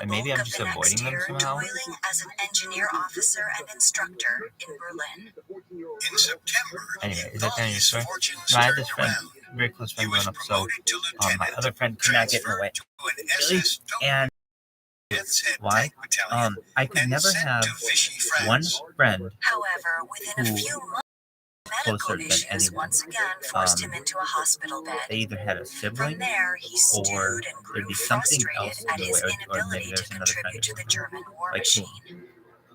and maybe I'm just avoiding them somehow. Toiling as an engineer officer and instructor in Berlin. In September, anyway, is that the end of your story? No, I had this friend, very close friend growing up, so my other friend could not get in the way. Really? And why? I could never have one friend However, within a few months, medical issues once again forced him into a hospital bed. They either had a sibling, From there, he stewed and there'd grew be something frustrated else at in the his way, or maybe inability there's to another friend contribute to the German war like who? machine.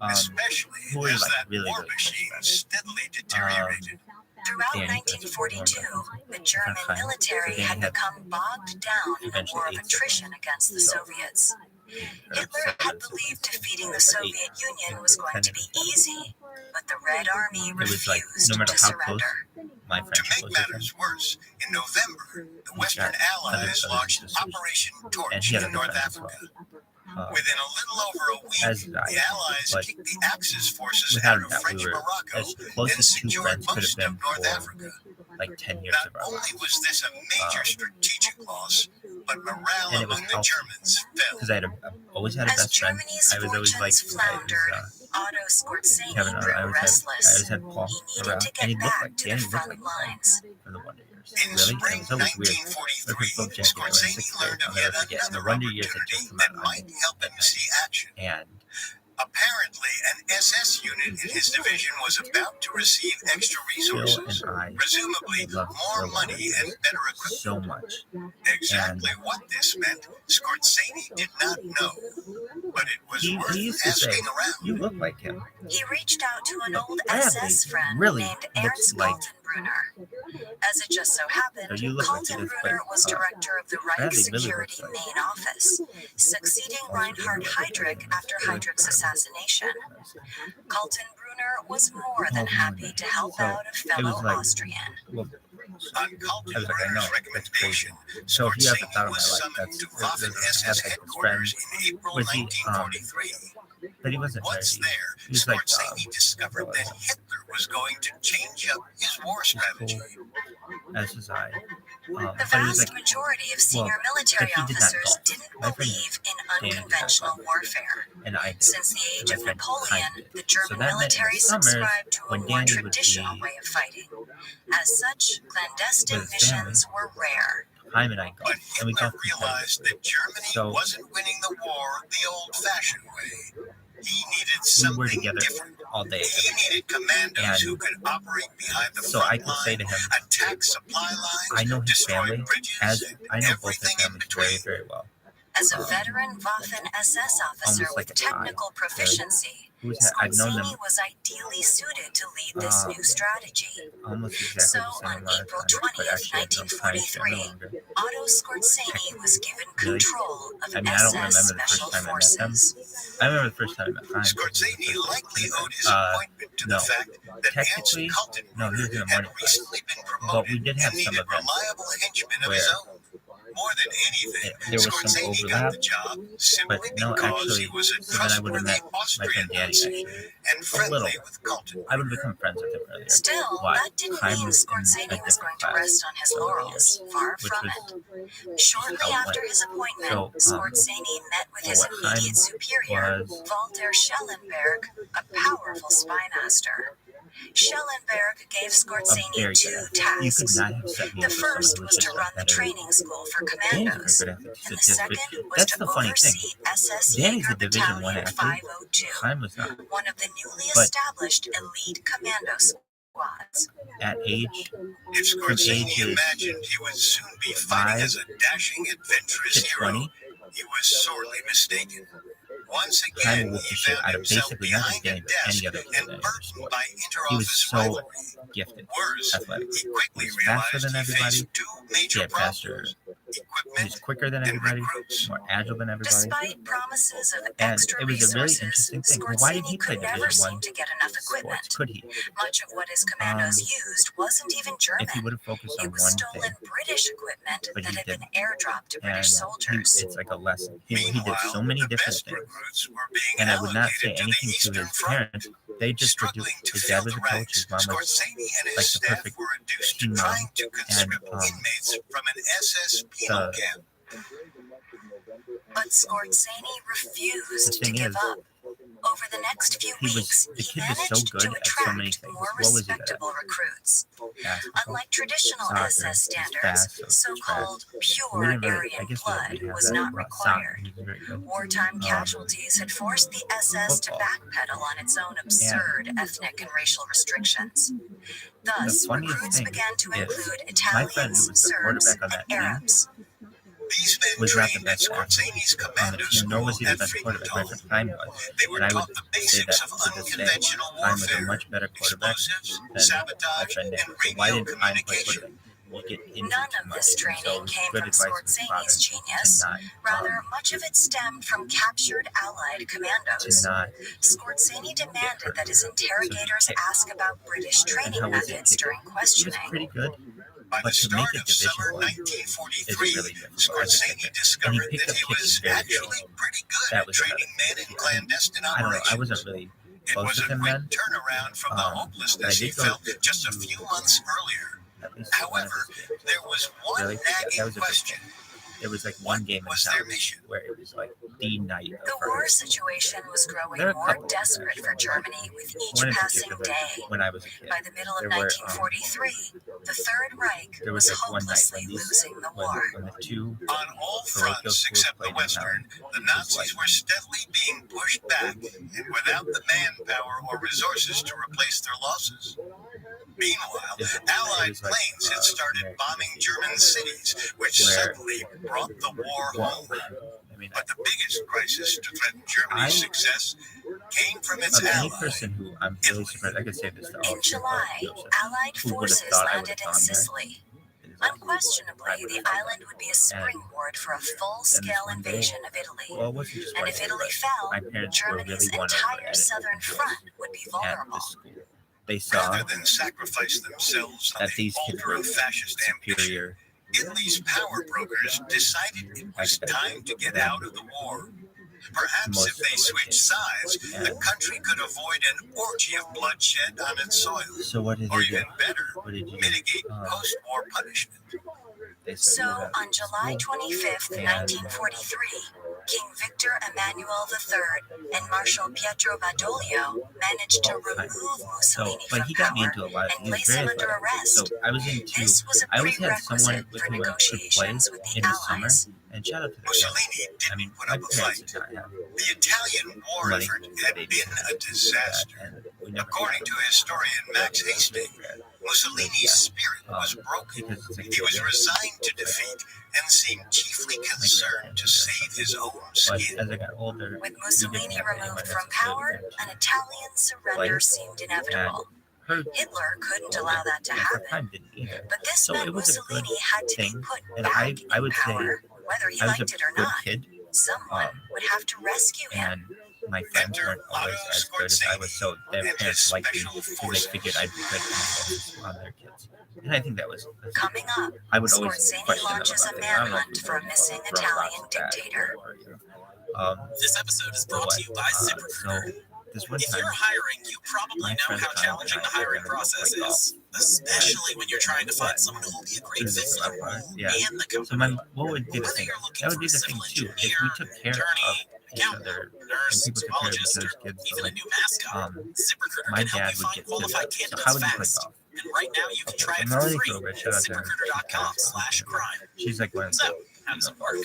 Especially who is as like that really, war really machine close steadily deteriorated. Throughout Danny, 1942, the German military had become bogged down in a war of attrition against the Soviets. Hitler had believed defeating the Soviet Union was going to be easy, but the Red Army refused to surrender. To make matters worse, in November, the Western Allies launched Operation Torch in North Africa. Within a little over a week, the Allies kicked the Axis forces out of French Morocco and secured most of North Africa. Like 10 years Not only was this a major strategic loss, but morale among the Germans fell. Because I always had a best friend. I was always like, Otto Scorzani Kevin, grew I restless. always had Paul He needed around, to and he get looked back like to Danny, the front lines. for the Wonder Years. In Really? spring It was always weird. 1943, Scorzani learned of yet another opportunity that might help him see action. And apparently, an SS unit in his division was about to receive extra resources, presumably more money and better equipment. So much. Exactly what this meant, Scorzani did not know, but it was worth asking around. You look like him. He reached out to an old Rabbi SS friend really named Ernst like Kaltenbrunner. As it just so happened, Kaltenbrunner was director of the Reich Security Main Office, succeeding Reinhard Heydrich after Heydrich's assassination. Kaltenbrunner was more than happy to help out a fellow Austrian. Well, On Kaltenbrunner's recommendation, so if you have a thought of my Scorzani was life, summoned that's to Waffen-SS headquarters in April Was he, 1943. but he wasn't Once very, there, he was like, Scorzani discovered that Hitler was going to change up his war strategy. as was I. The But he was vast like, majority of senior military but he did not officers golf. didn't My friend believe in Danny unconventional did not golf. warfare. And I did. Since the age of My friend Napoleon, Heidi did. the So German that meant in military the summers, subscribed to a when more Danny would traditional be way of fighting. As such, clandestine with his family, missions were rare. Hyman and I But golfed, and we Hitler golfed realized that Germany So- wasn't winning the war the old-fashioned way. He needed we were something together different. all day. He needed commandos And who could operate behind the so front I could say line, to him, attack supply lines, I know his destroy family, bridges, as I know both everything his in families between. very, very well. As a veteran Waffen-SS officer Almost like with a tie. technical proficiency, I've known them Scorzani was ideally suited to lead this new strategy. almost exactly So, the same on amount of April time, but 20th, actually I have no time to no 1943, longer. Otto Scorzani was given Really? control of I mean, I don't SS remember the Special first time I met them. Forces. I remember the first time I met Hyman. Scorzani likely owed his Uh, appointment to no. the fact that Ernst Technically, no, he was in Kaltenbrunner the had morning class. recently been But promoted we did have and some needed events reliable henchmen of where his own. More than anything, there was some Scorzani overlap, got the job simply but no, because actually, he was a so then I would have trustworthy met my Austrian friend Danny, Nazi actually. and friendly little. with Kaltenbrunner. I would have become friends with him earlier. Still, Why? that didn't Hyman mean was in a Scorzani was going different to class rest on his for laurels. years, Far which from was it. Shortly outwent. after his appointment, So, Scorzani met with his what immediate Hyman superior, was- Walter Schellenberg, a powerful spy master. Schellenberg gave Scorzani very two good. You could tasks. not have set me The up with someone first who was to just run the better. training school for Danny's commandos, very good at and the statistics. second was That's to the funny thing. oversee SS Danny's Jaeger a Division I Battalion athlete. 502, Hyman was not. one of the newly But- established elite commando squads. At age If Scorzani ages imagined he would soon be fighting as a dashing, adventurous to hero, 20, he was sorely mistaken. Once Hyman again, whooped he the shit found out of himself basically not behind just a Danny, but desk any other and kid that burdened by he was inter-office so rivalry. gifted, Worse, athletic. he quickly He was faster realized than he everybody. faced two He major had faster. problems: He equipment was quicker than and everybody, recruits. more agile than everybody. Despite promises of And extra it was a really resources, interesting thing. Why did he Scorzani play could never Division seem One to get enough sports? equipment. Could he? Much of what his commandos used wasn't even German. If he would have focused It on was one stolen thing, British equipment but that he had been didn't. airdropped to And British soldiers. it's like a lesson. He did Meanwhile, so many the different best things. recruits were being And I would not say allocated to the anything to Eastern his Front. parents. They just would do. Struggling to His fill dad was the a coach. ranks, His mom was Scorzani and his like the staff perfect were reduced to teen mom. trying to conscript And, inmates from an SS penal the- camp. But Scorzani refused to give up. Over the next few weeks, he managed to attract more respectable recruits. Unlike traditional SS standards, so-called pure Aryan blood was not required. Wartime casualties had forced the SS to backpedal on its own absurd ethnic and racial restrictions. Thus, recruits began to include Italians, Serbs, and Arabs. These men was not the trained at best Scorzani's commando nor was school he the at best quarterback. My Freetown. friend Prime was. They were And I would taught the say basics that of to this day, unconventional Prime was a warfare, much better quarterback explosives, than my sabotage, friend did. and So why radio did Prime play communication. quarterback? You get into None too of much. this And training so came good from advice from his father Scorzani's genius. to not, Rather, much of it stemmed from captured Allied commandos. to not Scorzani demanded that his interrogators ask about British and training how was he methods kicking? during He was questioning. pretty good. By the But to make start it of Division summer 1 is 1943, really difficult. Scorzani discovered picked that up he was kicking very actually well. pretty good That at was training men in clandestine I don't know. I operations. wasn't really It close was with a him quick then. turnaround from the but I hopelessness he did go felt just a few months earlier. at least one of However, his games. there was one Really? Yeah, that nagging was a good question. game. There was like one game in was their town mission? where it was like the night of The war situation was growing There are a more couple, desperate for actually. Germany with each One in passing particular, day. when I was a kid. By the middle of There were, 1943, the Third Reich there was was like one night hopelessly when losing the war. when the two On all parochial fronts schools except the played in Western, town, the Nazis were steadily being pushed back and without the manpower or resources to replace their losses. Meanwhile, Allied planes had started bombing German cities, which suddenly brought the war home. I mean, But the biggest crisis to threaten Germany's success came from its of any ally. person who I'm really surprised, I could say this to all In July, Allied who would have forces thought I would landed have in gone there? Sicily. Unquestionably, the island would be a springboard for a full-scale invasion of Italy. Well, it wasn't just And one if thing, Italy but fell, my parents were Germany's really won over entire at it southern front would be at vulnerable. the school. They saw Rather than sacrifice themselves on that the these kids altar were of fascist ambition, superior. Italy's power brokers decided it was time to get out of the war. Perhaps if they switched sides, the country could avoid an orgy of bloodshed on its soil. So what did Or they do? even better, What did you mitigate post-war punishment. They said, So, "We'll have on July school." 25th, And- 1943, King Victor Emmanuel III and Marshal Pietro Badoglio managed to remove Mussolini but from he got me power into a lot of and place him under arrest. So I was into. This was a I always had someone prerequisite with for whom I could play negotiations with the in the summer. Allies. And shout out to the Mussolini I didn't mean, put my up a parents fight. did not have The Italian war money. effort had been a disaster. And we never According to historian Max Hastings, Mussolini's spirit was broken. He was resigned to defeat and seemed chiefly concerned to save his own But skin. as I got older, With we Mussolini didn't have anyone removed else from to do power, it. an Italian surrender seemed inevitable. Her Hitler couldn't allow that to at the happen. time didn't either. But this So meant it was a good Mussolini had to be thing, put and back I in would say power, whether he I was liked a it or good not. kid, Someone would have to rescue him. and my friends weren't always as good as I was, so their parents liked me because they figured I'd be good influence on their kids. And I think that was Coming up, I would always Scorzani question them launches about a things. I don't know if manhunt we for a were missing from Italian lots of that dictator. or, you know. This episode is brought to you by ZipRecruiter. So this one If time, you're hiring, you probably my know friend how Kyle challenging and the I were hiring gonna go process play golf. is, especially when you're trying to find someone who will be a great There's fit this for the part, role yeah. and the So company. what would be the Whether thing? you're looking That would for be a the thing civil too. If engineer, we took care attorney, of each accountant, other, nurse, and people took care of each zoologist, or other's kids, so even a like, new mascot, ZipRecruiter my can help dad you would find get qualified killed. So candidates how would you play fast. golf? And right now, you can try it I'm for really free cool, at shout out to her. ZipRecruiter.com/crime. She's like one of So, how does it work?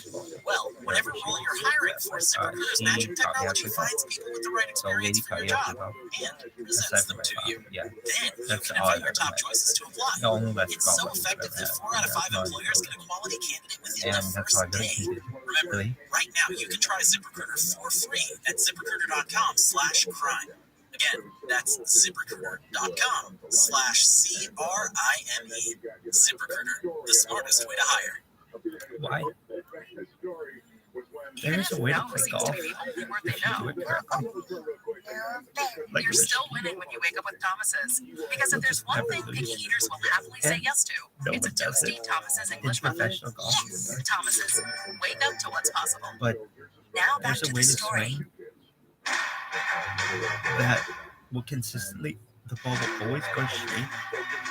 Well, whatever role you're hiring for, ZipRecruiter's she magic taught me how to technology play golf. finds people with the right So lady experience for taught your me how to job play golf. and Aside presents from them my to father, you. yeah. Then you That's can all I've invite your ever top met. choices to apply. The only best It's golf so I've effective ever that had. 4 out of 5 No, employers get a quality candidate within and the that's first how I got day. it. Remember, Really? right now you can try ZipRecruiter for free at ZipRecruiter.com/crime. Again, that's ZipRecruiter.com/CRIME. ZipRecruiter, the smartest way to hire. Why? There's a way to play golf. The only word they If you do know. it correctly. Like You're a still machine. winning when you wake up with Thomas's. Because if there's one thing picky eaters will happily say yes to, No it's a one does toasty it. Thomas's In English muffin. professional golf. Yes, Thomas's. Wake up to what's possible. But Now back there's to a the way to story. swing that will consistently, the ball will always go straight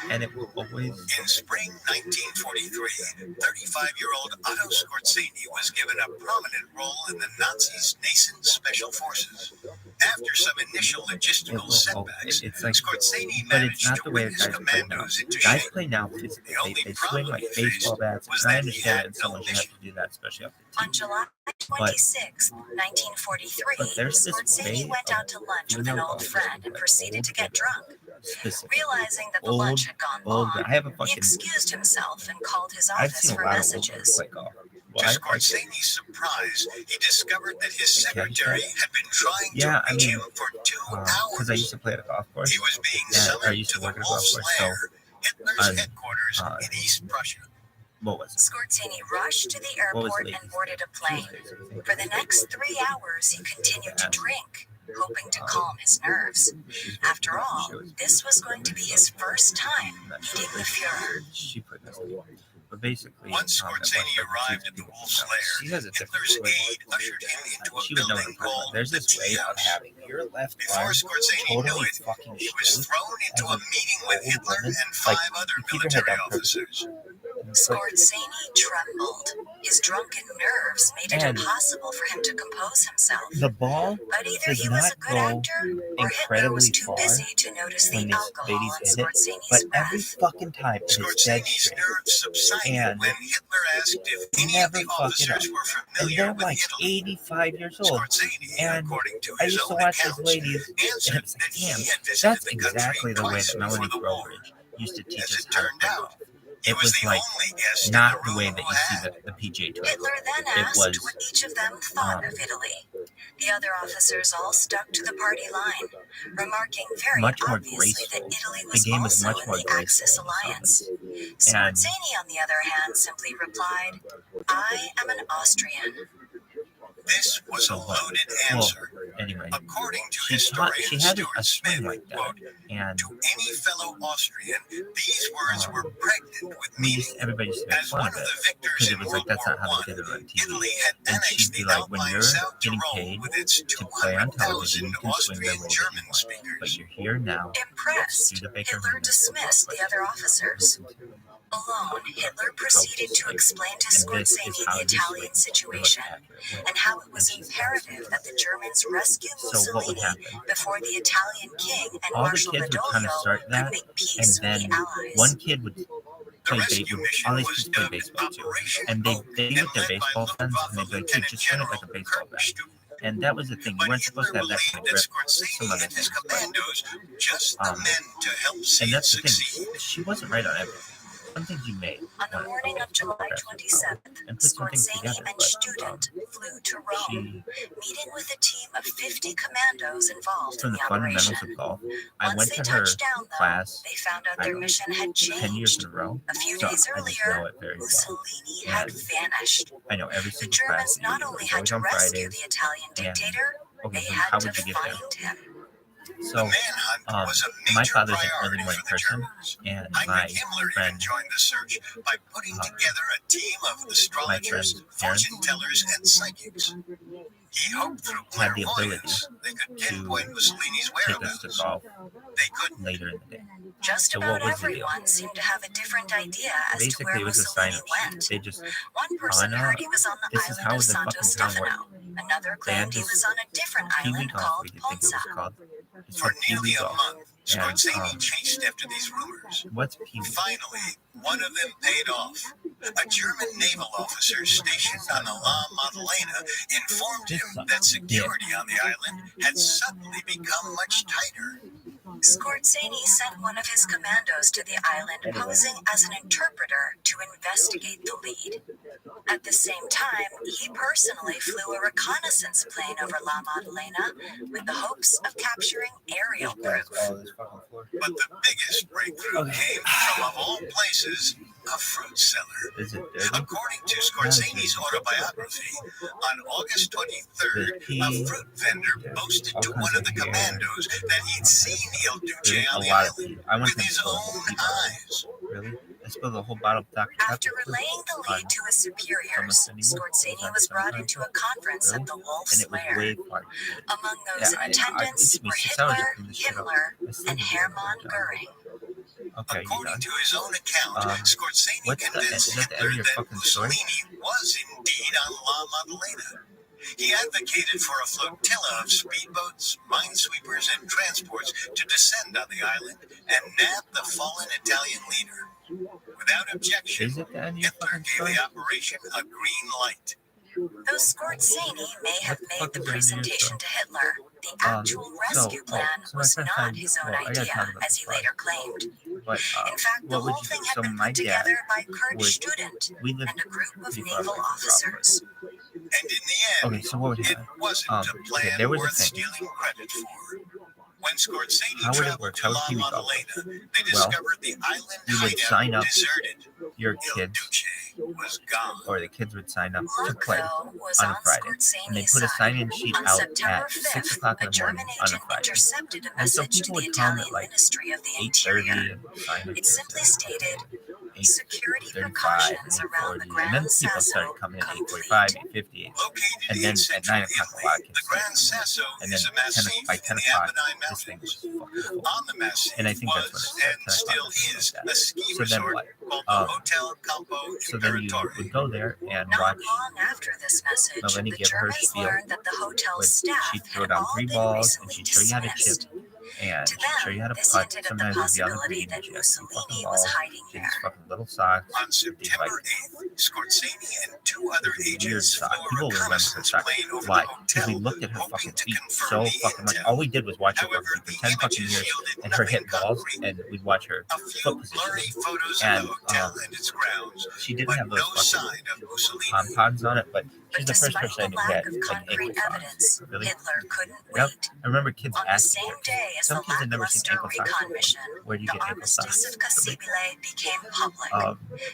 And it will always. In spring 1943, 35-year-old Otto Skorzeny was given a prominent role in the Nazis' nascent special forces. After some initial logistical setbacks, It's like, Skorzeny but it's managed not to the way whip that his guys play now. commandos into Guys shape. play now physically. The only They swing problem like he baseball faced bats. was And I that he understand had that no someone should have mission. to do that, especially off the On team. July 26, 1943, But there's this Skorzeny way went out to lunch with an female old golfers, friend and like proceeded to get drunk. specifically. Realizing that the Old- lunch had gone old- long, I have a he fucking. excused himself and called his I've office seen a for lot of old girls messages. play golf. To Why? Skorzeny's surprise, he discovered that his secretary had been trying Yeah, to reach him for 2 hours. Because I used to play at a golf course. He was being Yeah, I summoned used to to the work at a Wolf's golf course, so, Lair, Hitler's um, headquarters in East Prussia. What was it? Skorzeny rushed to the What was airport late? and boarded a plane. For the next 3 hours, he continued to drink, hoping to calm his nerves. After all, this was going to be his first time meeting the Fuhrer. She put this. But basically, Once Skorzeny arrived at the Wolf's Lair, she has a different Hitler's way. aide ushered him into a She would know what building I'm talking about. called There's the this way Tea of House. having your left Before arm Skorzeny knew totally it, fucking he was straight. thrown into a meeting with old Hitler woman, and 5 other keep your head military down perfectly. officers. Skorzeny trembled. His drunken nerves made it And- impossible for him to compose himself. The ball But either does he was a not good go actor, or Hitler incredibly was too far busy to notice the when these alcohol ladies in hit it, Skorzeny's but every breath. fucking time it is dead Skorzeny's straight. nerves subsided And when Hitler asked if any of never the fuck it officers up. were And familiar they're with like Italy. 85 years old. Skorzeny, And according to I his used to own watch these accounts, ladies, and answered it's that like, he damn, had visited that's the country exactly the way twice that before Melanie the war. Groveridge used to teach As us it how to turned play out, golf. he It was was the like only guest in not the the room way who that you see had. the PGA Tour. Hitler then It asked was, what each of them thought of Italy. The other officers all stuck to the party line, remarking very much more obviously that graceful. Italy The was game was also much in more the graceful. Axis alliance. And Skorzeny, on the other hand, simply replied, "I am an Austrian." This was a loaded answer. anyway, According to she historian had Stuart a swing Smith, like that, quote, and to any fellow Austrian, these words were pregnant with meaning. everybody used to make As fun one of of it the victors because in it was World like that's War not how I, they did it on TV. Italy had And annexed she'd be the like, when Alpine you're South getting Tyrol paid with its to play on television, 200,000 you can swing the Austrian way that German you want. But speakers. you're here now. Impressed, Do the Baker Hitler Mayonnaise. dismissed the other officers. Alone, Hitler proceeded to explain to And this is Skorzeny how the this Italian way situation and how it was imperative that the Germans rescue So what would Mussolini happen? before the Italian king and All the Marshal kids would kind of Badoglio start could that, make and peace with then the Allies. one kid would The play rescue baseball. mission All these was kids play dubbed baseball too, Operation and they Oak with and their led by baseball pens, and they'd be like, dude, just swing it like a baseball bat. And that was the thing. You But weren't supposed to Hitler have that kind believed of that grip. Some Skorzeny other and his things, but commandos just the men to help see and it that's the succeed. thing. She wasn't right on everything. Some things you made. On the morning of July 27th, And put some things Skorzeny together, and but, Student flew to Rome, She, meeting with a team of 50 commandos involved from in the the fundamentals operation. of golf, I Once went they to her touched down, though, class they found out their mission had 10 years changed. in a row. A few So days I just know earlier, it very well. Mussolini had And vanished. I know every The single class. Germans not only had to on rescue Fridays. the Italian dictator, Okay, they so had how to would you get there? find him. So, The manhunt was a my major father's an early priority morning for the person, Germans. and my Heinrich Himmler friend, even joined the search by putting together a team of astrologers, friend's parents fortune tellers, and psychics. He hoped through had the clairvoyance they could pinpoint Mussolini's take us to whereabouts. golf They couldn't. later in the day. Just So about what was the deal? everyone seemed to have a different idea as to Basically, where it was a sign Mussolini of went. they just One person no, heard he was on the this is island how of the Santo fucking town Stefano. Another They had claimed he this was on a different Pee Wee island golf, called we think it was Ponza. called. It's For called Pee nearly Wee a golf. month, Skorzeny And, chased after these rumors. what's Pee Wee? Finally, one of them paid off. A German naval officer stationed on the La Maddalena informed him that security on the island had suddenly become much tighter. Skorzeny sent one of his commandos to the island posing as an interpreter to investigate the lead. At the same time, he personally flew a reconnaissance plane over La Maddalena with the hopes of capturing aerial proof. But the biggest breakthrough came from, of all places, a fruit seller. Is it dirty? According to Skorzeny's autobiography, on August 23rd, a fruit vendor boasted to one of the commandos that he'd seen Il Duce Really? on A the lot of island pee. I want with to his spill own the pee eyes. Really? I spilled the whole bottle of Dr. Pepper. After relaying the lead to his superiors, Skorzeny was brought into a conference at the And Wolf's it was Lair. way far. Among those in attendance it took me were 6 hours to Hitler, clean this shit up. Himmler, I still and didn't Hermann get it done. Goering. Okay, you According done? to his own account, Scorsese What's the end? convinced Is that the end Hitler of your that fucking story? Mussolini was indeed on La Maddalena. He advocated for a flotilla of speedboats, minesweepers, and transports to descend on the island and nab the fallen Italian leader. Without objection, Is it the end of your Hitler fucking gave story? the operation a green light. Though Scorsese may have made the presentation to Hitler, the actual rescue plan was not his own idea, as he later claimed. But, In fact, the what would whole you thing do? had So been my put dad together by Kurt would- Student we lived and a group of pretty far naval away from officers. And in the end, Okay, so what would it happen? wasn't a plan there was a worth thing. stealing credit for. When Scorsese How would it traveled work? to How La would he go? Maddalena, they Well, discovered the island you would hideout sign up deserted. your Il kids, Duce was gone. or the kids would sign up to Luck, play though, was on on a Friday. And they Scorsese's put a side. sign-in sheet On out September at 6 5th, o'clock a in the German morning on a agent Friday. intercepted a And so message to people the would come Italian at like Ministry of the 8:30 Interior. and sign up It to simply stated, 8:35 security and precautions around the 8:40. And Grand then people Sasso started coming at complete. 8:45, 8:50. Located And in then at central 9 o'clock, a Italy, lot of kids the Grand started Sasso And is then a massif by 10 in the o'clock, Apennine this thing Mountains. was fucking full. On the massif And I think that's was when it and started, 10 still o'clock, something is like a that. ski So then resort what? called the Hotel Campo So then you Imperatore. would go there and Not watch long after this message, Melanie the give her Germans spiel. learned that the hotel's staff She'd throw had down all 3 been balls, and recently she'd show you how to chip, dismissed. and To she'd show you how them, to this putt. hinted at the Sometimes it'd be on the possibility green, that she had some fucking Mussolini balls, was hiding she had these there. fucking little socks, On these September like 8th, Scorsese and 2 other weird agents flew socks. a People will remember her reconnaissance socks. plane over Why? the Because we hotel, looked at her hoping fucking to feet confirm so the fucking much. intel. All we did was watch her However, for the 10 fucking images years, yielded and her nothing hit balls, concrete. and we'd watch her A foot few blurry position. photos And, of the hotel and its grounds, She didn't but have those no fucking sign of Mussolini. pods on it, but But she's the first despite person I the knew lack that of had concrete ankle evidence, socks. Really? Hitler couldn't Yep. wait. I remember kids On the asking same her. day as Some the kids had never seen lackluster ankle socks recon before. mission, Where do you the get ankle armistice socks? of Cassibile became public.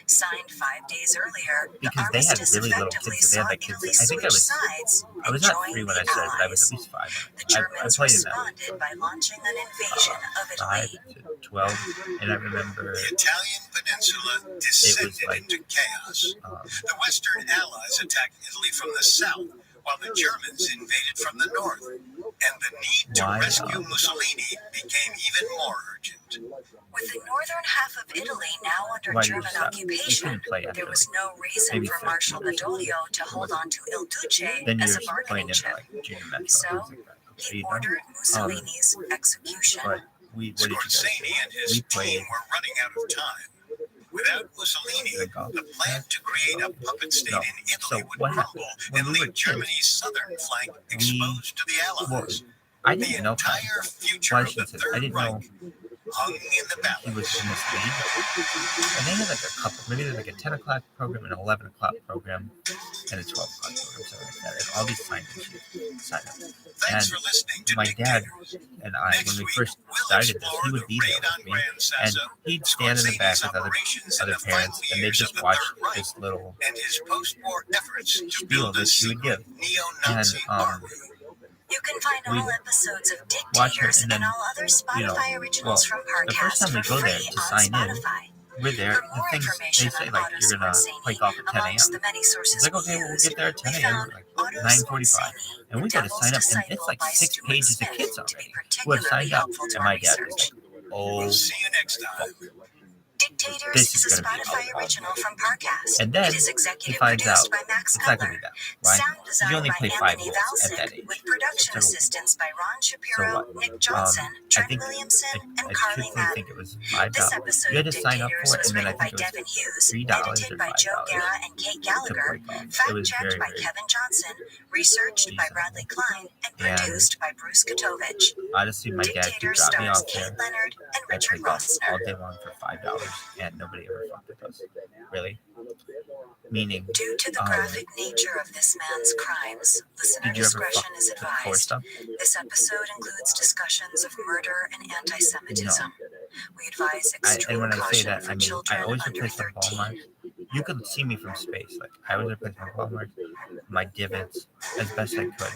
Signed 5 days earlier, the Because they had armistice really little effectively kids, so they had saw like kids. Italy I think I switch was sides I and was not join 3 when the I started, but I was Allies. at least 5. The I Germans played in that like responded by launching an invasion of 5 Italy. to 12, and I remember The Italian peninsula descended like, into chaos. um, The Western Allies attacked Italy from the south, while the Germans invaded from the north. And the need to Why, rescue Mussolini became even more urgent. With the northern half of Italy now under why you German stop. You occupation, couldn't play after there was no reason maybe for 50 Marshal years. Badoglio to hold on to Il Duce Then as you're a playing bargaining in chip. like junior metro. So, things like that. Are He you done? ordered Mussolini's execution. But what did you guys Scorsese do? and his We team played were running out of time. Without Mussolini, the plan to create a puppet state No. in Italy So would what crumble happened? When and we were leave kids, Germany's southern flank exposed to the well, Allies. I The didn't know entire future why of she the said I Third didn't know Reich hung in the he was balance. in this league. And they had like a couple, maybe there's like a 10 o'clock program, an 11 o'clock program, and a 12 o'clock program, something like that. And all these sign-ups. Thanks And for listening to my dad Dictators. and I, Next when we week, first we'll started this, explore he would the be raid there on with me, Grand and Sasso, he'd stand in the back Scorsese's with operations in other the final parents, and they'd years just of the watch Third Reich, this little and his post-war efforts to spiel build a that she would secret give. neo-Nazi And, army. You can find we all episodes of watch her, Dictators and then, and all other Spotify originals from the first Parcast time we for go there free to on sign in, Spotify. we're there, For the more things, they information say on like, Otto you're gonna Scorsese, play golf at 10 amongst the a.m. many sources It's like, we okay, we'll used, get there at 10 we a.m. found like Otto 9:45. Scorsese, And we The go to sign up, Devil's and it's Disciple like by 6 Stuart pages of Smith, kids to be already who have particularly signed up. helpful to And our my dad was research. like, We'll oh, see you next time. Dictators this is is a gonna be Spotify awful. original from Parcast. And then It is he executive finds produced out by Max it's not gonna Cutler. be that. Why? Sound You designed only by play 5 Anthony volts at that Valsic, age. with production So- assistance by Ron So Shapiro, what? Nick Johnson, I Trent think Williamson, and I Carly truthfully Madden. think it was $5. This episode You had of to sign up Dictators for it, was and then I written by think it was Devin Hughes, $3 edited or by Joe $5 Guerra and Kate to Gallagher, play golf. It was fact-checked very, by very Kevin Johnson, researched by decent. Bradley Klein, and And produced by Bruce Katovich. honestly, my dad could Dictators drop me stars off there. Kate Leonard and I Richard play golf all Rossner. day long for $5, and nobody ever fucked with us. Really? Meaning, Due to the graphic nature of this man's crimes, listener did you ever fuck discretion is with the core advised. stuff? This episode includes discussions of murder and anti-Semitism. We advise extreme And when I say caution that, for I mean, children I always under replace my ball 13. marks. You could see me from space. Like, I always replace my ball marks, my divots, as best I could.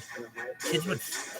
Kids would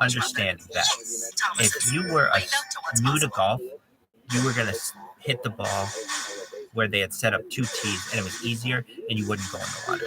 understand that if you were new to golf, you were going to hit the ball where they had set up 2 tees and it was easier and you wouldn't go in the water.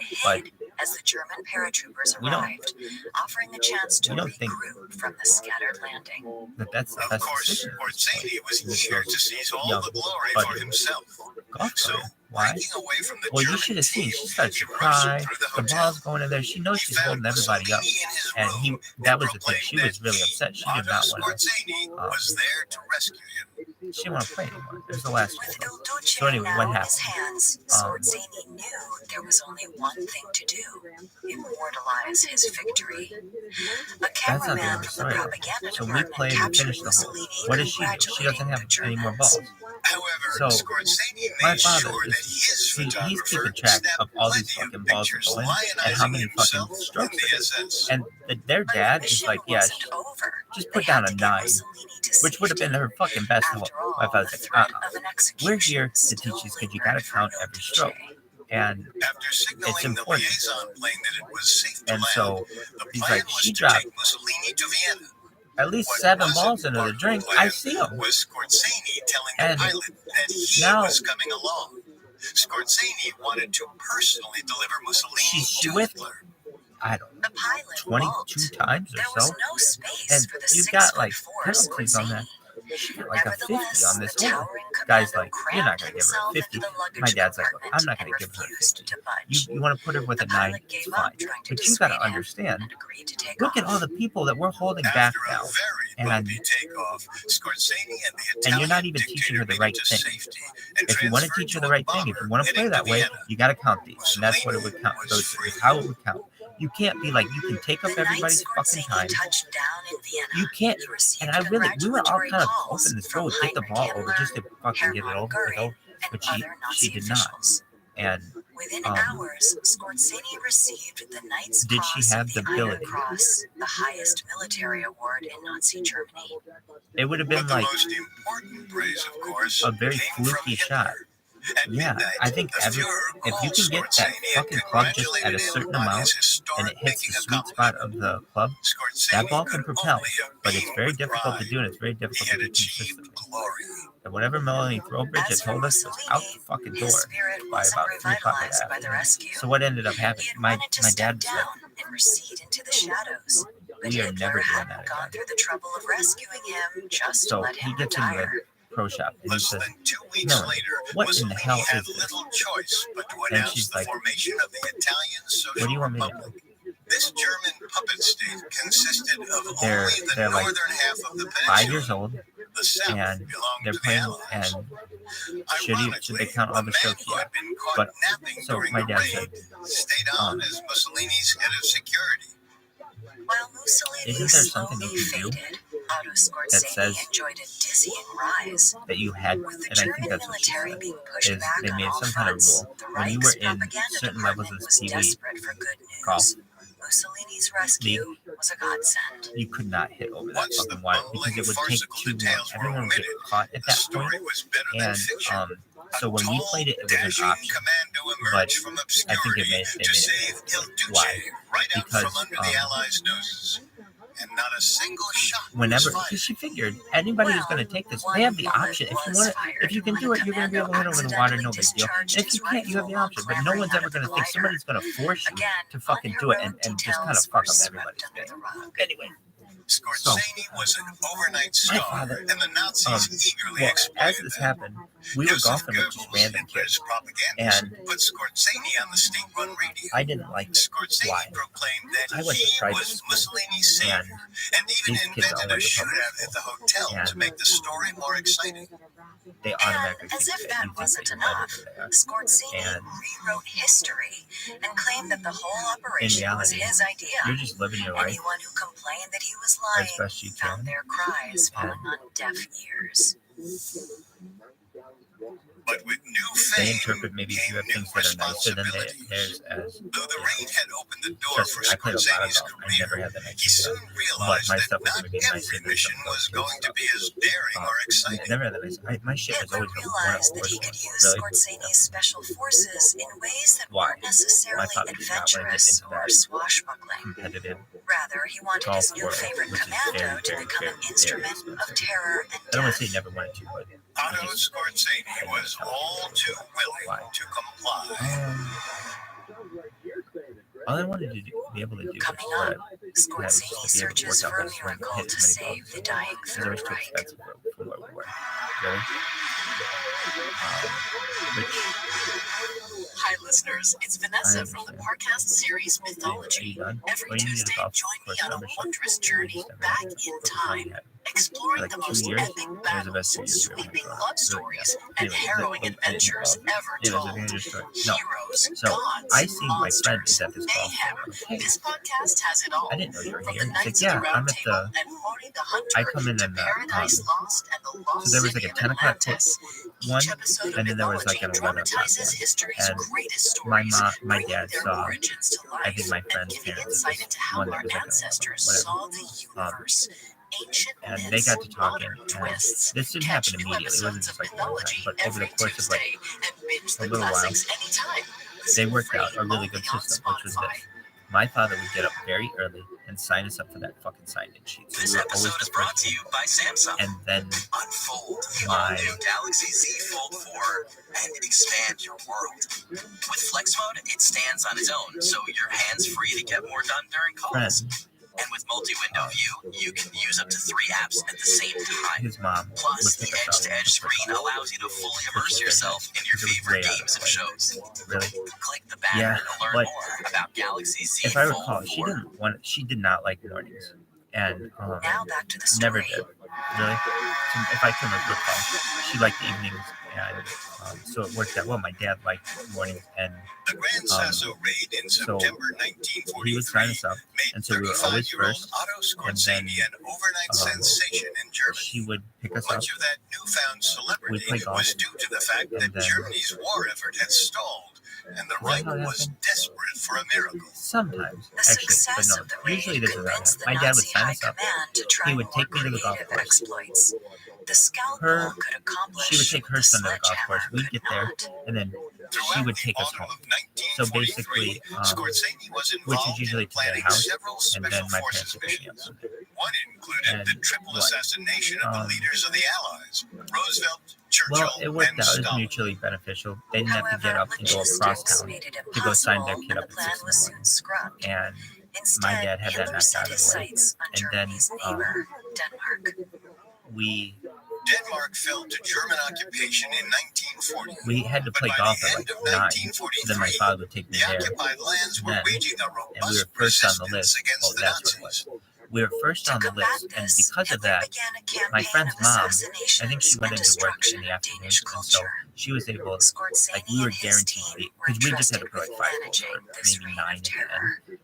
hid as the German paratroopers arrived, offering a chance to regroup from the scattered landing. That's the Of best course, decision. Scorsese was eager to seize all young the glory buddy. for himself. Golf So, player. Why? breaking away from the Well, you German should have seen. team, She starts he to rushed cry. through the The hotel. ball's going in there. She knows He she's found holding everybody up. Mussolini in his And room that was the thing. proclaimed She was that really he, upset. She did Otto not want to. Scorsese, was there to rescue him. She didn't want to play anymore. There's the last With one. Il Duce So anyway, now what in happened? his hands, Scorsese knew there was only one thing to do: immortalize his victory. A That's not the cameraman end of the from story. the propaganda So we department played and captured finished the whole. Mussolini What does she do? She doesn't have any more balls. However, So, Scorsese my made father sure that is his he's photographer keeping track snapped of all these plenty of fucking balls pictures going and how many lionizing fucking himself strokes in the it is. SS. And their But dad the is mission like, yeah, wasn't over. just They put had down a to get 9, Mussolini to which would have been safety. her fucking best hope. After all, My father's the like, threat of an we're execution here to still teach you because you lingered got to count for every Il stroke. Duce. And After signaling the important. liaison plane that it was safe to and land, so the he's plan like, was she to dropped take Mussolini to Vienna. at least What 7 wasn't balls into part the of drink. plan I see them. was Scorsese telling the And pilot that he now- was coming along. Scorsese wanted to personally deliver Mussolini She to with Hitler. I don't know, The pilot 22 balked. times There or was so. no space And for the you got like 6'4" penalties on that. Scorsese. She got like a 50 Nevertheless, on this the whole. towering Guy's commando like, you're not crammed going to give her a himself 50. into the luggage My dad's like, compartment I'm not going and to give her a refused 50. to budge. You want to put her with The a 9, pilot it's gave fine. up trying to But you got to dissuade him understand, and agreed to take look at off. all the people that we're holding back After now. a very And bumpy takeoff, Scorsese and the And you're not Italian even teaching her dictator the made right it to thing. safety and If you want to transferred teach her to the a right thing, if you want to play bomber that way, heading to you got to count these. And that's what it Mussolini would count. was So free. it's how it would count. You can't be like, you can take up The night everybody's fucking Scorsese time. touched down in Vienna, You can't. he received And we were all congratulatory kind of calls hoping this girl from would get the Heinrich ball Himmler, over just to fucking get it Hermann over with. Goering, and But other Nazi she did not. officials. And Within hours, Scorsese received the Knight's Did she Cross have of the the Iron ability? Cross, the highest military award in Nazi Germany. it would have But been the like most important praise, of course, a very came from fluky Hitler. shot. At Yeah, midnight, I think the every, Fuhrer if you called can get that Scorsese and fucking club just at a congratulated certain him on amount his and historic it hits making the sweet spot of the club, Scorsese that ball can could propel. only have But it's beamed very with difficult to pride. do, and it's very He difficult had to do achieved consistently. glory. And whatever Melanie Throwbridge had As for told us was out Mussolini, the fucking his door spirit by wasn't about 3 o'clock in revitalized the by the afternoon. rescue. So what ended up He happening? had My wanted to dad step was like, down and recede into the shadows, but we are never Hitler doing hadn't that gone again. through the trouble of rescuing him just to So let he him gets into retire. the pro shop and he Less says, than 2 weeks Melanie, later, what in the Mussolini hell had is this? little choice but to And announce she's the like, formation of the Italian what do Social you want me to Republic. do? This German puppet state consisted of They're- only the they're like northern half of the 5 years peninsula. old, The south and belonged they're to the playing, Allies. and should Ironically, they count all a the man strokes? who Yeah. had been caught But, napping so during my the dad raid said, stayed on as Mussolini's head of security. While Mussolini Isn't there something slowly you can do faded, Otto that Scorsese says enjoyed a dizzying rise. that you had, With the and I think German that's what she military said, being pushed is back they on made all some kind of fronts, rule. the When you Reich's were in propaganda certain levels department of was Pee Wee desperate for good golf, news. Mussolini's rescue was a godsend. you could not hit over that Once the fucking wire bumbling, because it would take farcical too long. details were Everyone would get omitted. caught at The that story point. was better than And fiction. so when we played it, it was an Dashing option. commando But emerged from I think obscurity they to made it save Il Duce why? right out Because from under the Allies' noses. And not a single shot Whenever, was fired. because she figured anybody who's going to take this, they have the option. If you want it, if you can do it, you're going to be able to hit over the water, no big deal. And if you can't, you have the option. But no one's ever going to think somebody's going to force you to fucking do it and just kind of fuck up everybody's day. Anyway, Scorsese was an overnight my star, father, and the Nazis eagerly well, exploited as this that. happened, we were Joseph golfing with just Goebbels, random Hitler's kids, propagandist, and put Scorsese on the state-run radio. I didn't like it. Scorsese Why? proclaimed that I went to he private was school, Mussolini's savior, and even these kids all invented a went to public shootout school. at the hotel And to make the story more exciting. They automatically And as think if that that you think wasn't that you're better enough, than they are. Scorsese And rewrote history and claimed that the whole operation was reality, his idea. You're just living your life Anyone who complained that he was as lying best you found can. their cries falling on deaf ears. But with new They fame interpret maybe if you have came new things that are nicer than responsibilities. theirs as. Though the rain had opened the door Trust for me, I played a lot of Scorsese's golf. I never career, had that nice he soon stuff. But realized my that stuff was not going to be nicer every than mission some was kids. going to be as daring or I exciting. never had that nice. My shit was Hitler always one of realized the that he worst could ones. use Really? Scorsese's special forces in ways that Why? weren't necessarily My father did not want to get adventurous into or that swashbuckling. competitive Rather, he wanted golf his new world, favorite which is commando very, to very, become very, an very instrument expensive. of terror and I don't want to say death. never wanted to, but Otto Scorsese was all too willing Why? to comply. all I wanted to be able to do Coming was up, Scorsese searches for a miracle to save the dying because it Third was too Reich. expensive from where we were. Really? Which Hi, listeners. It's Vanessa from the podcast series are Mythology. you done? Every Or you need Tuesday, a golf join me course on a membership? wondrous journey back in time, exploring Like the 2 most years? epic It was the battles, best 2 years we ever sweeping had. love stories, and Anyway, harrowing I adventures ever was told. looking at your story. No. Heroes, So, gods, I see my friend monsters, is at this golf mayhem. course. Hey, This podcast has it all. I didn't know you were From here. the He's like, Knights yeah, of the I'm Round at Table the. and Hori the Hunter I come in to and Paradise Lost and the Lost so there was like City a of 10 o'clock Atlantis. one, Each episode of and then there was like Mythology an 11 o'clock dramatizes one. history's And greatest my stories, my bringing dad their saw, origins to life I think my and friend's giving parents insight at into this how one our that was like ancestors whatever. saw the universe. Ancient And they myths, got to talking, modern and twists. this didn't Catch happen new immediately. It wasn't episodes just of like one time, Mythology but over every the course of like Tuesday and binge a the little while, classics anytime. they Listen worked free out a really only good on system, which was Spotify. this. My father would get up very early and sign us up for that fucking sign-in sheet. So This we were always episode the is brought first to you one. by Samsung. And then Unfold the my all-new Galaxy Z Fold 4 and expand your world. With Flex Mode, it stands on its own, so your hand's free to get more done during calls. friend, And with multi-window view, you can use up to 3 apps at the same time. his mom, Plus, would the pick us up edge-to-edge and screen pick us up. allows you to fully immerse yourself in your It was favorite way out of games the and way. shows. Really? Click the banner Yeah, to learn but more about Galaxy Z if I Fold recall, 4. she did not like mornings, and Now back to the never story. did. Really? So if I can recall, she liked the evenings, and so it worked out well. My dad liked mornings, and The Grand Sasso raid in so September he would sign 1943 us up, made and so we were always 35-year-old first. Otto And then Scorsese an overnight sensation in Germany. She would pick us up. Much of that newfound celebrity play golf. was due to the fact And that then- Germany's war effort had stalled, and the Is that Reich how it was happened? desperate for a miracle. Sometimes, The actually, but success no. of the Usually raid this is how it convinced happened. the My dad would Nazi sign high us up. command to try He would more take me to the golf creative course. exploits. The scalpel Her- could accomplish She would take her what the son to the golf course. sledgehammer We'd could get there, not. and then she Throughout would the take us autumn home. of 1943, So basically, Scorsese was which involved is usually in to their planning house, several and special then my forces parents would pick me up missions. from there. One included And the triple what? assassination of the leaders of the Allies, Roosevelt, Churchill, Well, it worked and out. It was Stalin. mutually beneficial. They didn't have to get However, up and go across logistics town made it to go sign their impossible, kid and up the at plan 6 in was the soon morning. scrubbed. And Instead, my dad had that Hitler knocked set out of his the way. sights on And then, Germany's neighbor, Denmark. we Denmark fell to German occupation in 1940. had to But play by golf the at end like of 9. So then my 1943, father would take me the there. occupied lands were then, waging a And we robust were first on the resistance list. against Oh, the that's what it Nazis. was. We were first To on the combat list, and this, because of Hitler that, began a campaign my friend's of mom, I assassinations think she went and into work in destruction the of afternoons, Danish and so culture. she was able, Scorsese like, we were and his guaranteed to team be, were because we just had entrusted to put with like 5 managing goals, this maybe reign 9 of at the terror. end.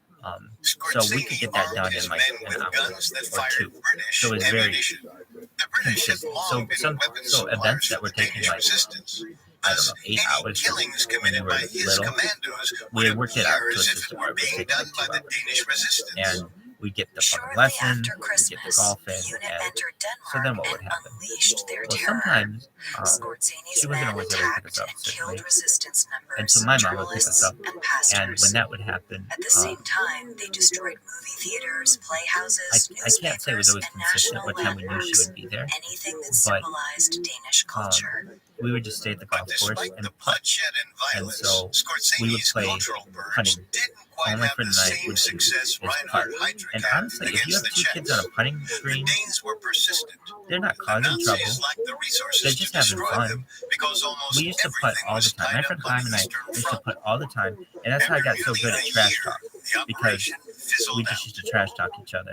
So we could get that done in like Scorsese an with hour guns that or fired 2. British So it was very ammunition. The British had consistent. long been weapons So suppliers events to that were the taking Danish like, resistance. I don't Thus, know, 8 any hours killings when we committed were by his little, commandos we would had worked it out to a appear as if system it where were it was being taking done like by 2 the hours. Danish resistance. And we'd get the fucking Shortly lesson, after we'd get the Christmas, golf the in, unit and entered so then Denmark what would and happen? unleashed their Well, terror. sometimes Scorsese's she wasn't men always able to pick attacked us up, and certainly. killed resistance members, And so my mom would pick us journalists, up, and and pastors. when that would happen, At the same time, they destroyed movie theaters, playhouses, I can't say it was newspapers, always and consistent national what time we knew she landmarks. would be there. Anything that But, symbolized Danish culture. We would just stay at the But golf course despite and the putt. bloodshed and violence, so we would Scorsese's play cultural purge putting. didn't quite All my have friend the and I same would do success is Reinhard putt. Heydrich And had honestly, if you against have the 2 kids Czechs. on a putting The green, Danes were persistent. they're not The causing Nazis trouble. lacked the They're resources just to having destroy fun. them because almost We used to putt everything all the was time. My tied friend up on Clyde the and I Eastern used to Front. putt all the time, and that's how I got so good at trash talk, because we just used to trash talk each other.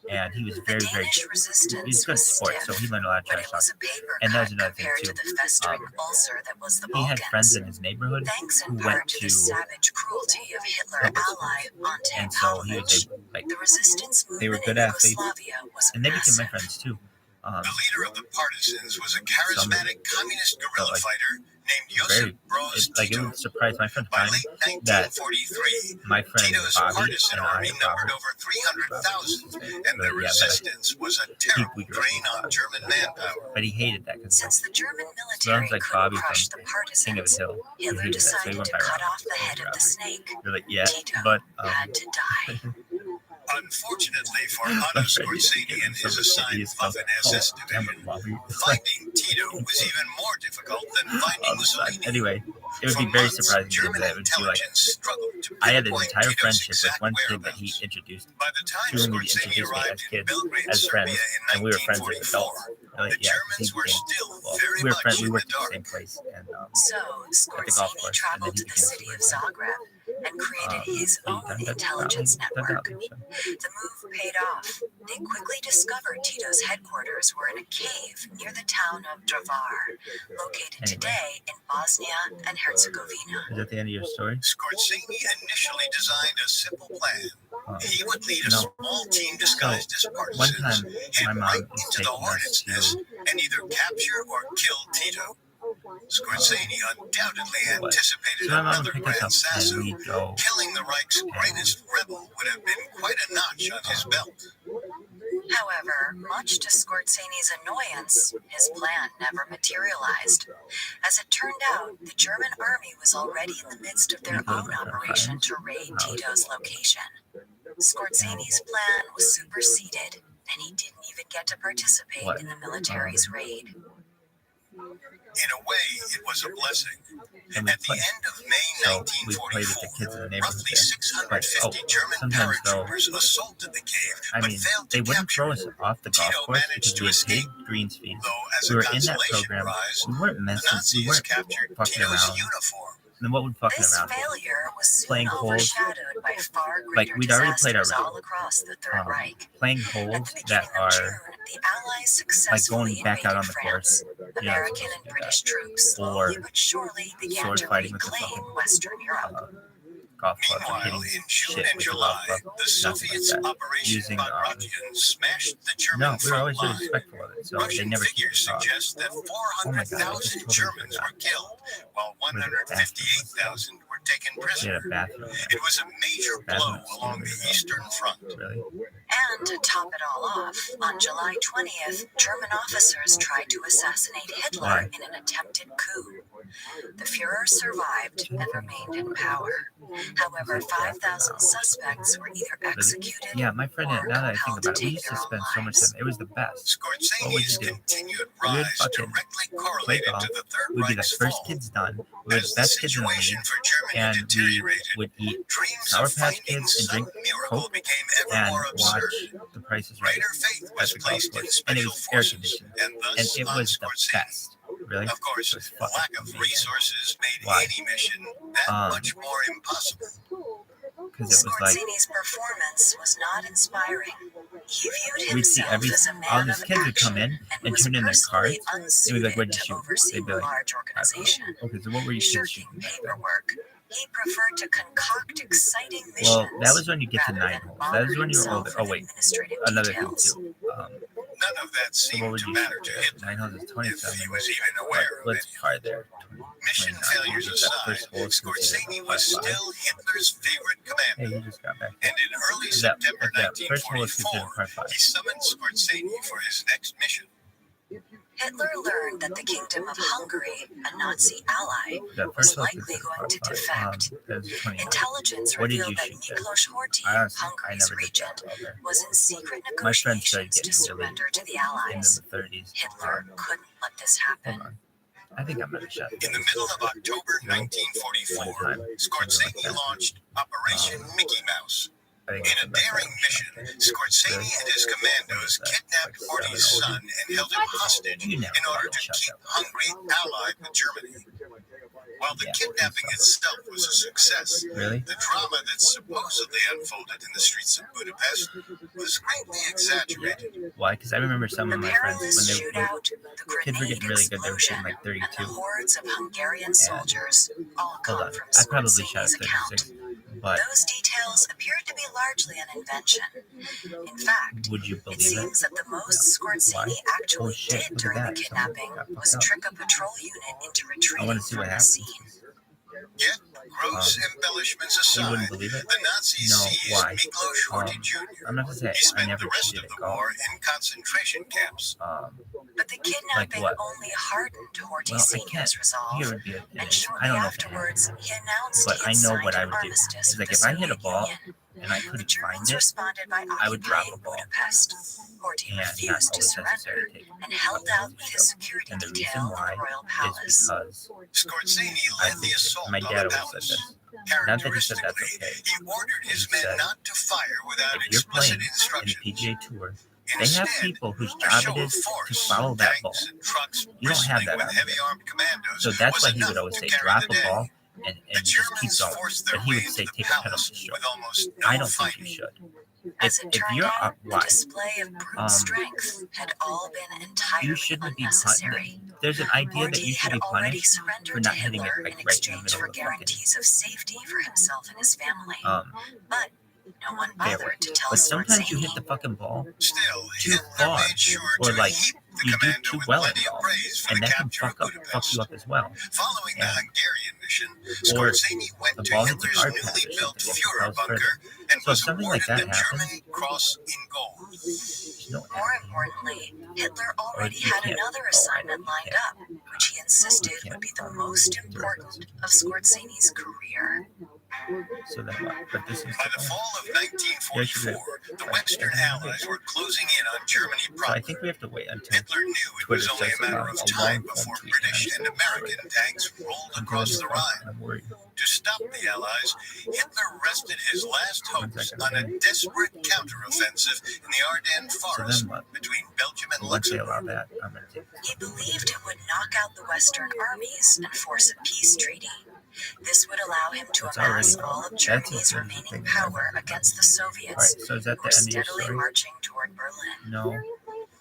And he was The very, very Danish he was resistance good at was sports, stiff, so he learned a lot of but trash it talk. was a paper And that was cut another thing compared too. to the festering ulcer that was the He had friends Balkans. in his neighborhood Thanks who in went part to to the savage cruelty of Hitler public ally schools, Ante and so he was Pavlovich, able, like, the resistance they were movement good in athletes, Yugoslavia was and they became my massive. friends too. The leader of the partisans was a charismatic communist guerrilla like, fighter named very, Josip Broz like it Tito. would surprise my friend By Connie late that 1943, my friend Tito's Bobby partisan and I, army numbered Robert, over 300,000, and the but yeah, resistance was a terrible we grew drain up on German manpower. but he hated that because Since the German sounds military like couldn't Bobby crush from the King of the partisans, Hill. He Hitler hated that, so he decided went to by cut Robert. off the head of the snake. You're like, yeah, Tito but had to die. Unfortunately for Otto Scorsese and his assigned Waffen SS division, finding Tito was even more difficult than finding Mussolini. Anyway, it would be very surprising to me that it would be like, I had an entire friendship with one kid that he introduced By the time to me, Scorsese introduced me as arrived in kids, Belgrade, as friends, Serbia and in we were friends as 1944, adults. Like, the Germans were still very we were much friends. We in the worked at the dark. same place, and So, Scorsese course, traveled and to then the he city of became Zagreb and created his own intelligence network. The move paid off. They quickly discovered Tito's headquarters were in a cave near the town of Drvar, located today in Bosnia and Herzegovina. Is that the end of your story? Scorsese initially designed a simple plan. He would lead a small team disguised as One partisans, time, my head mom right was into the taking us hornet's nest, and either capture or kill Tito. Scorsese undoubtedly anticipated So my mom another would pick grand us up, and sasso. we'd go. Killing the Reich's greatest rebel would have been quite a notch on his belt. However, much to Scorsese's annoyance, his plan never materialized. As it turned out, the German army was already in the midst of their own operation to raid Tito's location. Scorsese's plan was superseded, and he didn't even get to participate in the military's raid. In a way, it was a blessing. And At the end of May we played with the kids in the 1944, neighborhood roughly there. 650 German sometimes though, paratroopers assaulted the cave, I but mean, failed they to wouldn't capture throw it. us off the golf Tito course managed because to we had paid escape, greens fees. though as We a were in that consolation program. prize, We weren't the messing. We Nazis weren't captured fucking Tito's around. uniform. And what would fucking This around? failure was soon Playing holes. overshadowed by far Like, greater we'd already played disasters already. all across the Third Reich. Playing At holes the that beginning of June, are the Allies successfully going back out on invaded the France. course. American and British troops slowly but surely began sword to fighting with the reclaim fucking, Western Europe. golf clubs and Meanwhile, hitting in June shit and with the golf July, club. the Nothing Soviets' like that. Operation Using, Bagration smashed the German no, we were front always really line. respectful of it, so they Russian never kicked figures us off. suggest that 400,000 totally Germans forgot. were killed, while 158,000 were taken We had prisoner. a bathroom. It was a major blow along the Eastern Front. Really? And to top it all off, on July 20th, German officers tried to assassinate Hitler in an attempted coup. The Führer survived and remained in power. However, 5,000 suspects were either executed Yeah, my friend, or now that I think compelled to about it, we take used their to own spend so much lives. time. It was the best. What would Scorsese's you do? continued We would rise fucking directly play correlated golf. to the Third We'd be the Reich's first fall. kids done. We were As the the best kids in the situation league. for Germany And we deteriorated, would eat dreams Sour of Patch finding Kids and some drink miracle Coke became ever and more watch absurd. The Price is Right Greater faith at was the golf placed in course. And it special was air forces, conditioned. and And thus it on was the Scorsese. best. Really? Of course, It was fucking lack of amazing. resources made Why? any mission that much more impossible. Because it was like, Scorsese's performance was not inspiring. He viewed we'd see himself as a all man these of kids would action come in and and was turn in their personally cards. They'd be like, where'd unsuited you to shoot? oversee They'd be a like, large organization. okay, so what were you Shirking shooting? paperwork, he preferred to concoct exciting missions. Well, that was when you get to rather 9 than holes. That was when you were bother older. himself Oh, with wait. administrative Another thing, details. too. None of that So what seemed would to you matter shoot? to Hitler, 9 holes is if 27. he was even aware of Let's it. try there. Mission 29. failures That aside, first hole is considered Scorsese was par five. still Hitler's favorite Hey, commander. you just got back. And in early That- September that first hole is considered 1944, par five. he summoned Scorsese for his next mission. Hitler learned that the Kingdom of Hungary, a Nazi ally, That was first hole is likely considered par going to five. defect. That was 28. Intelligence What did revealed you that shoot there? Miklos Horthy, I honestly, I Hungary's never did regent, that well there. was in secret My friend started negotiations to getting really surrender to the into Allies. the 30s. Hitler couldn't let this Hold happen. on. I think I'm gonna shut In the middle of October 1944, Scorsese launched Operation Mickey Mouse. In a daring mission, Scorsese and his commandos kidnapped Horthy's son and held him hostage in order to keep Hungary allied with Germany. While the kidnapping itself was a success, Really? the drama that supposedly unfolded in the streets of Budapest was greatly exaggerated. Why? Because I remember some The of my friends perilous when they were shootout, the kids were grenade getting really good. They were shooting explosion, like and the 32. hordes of Hungarian soldiers all Hold come on. from I probably shot Scorsese's at account. 36. But Those details appeared to be largely an invention. In fact, would you it believe it? seems that the most Scorsese Why? actually Oh, shit, did look at during the that. kidnapping Something got was fucked up. trick a patrol unit into I retreating want to see from what the happens. scene. Yet, gross embellishments You aside, wouldn't believe it? the Nazis No, seized why? Miklos Horthy Jr. I'm not gonna say He I spent never the rest cheated of at the golf. war in concentration camps. But the kidnapping what? only hardened Horthy Well, I Sr.'s can't. resolve. Here would be And I shortly don't know if it afterwards, happened. he announced But he I had know signed what I an would do. armistice It's with like the if I hit a Soviet ball Union. and I The couldn't Germans find it, responded by I would drop occupying a ball. Budapest. Horthy And not refused to always surrender necessary to take and held out with his security And the reason detail in why the royal is palace. because Scorzini I led the think assault my on dad the always said palace. this. Not that he said that's Characteristically, okay. he ordered his He men said, not to fire without if you're playing explicit in a instructions. PGA Tour, they have Instead, people whose a job show it of is to force, follow that ball. tanks and trucks You don't have bristling that with out there. heavy armed commandos So that's was why he would enough always to say, carry drop the a day. ball and The just keep Germans going. forced their But he way would into say, the take a penalty palace stroke. with almost no I don't think fighting. you should. As If it turned you're out, the why? display of brute strength had all been You entirely shouldn't be unnecessary. punished. There's an idea that you Horthy should had be already punished for surrendered to not hitting it Hitler like in right in the exchange middle for of the fucking guarantees of safety for himself and his family. But no one fairway. bothered to tell But sometimes you hit Scorzini. the fucking ball Still, too Hitler far, made sure or to like heap the you do commando too with well in plenty of golf, praise for and the that can capture of fuck Budapest. you up as well. Following the And- Hungarian mission, Or Scorzini went the to ball hits a Hitler's guard pass newly or built something, it Führer propels bunker further. and So if was something like awarded that the happens, German Cross in Gold. there's no More enemy. importantly, Hitler Or already you had can't- another oh, I know assignment you lined can't. up, which he insisted You would be the can't, most direct important of Scorzini's career. So then what? But this is By the fall of 1944, the Western Allies were closing in on Germany So I proper. think we have to wait until Hitler knew it Twitter was only says a matter about of a time long before tweet. British and American tanks rolled across the Rhine. I'm worried. To stop the Allies, Hitler rested his last hopes on a desperate counteroffensive in the Ardennes forest then what? between Belgium and Once they allow Luxembourg. that, I'm going to take that. He believed it would knock out the Western armies and force a peace treaty. This would allow him to That's amass already all gone. of Germany's That's a remaining thing. power against the Soviets, Alright, so is that who were the end of your steadily story? marching toward Berlin. No.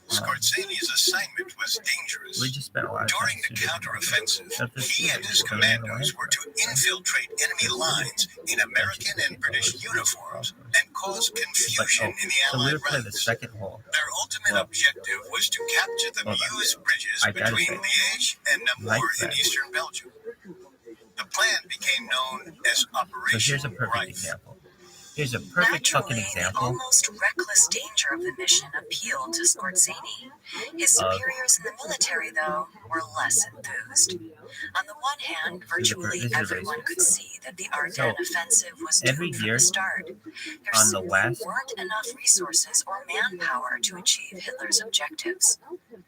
Scorzini's assignment was dangerous. We just spent a lot of During time the shooting. counteroffensive, he and his commandos were to infiltrate enemy lines in American and British uniforms and cause confusion in the So we Allied were playing the ranks. second hole. Their ultimate objective was to capture the Hold on. Meuse bridges I gotta between say, Liège and Namur in that. eastern Belgium. The plan became known as So Operation here's a perfect Reich. example. Here's a perfect fucking Naturally, the example almost reckless danger of the mission appealed to Scorzini. His superiors in the military, though, were less enthused. On the one hand, virtually this is a everyone race. could see that the Ardennes offensive was every doomed from year, the start. There on the simply last- weren't enough resources or manpower to achieve Hitler's objectives.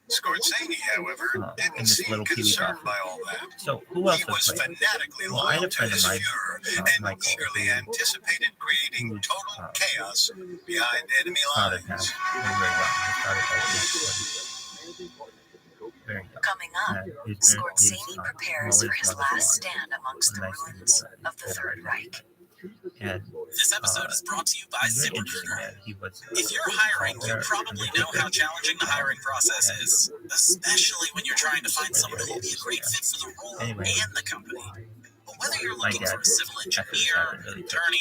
Scorzini, however, in didn't this seem little Kiwi concerned coffee. by all that. So who else He was was playing? fanatically Well, I had loyal a to friend of his mine, Führer and Michael, eagerly anticipated creating who's, total chaos behind enemy Father lines. passed when we were young. His father passed very young. Coming up, And Scorzini prepares for his last stand amongst the Nice thing ruins to do. of the Third Reich. And This episode is brought to you by he's very interesting, ZipRecruiter. man. He was. If you're hiring, you there, probably know how challenging the hiring process is, especially when you're trying to find someone who will be a great fit for the role Anyway. and the company. But whether you're My looking dad, for a civil after this engineer, happened, really took attorney,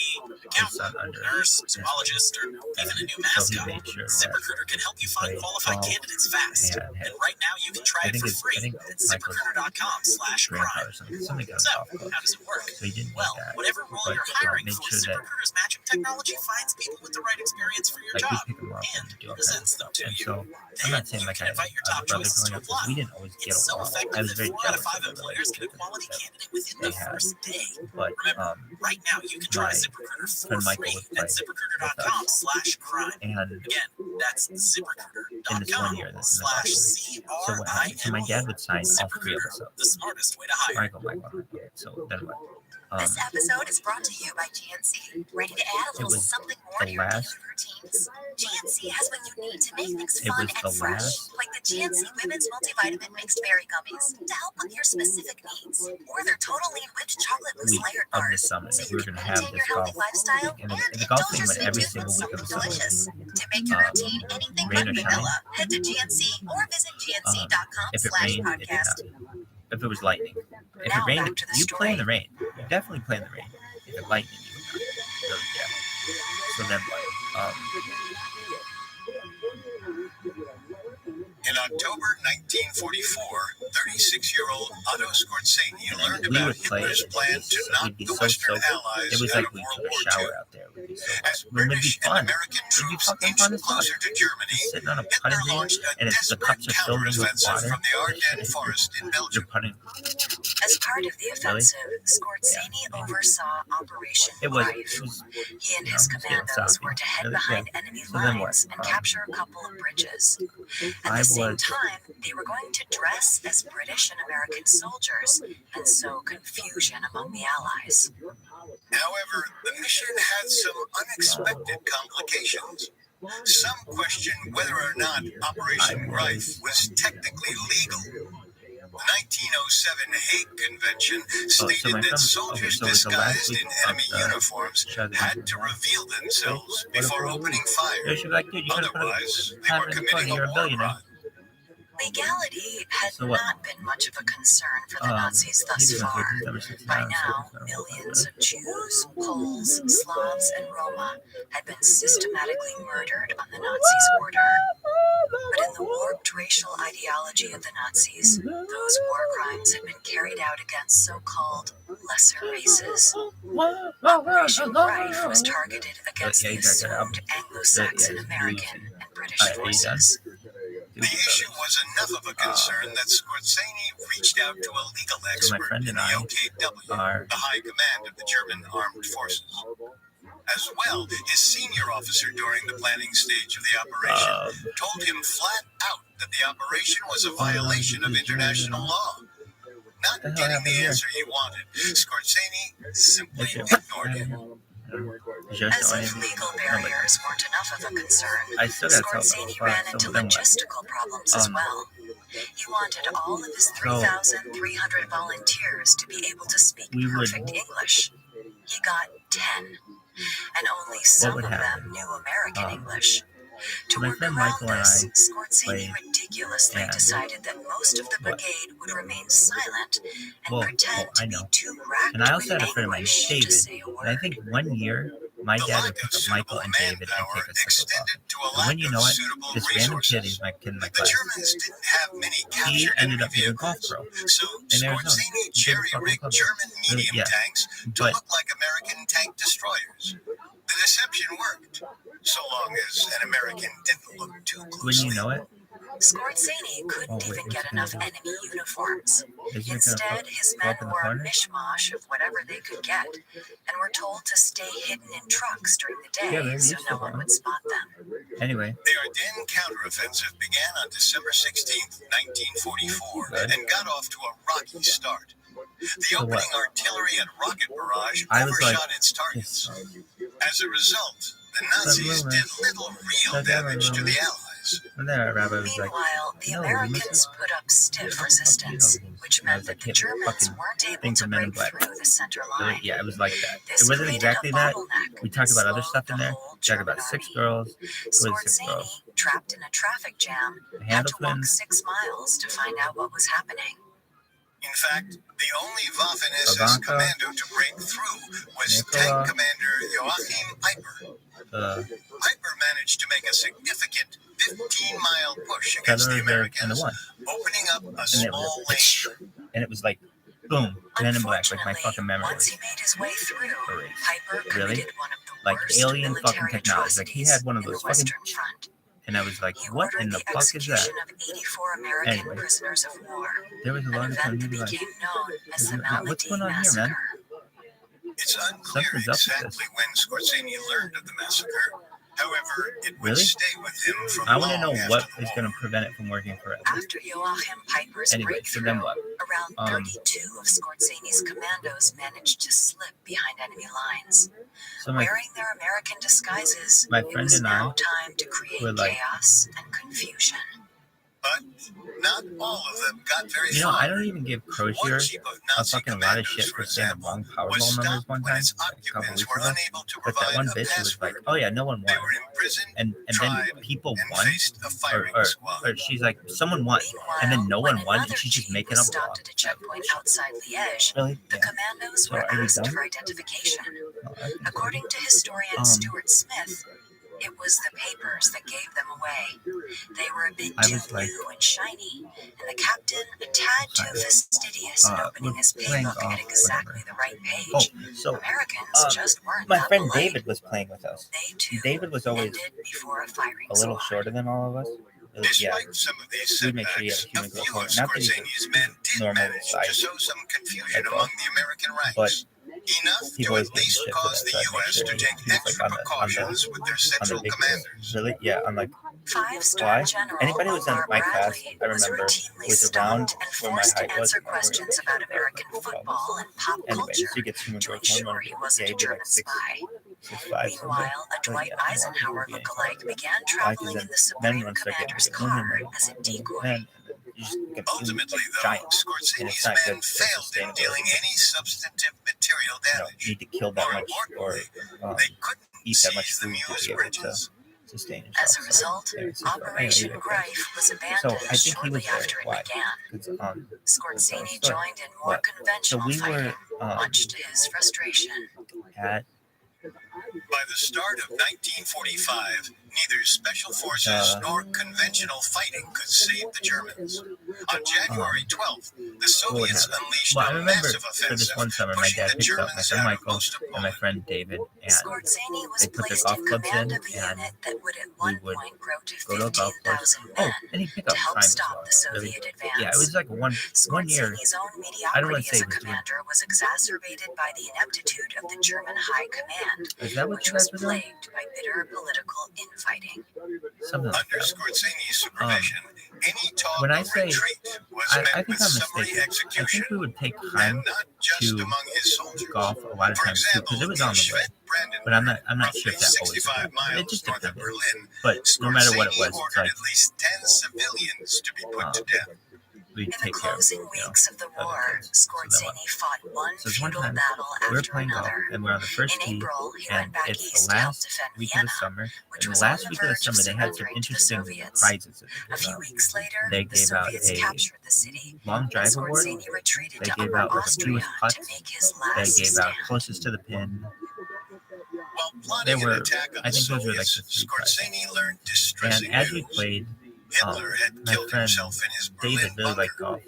his son accountant, under nurse, his zoologist, or even a new So he mascot, made sure that ZipRecruiter can help you find played qualified golf candidates fast. and had- And right now you can try I it think for it's- I free think at Michael's ZipRecruiter.com/crime. grandpa or something got So, off close. how does it work? So he didn't Well, need that. whatever role But, you're hiring make for, sure that ZipRecruiter's matching technology finds people with the right experience for your like we job pick him up and and do all presents that them stuff. to And you. so I'm not saying You like can I invite your had a top brother choices growing to up, 'cause apply. we didn't always get It's so along. effective I was that very 4 out of jealous 5 of the employers get a relationship quality that candidate within they the had. first day. But Remember, right now you can try my ZipRecruiter for friend Michael free would at play with us. ZipRecruiter.com/crime. And Again, that's in this one year, that's so my dad would sign all 3 of us up. The smartest way to hire. Michael. So then what? This episode is brought to you by GNC. Ready to add a It little was something more the to your daily last- routines? GNC has what you need to make things It fun was and the fresh, last like the GNC Women's Multivitamin Mixed Berry Gummies to help with your specific needs, or their Total Lean Whipped Chocolate Mousse week Layered of the Bars, summer so that you we were can going to have maintain this your healthy golf lifestyle thing. and And the golf indulge thing your went sweet every tooth single with week of something the summer. delicious. To make your routine anything Rain but or shine. vanilla, head to GNC or visit If it rained, it did GNC.com/podcast. not. If it was lightning. If Now it rained, back to the you play in story. the rain. You definitely play in the rain. If it lightning, you would not. So, yeah. So then what? In October 1944, 36-year-old Otto Scorzani And learned we about would play. Hitler's plan to knock We'd be the so Western soaked. Allies It was out like of we World took a War shower II. out there. We'd be so As hot. It would be British and fun. American It'd be troops fucking inched fun as fuck. closer to Germany, Just sitting on a Hitler putting green, launched a and the desperate cups are filled in with counteroffensive water. from the Ardennes forest in Belgium. You're putting. As part of the offensive, Scorzani oversaw Operation It was. Rife. He and his It's getting commandos soppy. were to head Really? behind Yeah. enemy So then what? lines and capture a couple of bridges. At I the same was- time, they were going to dress as British and American soldiers and sow confusion among the Allies. However, the mission had some unexpected complications. Some questioned whether or not Operation Rife was technically legal. The 1907 Hague Convention stated that soldiers disguised in enemy uniforms had to reveal themselves before opening fire. Otherwise, they were committing a war crime. Legality had So what? not been much of a concern for the Nazis thus far. By now, millions of Jews, Poles, Slavs, and Roma had been systematically murdered on the Nazis' order. But in the warped racial ideology of the Nazis, those war crimes had been carried out against so-called lesser races. Operation Rife was targeted against the assumed Anglo-Saxon American and British forces. The issue was enough of a concern that Scorzani reached out to a legal expert in the OKW, the high command of the German armed forces. As well, his senior officer during the planning stage of the operation told him flat out that the operation was a violation of international law. Not getting the answer he wanted, Scorzani simply ignored him. As if legal barriers weren't enough of a concern, Scorzani ran into logistical problems as well. He wanted all of his 3,300 volunteers to be able to speak perfect English. He got 10, and only some of them knew American English. To work around this, Scorzani ridiculously decided that most of the brigade would remain silent and pretend to be too racked And I also with had a friend of mine, anguish David. to say a And I think word. 1 year, my dad would pick up Michael and David and take us to football. And when you know it, this random kid, he's my kid in my The class. Germans didn't have many He captured ended enemy up being a golf vehicles, pro. so in Arizona. Scorzani jerry-rigged German medium tanks to But- look like American tank destroyers. The deception worked, so long as an American didn't look too When closely. you know it, Scorzani couldn't even get enough enemy uniforms. is it Instead, his go men up in the wore a corner? mishmash of whatever they could get, and were told to stay hidden in trucks during the Yeah, day they're so used no to one them. would spot them. Anyway, The Ardennes counteroffensive began on December 16th, 1944, Good. and got off to a rocky start. The opening artillery and rocket barrage I was like, overshot its targets. As a result, the Nazis did little real damage to the Allies. and then Rabbi was like, Meanwhile, the no, Americans put up stiff resistance, which meant that the Germans weren't able to break through the center line. yeah, it was like that. This It wasn't created exactly a that. bottleneck We talked about other that stuff in there. slowed the whole We talked about German 6 army. girls. It was 6 Scorzani, girls. trapped in a traffic jam, The had to walk Handleton, 6 miles to find out what was happening. In fact, the only Waffen-SS Ivanka, commando to break through was Nicola, Tank Commander Joachim Piper. uh, Piper managed to make a significant 15-mile push against the Feather, and the Americans, one. opening up a And it small was, lane. and it was like, boom, Men in Black, like my fucking memory. Once he made his way through, Erased. Piper Really? committed one of the Like worst alien fucking military technology. Like he had one of atrocities those in the fucking, Western Front. and I was like, He what ordered in the the fuck is that? execution of 84 American Anyway. prisoners of war, There was a an lot of time event you'd that be like, became known as the what's Malmedy going on here, man? Massacre. It's unclear Something's up with exactly when Scorzani learned of the massacre. However, it would Really? stay with him from I want to know long what after the is war. going to prevent it from working forever. After Joachim Piper's Anyway, so breakthrough, then what? around 32 of Scorzani's commandos managed to slip behind enemy lines. So my, Wearing their American disguises, My it friend was and now I time to create were like- chaos and confusion. But not all of them got very you know, far. I don't even give One Crozier chief of a Nazi fucking lot of commandos, shit for for saying the example, wrong was Powerball numbers stopped one when time, its like a couple occupants weeks were ago. unable to But that provide one a bitch was like, password. oh yeah, no one They won. were imprisoned, And then tried, people and won. faced a firing squad. Or she's like, someone won. Meanwhile, And then no when one won, and another she's just chief making was up law. stopped at a checkpoint outside Liège, Really? the Yeah. commandos So were are we asked done? for identification. Oh, I think so. According to historian Stuart Smith, It was the papers that gave them away. They were a bit too new and shiny, and the captain a tad too fastidious in opening his playbook at exactly the right page. Americans just weren't my that friend polite. David was playing with us. They too David was always ended before a firing a little squad. shorter than all of us. Despite some of these we'd make sure he had setbacks, a a human few growth of hormone. Not that he's Scorseni's men did normal manage to size, sow some confusion like among the American but ranks. Enough people to always at get least shit for cause that, the so I'd make U.S. sure to he take was like extra precautions with their on central the big commanders. really, yeah, on like Five-star why? General Anybody who was in Omar my class, Bradley I was remember, routinely was around stopped and where my forced to height was. answer questions about American football and pop Anyways, culture he gets human to growth ensure hormone. he Yeah, wasn't a he'd be German like spy. 6'5" Meanwhile, a Dwight Eisenhower lookalike began traveling in the then Supreme once they're Commander's getting car as a decoy. men, you just get Ultimately, though, giant. And Scorseni's it's not men good for failed in sustainability. dealing any substantive material damage. Need to kill that More much or importantly, they couldn't eat that much seize the food to Muse be able to bridges. sustain yourself. As a result, Operation Greif was abandoned I think he shortly was there. after it Why? began. Scorseni Story. joined in more What? So conventional we fighting, were much to his frustration. at By the start of 1945, neither special forces nor conventional fighting could save the Germans. On January 12th, the Soviets unleashed I a remember massive for this offensive, one summer, my pushing dad the picked up my Germans friend out of Michael most of and my Poland. friend David, and Scorseni was they put their placed golf in clubs command in, of a and unit that would at we one would point grow to go to a golf course. 15,000 Oh, men and he picked to up help time as stop well. the Soviet Really? advance. Yeah, it was like one year. Scorseni's own I don't want mediocrity to say as a it was doing. commander was exacerbated by the ineptitude of the German High Command, Is that what which you was guys were doing? plagued by bitter political infighting. Something like Under that. Scorseni's supervision, any talk When I of say, retreat was I met think with I'm summary mistaken. I execution, think we would take time and not just to among his soldiers. golf a lot of For times too, because it example, was in on the way. Schwedt-Brandenburg, But I'm not sure roughly if that always 65 happened. It miles just north of depended. Berlin, But no matter what it Scorseni was, it's ordered like at least 10 civilians to be put to death. we'd In the take care of closing weeks of the war, Scorseni fought one So this one futile time, battle we were after playing golf, another. and we're on the first In tee, April, he and went back it's east the to help last defend week of Vienna, the summer. which And was the on last the week of the verge of summer, they had some surrendering to the interesting Soviets. prizes. A few weeks later, They the gave out Soviets a captured the city, long and drive award. Scorseni retreated They to gave Upper out like a Austria fewest putts. to make his They last gave stand. out closest to the pin. While They plotting an were, attack on I the think those were like Soviets, the three prizes. Scorseni learned And distressing as we news. played, Hitler had my killed friend himself in his David Berlin really liked bunker. golf.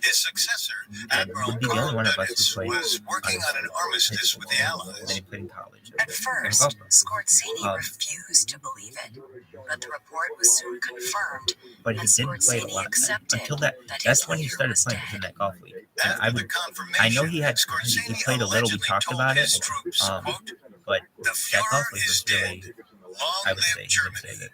His successor, And Admiral would be the only Karl one of us who Dönitz, played was working on an armistice with the Then Allies. he played in college. At first, Scorseni refused to believe it, but the report was soon confirmed, But he and didn't play a Scorseni lot accepted until that that's his when he leader started was playing in dead. that golf league. And After the confirmation, I know he Scorseni played a little. We allegedly talked told about it. his troops, quote, But "The that golf Fuhrer league is was really, dead. Long I would live say, he did say Germany." that.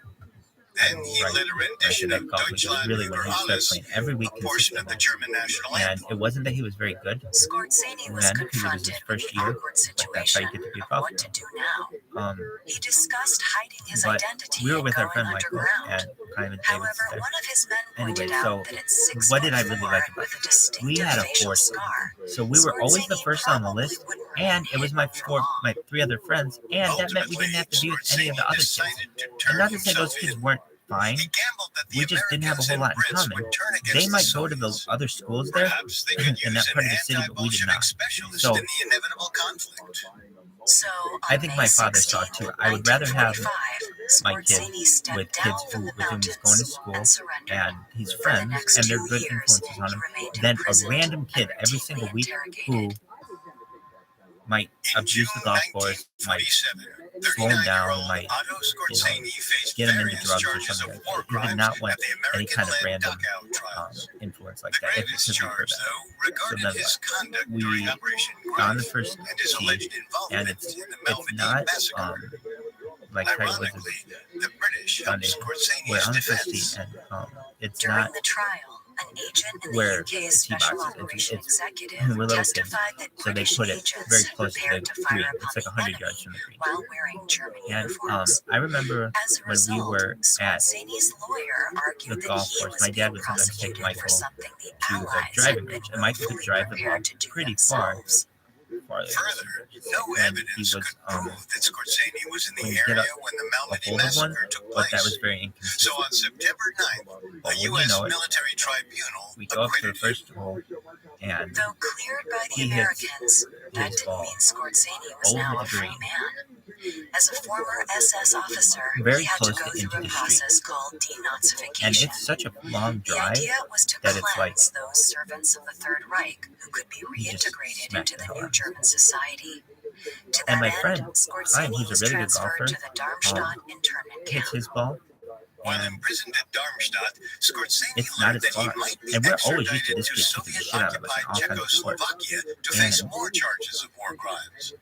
Then he Right. led a rendition That of golf league was Deutschland really when über he started alles, playing every week a portion of the consistently. German national And anthem. it wasn't that he was very good Scorseni was then, because it was his confronted with first the year, awkward but that's how situation you get to be a of golf what to player. do now. He discussed hiding his But identity we were and with our going friend Michael underground. and kind of However, David's one of his men pointed Anyway, out so that at 6'4" what did I really like about with a it? distinctive We had a facial fourth. scar, So we were always the first on the list, and it was my three other friends, and that meant we didn't have to be with any of the other kids. And not to say those kids weren't fine, He gambled that the we just didn't have a whole lot in Americans and common. Brits would turn against They the might go to the Soviets. other schools there Perhaps they could in that use part an of the city, but we did anti-Bolshevik not. specialist So in the inevitable conflict. So, I think my father saw it too. I would rather have my kid with kids with whom he's going to school and he's friends and they're good influences on him than a random kid every single week who might In abuse the June golf course, might 1947, slow him down, 39-year-old might Otto Scorseni faced get him into various drugs or charges something of like war that. He did crimes not want at the any kind of American-led random dugout trials. influence like The that. greatest Because we heard charge, that. though, regarded then his conduct we during Operation on the Greif first and his tee, alleged and involvement it's in the it's Malmedy not massacre. like Tiger Woods' Ironically, the British helped Sunday. We're Scorseni's on the first tee, defense. and it's During not the trial, an agent in the where UK's the tee Special box is. Operation It's Executive we're little kids, testified that so they British put it agents very close to prepared the to fire green. upon It's like the 100 yards enemy from the green. while wearing German And uniforms. I remember As a when we result, were at Scorseni's lawyer argued the that golf he course, was my dad being would sometimes take prosecuted Michael for something the to the Allies had driving been range, and Michael could willfully drive the ball prepared to do pretty far. themselves. Farther. Further, no And he evidence was could prove that Scorseni was in when the you get area a when the hold Malmedy of one, massacre took but that was place. very So inconsistent. on September 9th, But a when you U.S. know it, military tribunal we go up to the acquitted him. first hole, and Though cleared by the he hits Americans, that his didn't ball mean Scorzani was over now the a free green. man. As a former SS officer, Very he had to close go to through a into the process called and denazification. it's such a long The drive idea was to that it's like cleanse those servants of the Third Reich who could be you just reintegrated smack into the the hell new out of German society. To And that my end, friend, Hein, Scorzani who's was a really good transferred golfer, to the Darmstadt internment hits camp. his ball, While and imprisoned at Darmstadt, Scorzani it's not learned his that he fault. might be And we're always used to extradited this to kid kicking the shit out of us in Soviet-occupied all kinds of sports. Czechoslovakia to And face more charges of war crimes.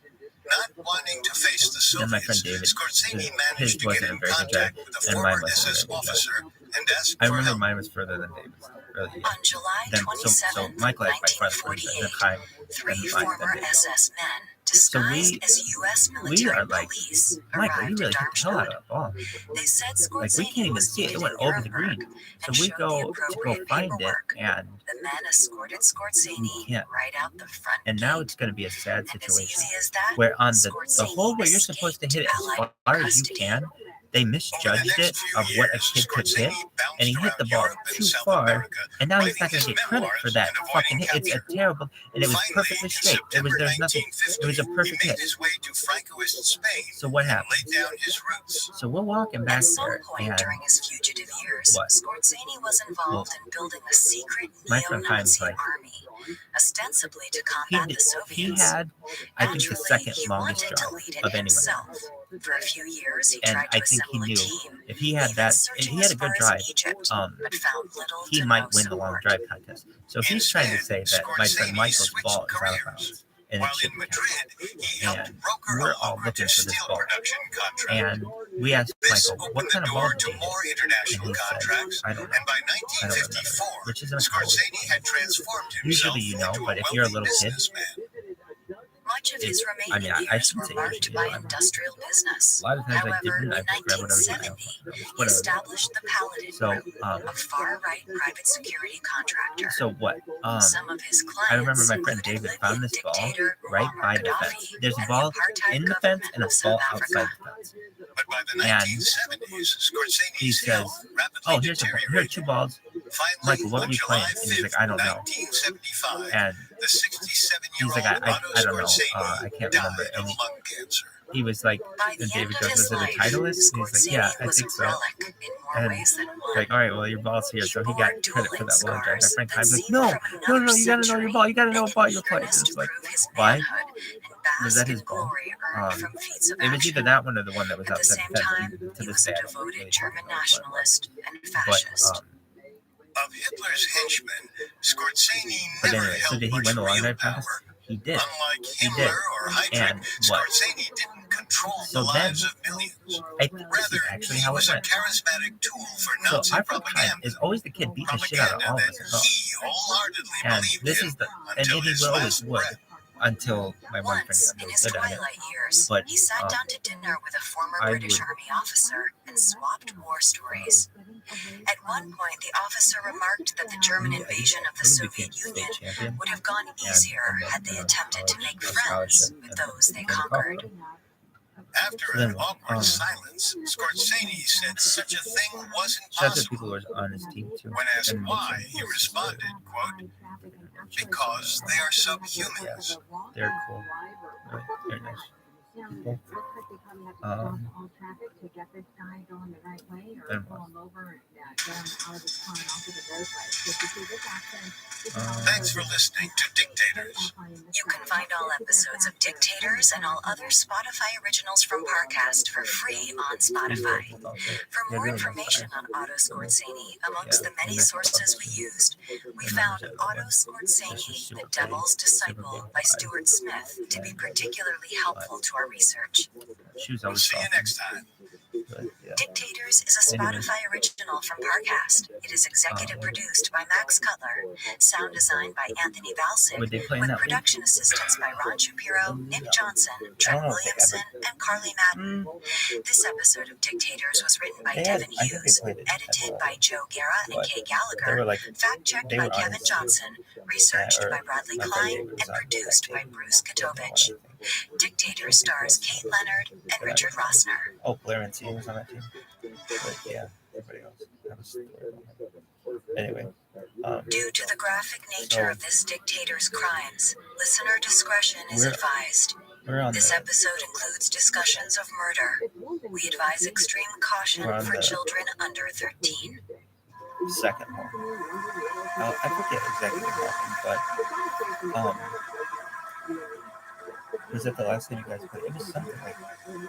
Not wanting to face the then my friend Soviets, David, Scorzani managed his to get wasn't a in very good contact drive, with a and former mine wasn't a SS very good drive. officer and asked I for remember help. mine was further than David's. Really, yeah. On July Then, 27, Michael had my friends, then 1948, Chaim, three and Mike, former then SS men, disguised as U.S. we military are like, police, Michael, you arrived really at hit the hell out Darmstadt. of that ball. They said Like, we Scorzani can't even was see it. It needed went in over the Nuremberg green. So and we showed go the to go appropriate find it, paperwork. and The men escorted Scorzani Yeah. right out the front and now gate. it's going to be a sad And as situation easy as that, where on the Scorzani hole where you're supposed to hit it as escaped far Allied as you custody. can, they Over the misjudged next it few of what a years, kid could hit, Scorzani bounced and he hit around the ball Europe and too South far, America, and now he's writing not going his to get credit for memoirs that and fucking avoiding hit. It's a capture. terrible, and it was Finally, perfectly in straight. September There's nothing. It was a 1950, perfect he made hit. his way to Francoist Spain So what and happened? laid down his roots. So we're walking back At some there, point and during his fugitive years, What? Scorzani was involved in building a secret my friend Chaim's neo-Nazi like, army, ostensibly to he combat the he Soviets. had, I think, the Naturally, second he longest wanted to drive lead it of anyone. himself. For a few years, he And tried I to think he assemble a knew team, if he had even that, if searching he had as a good far drive, as Egypt, but found little he to might no win the long support. drive contest. So he's trying to say that my friend Scorzani Michael's switched ball is out of careers. bounds, and it While should in be counted. Madrid, he helped And broker we're a all looking lucrative for this steel ball. production contract. And we asked This Michael, opened what the kind of ball door did to they more hit? international And he said, contracts, I don't know. and by I don't remember. 1954, Which is in a code. Scorzani had transformed himself Usually you know, into but a if you're a wealthy little kid, businessman. Much of his I remaining mean, I years shouldn't were say marked usually, by but industrial business. a lot of times I However, didn't. I in just grabbed whatever you 1970, he whatever. established the Paladin So, Group, a far-right private security contractor. so what? Some of his clients I remember my friend included David found Libyan this ball dictator right Muammar by the Gaddafi fence. There's a and ball the apartheid in the fence and a government of ball South outside Africa. the fence. But by the And 1970s, Scorzani's he says, health rapidly "Oh, here are two balls. Finally, Michael, what on were you July playing?" And he's 5th, like, "I don't know." 1975, And the 67-year-old he's like, I don't know. Scorzani I can't died remember. of And lung cancer. he was like, By and the end David of goes, his "Was it a life, Titleist?" And he's like, "Yeah, Scorzani I was think a so." relic in more And ways than one. like, all right, well, your ball's here. So he got He credit bore for that long drive. My dueling friend scars, Kai's but like, seen no, from no, another you gotta know your century, ball. You gotta know and what ball an you're playing. eagerness It's to like, prove his why? manhood and Was bask that his in ball? glory earned from feats of It was either action. that one or the one that was At the outside same the fence. time, And to he this was day, a I don't devoted really German remember what it was. nationalist and But, fascist. Of Hitler's henchmen, Scorzani but never anyway, so held did he much win the long real drive contest? power. He did. Unlike He Himmler did. or Heydrich, And what? Scorzani didn't control So the then, lives of millions. I think this is Rather, actually he how it was a went. charismatic tool for So Nazi our friend Chaim propaganda. is always the kid beating the shit out of all of us as well. He wholeheartedly And believed this in is the, and until he his will always last would breath. until my one friend Once, got in really his good at it. twilight years, But, he sat down to dinner with a former I British would- Army officer and swapped war stories. At one point, the officer remarked that the German invasion of the He became Soviet state Union champion. would have gone easier had they attempted to make friends with those they conquered. After Then an what? awkward silence, Scorzani said such a thing wasn't Shout out to possible. people who are on his team too. When asked And why, makes he sense. responded, quote, because they are subhumans. They're cool. Right, very nice. People. Then what? Thanks for listening to Dictators. You can find all episodes of Dictators and all other Spotify originals from Parcast for free on Spotify. For more information on Otto Scorzani, amongst the many sources we used, we found Otto Scorzani, The Devil's Disciple by Stuart Smith to be particularly helpful to our research. She was We'll always see you soft. next time. But, yeah. Dictators is a Spotify original from Parcast. It is executive produced by Max Cutler, sound designed by Anthony Valsic, Would they play in with that league? production assistance by Ron Shapiro, Nick Johnson, Trent know if they Williamson, and Carly Madden. This episode of Dictators was written by They had- Devin I think they Hughes, played it edited at by Joe Guerra and but Kay they were Gallagher, like, fact-checked they by were on Kevin it. Johnson, researched or by Bradley not Klein, that it was and on produced that by team. Bruce Katovich. I think. Dictator stars Kate Leonard and Richard Rossner. Oh, Blair and C was on that team. But yeah, everybody else. That was anyway. Due to the graphic nature of this dictator's crimes, listener discretion is advised. This episode includes discussions of murder. We advise extreme caution for children under 13. Second one. I forget exactly what happened, but was that the last time you guys played? It was something like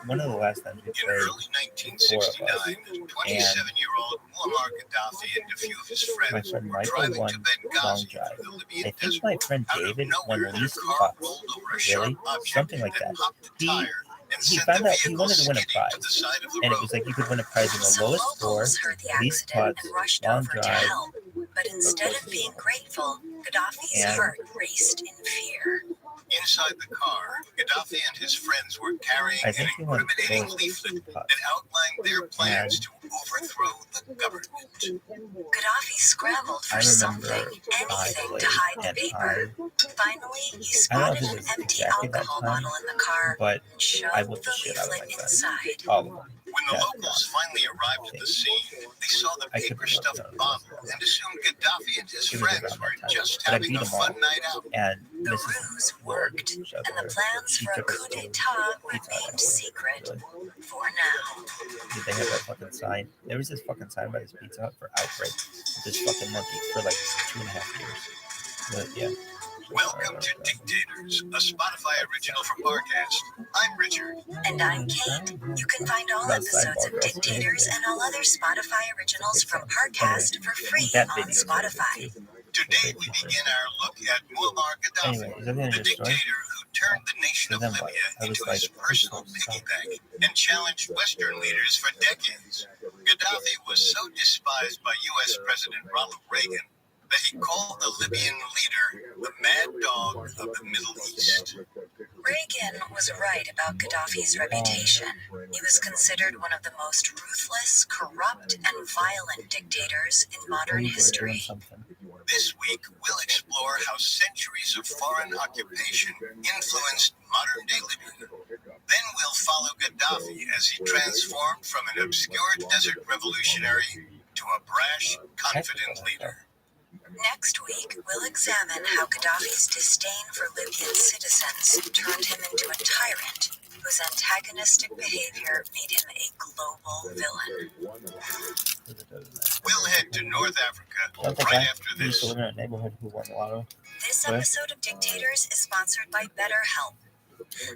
one of the last times we played. In early 1969, 27-year-old Muammar Gaddafi and a few of his friends were driving to Benghazi through the Libyan I think desert. my friend Out of David won nowhere, the their least car cups. rolled over a sharp Really? object Something like that that. popped the tire and He sent found the out he vehicle wanted to win a skidding prize. to the side of the And it road. was like you could win a prize in the Some lowest score, locals heard the least accident putts, and rushed long over to drive, help, but instead of being grateful, Gaddafi's and heart raced in fear. Inside the car, Gaddafi and his friends were carrying I an think he went incriminating close leaflet putts. that outlined their plans to overthrow the government. Gaddafi scrambled for I something, remember anything played to hide the and paper. Finally, he I don't know spotted if it an was empty exactly that alcohol time, bottle in the car but and shoved I whipped the the shit out of my leaflet friend. inside. All of them. When the locals finally arrived at the scene, they saw the I could paper-stuffed remember bottle and assumed Gaddafi and his It was friends around were that time. just But I having beat a them all. fun night out. And The Mrs. ruse Ward worked, shoved and the her. plans She for a took us coup to d'etat Pizza Hut. remained secret Really? for now. Did they have that fucking sign? There was this fucking sign by this Pizza Hut for Outbreak with this fucking monkey for like 2.5 years. But yeah. Welcome to Dictators, a Spotify original from Parcast. I'm Richard. And I'm Kate. You can find all That episodes of sidebar girl. Dictators and all other Spotify originals from Parcast for free That on video is Spotify. Today we begin our look at Muammar Anyway, Gaddafi, is that the end the of the story? dictator who turned the nation So of then what? Libya I was into like, his personal piggy bank and challenged Western leaders for decades. Gaddafi was so despised by U.S. President Ronald Reagan that he called the Libyan leader the mad dog of the Middle East. Reagan was right about Gaddafi's reputation. He was considered one of the most ruthless, corrupt, and violent dictators in modern history. This week, we'll explore how centuries of foreign occupation influenced modern-day Libya. Then we'll follow Gaddafi as he transformed from an obscure desert revolutionary to a brash, confident leader. Next week, we'll examine how Gaddafi's disdain for Libyan citizens turned him into a tyrant whose antagonistic behavior made him a global villain. We'll head to North Africa Sounds like right I after used to this. live in a neighborhood who won the lotto. This What? episode of Dictators is sponsored by BetterHelp.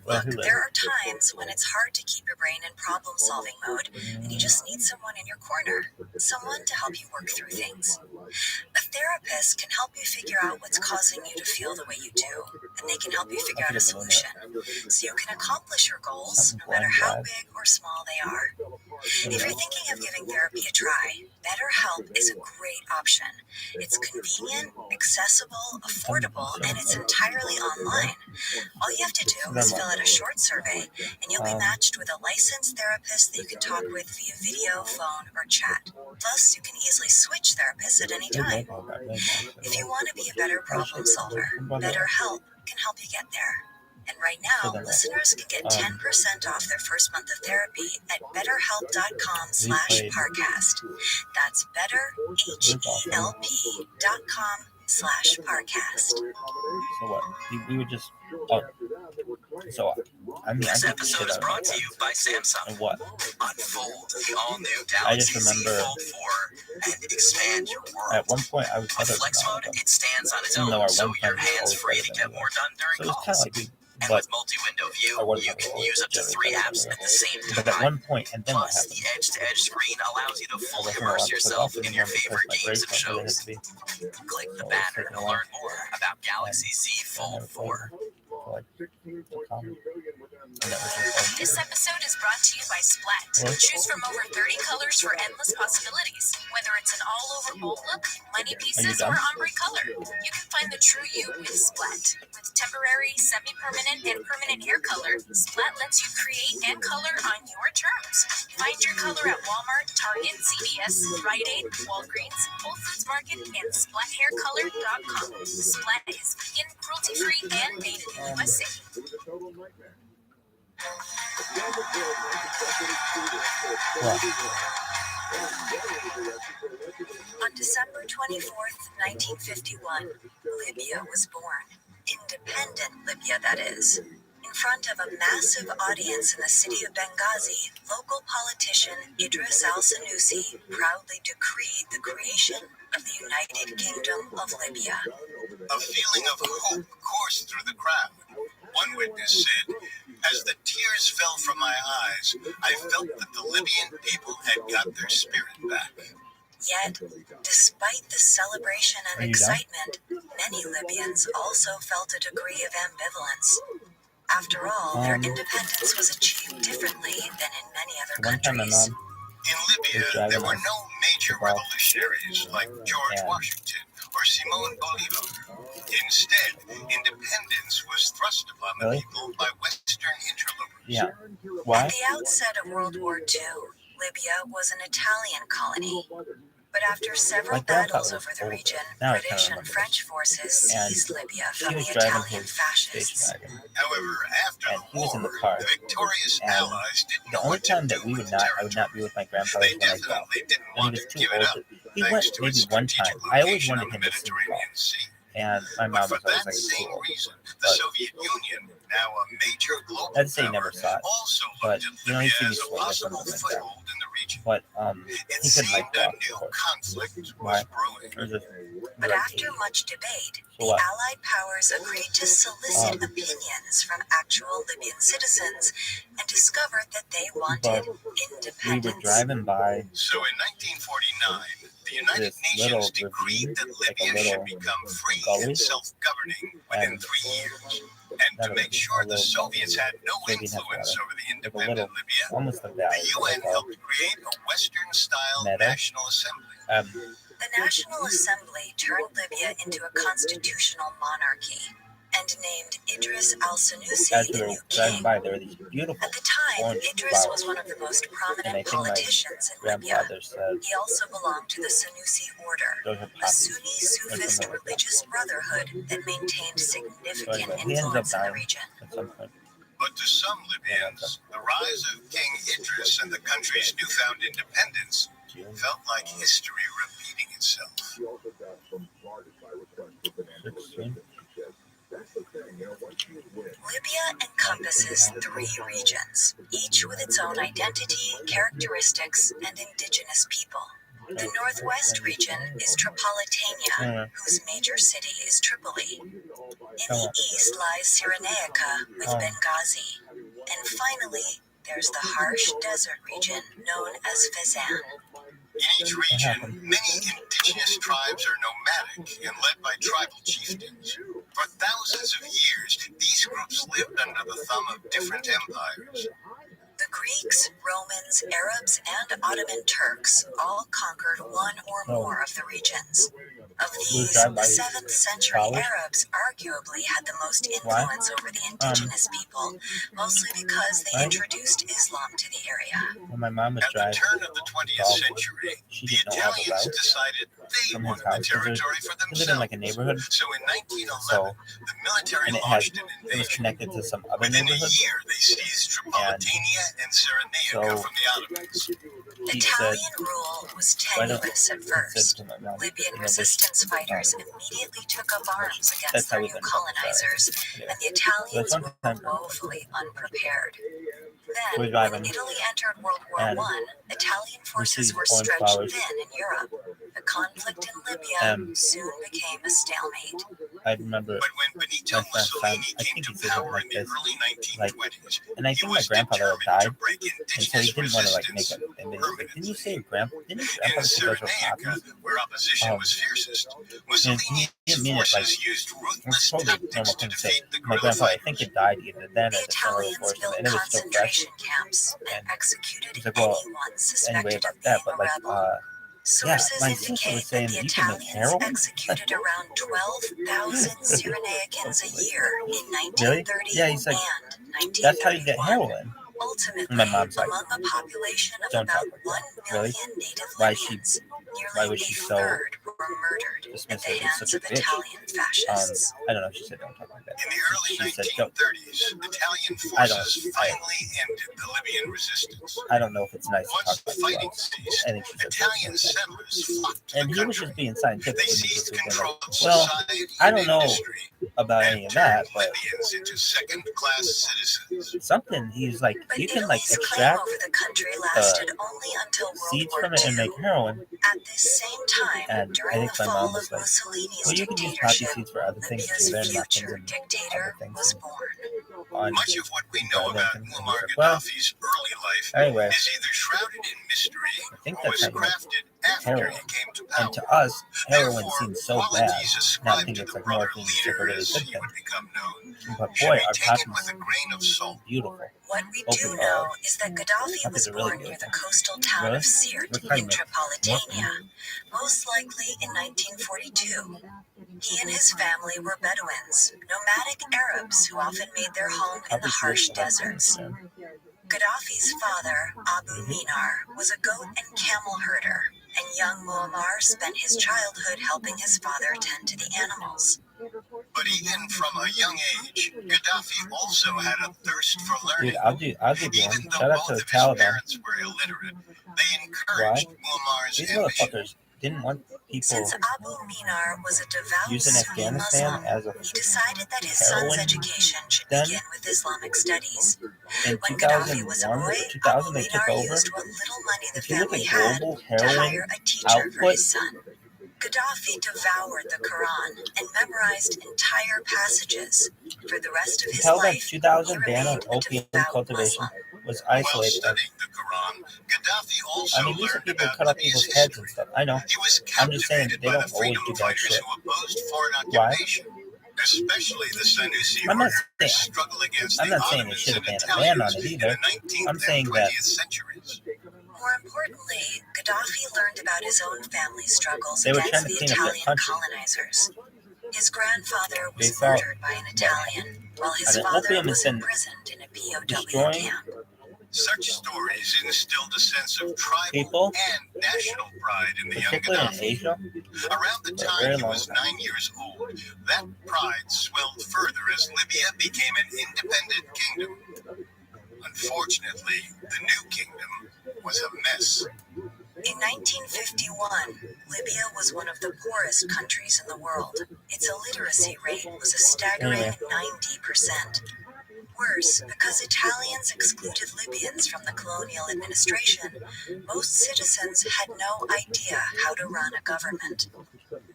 Well, Look, who there are times when it's hard to keep your brain in problem-solving mode, and you just need someone in your corner, someone to help you work through things. A therapist can help you figure out what's causing you to feel the way you do, and they can help you figure out a solution, so you can accomplish your goals, no matter how big or small they are. If you're thinking of giving therapy a try, BetterHelp is a great option. It's convenient, accessible, affordable, and it's entirely online. All you have to do is fill out a short survey, and you'll be matched with a licensed therapist that you can talk with via video, phone, or chat. Plus, you can easily switch therapists at any time. If you want to be a better problem solver, BetterHelp can help you get there. And right now, listeners can get 10% off their first month of therapy at betterhelp.com/parcast. That's betterhelp.com/parcast. So what? We would just. Oh. So I mean, This I get the shit episode is out of my brought to you by Samsung. And what? Unfold the all-new I just Galaxy Z remember Fold 4 and expand your world. At one point, I was With better than Flex all Mode, of them. it stands on its Even though own, our so one you're friend was always hands-free better to than get me. more done So during it was kind calls. of like we, And but with multi-window I view, wasn't you can use up to generally 3 better apps than at the same But at time. one point, and then what Plus, happened? the edge-to-edge screen allows you to I fully wasn't allowed immerse to play yourself golf in your anymore because favorite my games grades and weren't where they had shows. to be. Click the So it's banner taken to a while. learn more about Galaxy Z I Fold never played 4. for like a comic. And that was just fun. This episode is brought to you by Splat. What? Choose from over 30 colors for endless possibilities. Whether it's an all-over bold look, money pieces, done? or ombre color, you can find the true you with Splat. With temporary, semi-permanent, and permanent hair color, Splat lets you create and color on your terms. Find your color at Walmart, Target, CVS, Rite Aid, Walgreens, Whole Foods Market, and SplatHairColor.com. Splat is vegan, cruelty-free, and made in the USA. What? On December 24th, 1951, Libya was born. Independent Libya, that is. In front of a massive audience in the city of Benghazi, local politician Idris al-Senussi proudly decreed the creation of the United Kingdom of Libya. A feeling of hope coursed through the crowd. One witness said, "As the tears fell from my eyes, I felt that the Libyan people had got their spirit back." Yet, despite the celebration and excitement, many Libyans also felt a degree of ambivalence. After all, their independence was achieved differently than in many other countries. In Libya, there were no major revolutionaries like George Washington or Simon Bolivar. Instead, independence was thrust upon the people by Western interlopers. Yeah. Why? At the outset of World War II, Libya was an Italian colony. But after several battles over the region, British and French forces seized Libya from the Italian fascists. However, after He was in the the war, car. the victorious And allies didn't the know only what to time do that we with would the not, I territory. would not be with my grandfather They when I definitely go. didn't And he want was to too give it old. up, He thanks went to maybe its one strategic time. I always location wanted on the him to see me golf. Mediterranean Sea. And my But mom for was always that like, it's too same old. reason, the But Soviet Union, now a major global I'd say he power, never saw it. also But, looked at you know, he'd Libya see me as a swing or possible something like that. foothold in the region. But It he couldn't seemed like a golf, new of course. conflict was Why? brewing. Or just But after much debate, So the what? Allied powers agreed to solicit opinions from actual Libyan citizens and discovered that they wanted we were independence. driving by So in 1949, the United this little Nations decreed ravine, that like a Libya should little become free gully, and self-governing within and 3 years. And not to a make ravine, sure a the little Soviets had no ravine has influence water. over the Like a independent little, Libya, almost a the valley, UN like a helped create a Western-style meadow. National Assembly. The National Assembly turned Libya into a constitutional monarchy and named Idris As al-Senussi we the were new driving king. by, there were these beautiful At the time, orange Idris flowers. was one of the most And I prominent think my politicians in Libya. grandfather said He also belonged to the Senussi order, those are a poppies Sunni or Sufist something like that. religious brotherhood that maintained So significant anyway, he ended up influence in the dying region. at some point. But to some Libyans, the rise of King Idris and the country's newfound independence felt like history repeating itself. 16. Libya encompasses 3 regions, each with its own identity, characteristics, and indigenous people. The northwest region is Tripolitania, whose major city is Tripoli. In the east lies Cyrenaica with Benghazi. And finally, there's the harsh desert region known as Fezzan. In each region, many indigenous tribes are nomadic and led by tribal chieftains. For thousands of years, these groups lived under the thumb of different empires. The Greeks, Romans, Arabs, and Ottoman Turks all conquered one or more of the regions. Of these, the 7th century Arabs arguably had the most influence over the indigenous people, mostly because they introduced Islam to the area. When my mom was At the driving turn of the 20th century, she the didn't know all the Italians routes decided they from his wanted the house. territory for We lived in like a themselves. neighborhood, So in 1911, so the military and it launched an was invasion. connected to some other Within a neighborhood. year, they seized Tripolitania and Cyrenaica so from the Ottomans. He said, Italian rule was why don't, tenuous at he first. said to my mom, Libyan this, resistance fighters immediately took up arms against that's how their we new ended up colonizers, anyway. and the Italians one were time, woefully unprepared. we Then, were when driving, Italy entered World War and I, Italian forces seized were orange stretched flowers. thin in Europe. The conflict in Libya soon became a stalemate. I remember But when Benito my friend's son, Mussolini I came think to he said power like in the this, early like, 1920s, and I he think my was grandfather had determined to died, break and so he indigenous didn't want to like make resistance an image. Like, didn't you say permanently. didn't your In grandfather say those were Cyrenaica, poppies? where opposition was fiercest, Mussolini's he didn't mean it like forces used it's ruthless totally tactics normal to thing to say. defeat the My guerrilla grandfather, I think, fighters. had died either then The or the summer Italians before, built and it was still fresh. concentration camps and And executed he's like, well, anyone anyway suspected about of that, being but a like, rebel. yeah, Sources my sister indicate was that saying the that you can make Italians heroin. executed around 12,000 Cyrenaicans a year in Really? 1930 Yeah, he's like, and that's how you get 1931. heroin. Ultimately, My mom's like, among a population of don't about talk like 1 that. Really? million native Why Libyans, why nearly was a she so third were murdered at the dismissive and hands such a of bitch? Italian fascists. I don't know if she said don't talk like that. In the early She said, "Don't." 1930s, Italian forces finally ended the Libyan resistance. I don't know if it's nice to Once talk about fighting drugs. ceased, I think she said Italian settlers flocked to and the he was country. just being scientific. They He was seized just being control like, of well, society I don't and know industry about and any of turned that, but Libyans into second-class citizens. something he's like, But you can like Italy's claim extract over the country lasted only until World seeds War from it and make II. heroin. At this same time, And I during think the my fall mom was of like, Mussolini's well, you can use poppy dictatorship, seeds for other things too. Libya's They're napkins future and dictator other things. was born. On Much of what we know about Muammar well, Gaddafi's early life anyway, is either shrouded in mystery I think or was that's how you make crafted after heroin. he came to And power. to us, heroin Therefore, seems so bad. qualities Not ascribed think to it's the like brother morphine, it's like a leader, really as good he thing. would become known, But should boy, be our taken with a poppies grain of salt. beautiful. What we Open do know is that Gaddafi poppies was are really born near good. the coastal town Really? of Sirte What kind in of Tripolitania, most likely in 1942. He and his family were Bedouins, nomadic Arabs who often made their home in the harsh deserts. Gaddafi's father, Abu Minar, was a goat and camel herder, and young Muammar spent his childhood helping his father tend to the animals. But even from a young age, Gaddafi also had a thirst for learning. Dude, I'll give you one. Even though Shout out both to the of his Taliban. parents were illiterate, they encouraged Muammar's These ambition. motherfuckers didn't want people Since Abu Minar was a devout using Sunni Afghanistan Muslim, as a he decided that his son's heroin education should den. begin with Islamic studies. In When Gaddafi was a 2001, boy, 2000, Abu they took Minar over. used what little money the If you look family at had global to heroin hire a teacher for output, his son. Gaddafi devoured the Quran and memorized entire passages. For the rest of his tell that life, 2000 he ban on remained a opium devout cultivation Muslim. was While isolated. studying the Quran, Gaddafi also I mean, these are learned people who about cut off Libya's people's heads and history. stuff. I know. He was I'm just saying captivated they by don't the always freedom do bad fighters shit. who opposed foreign Why? occupation, especially the Sanusi I'm not order's saying- struggle against I'm the not saying they Ottomans should have and banned a ban on Italians it in either. the 19th I'm saying and that 20th centuries. More importantly, Gaddafi learned about his own family's struggles They were against trying to the clean up their Italian country. colonizers. His grandfather They was thought murdered by an Italian, while his that father opium was has been imprisoned in a POW destroying camp. Such stories instilled a sense of tribal people, and national pride in the young particularly in Gaddafi. Asia. Around the for a time very he long was time. 9 years old, that pride swelled further as Libya became an independent kingdom. Unfortunately, the new kingdom was a mess. In 1951, Libya was one of the poorest countries in the world. Its illiteracy rate was a staggering 90%. Worse, because Italians excluded Libyans from the colonial administration, most citizens had no idea how to run a government.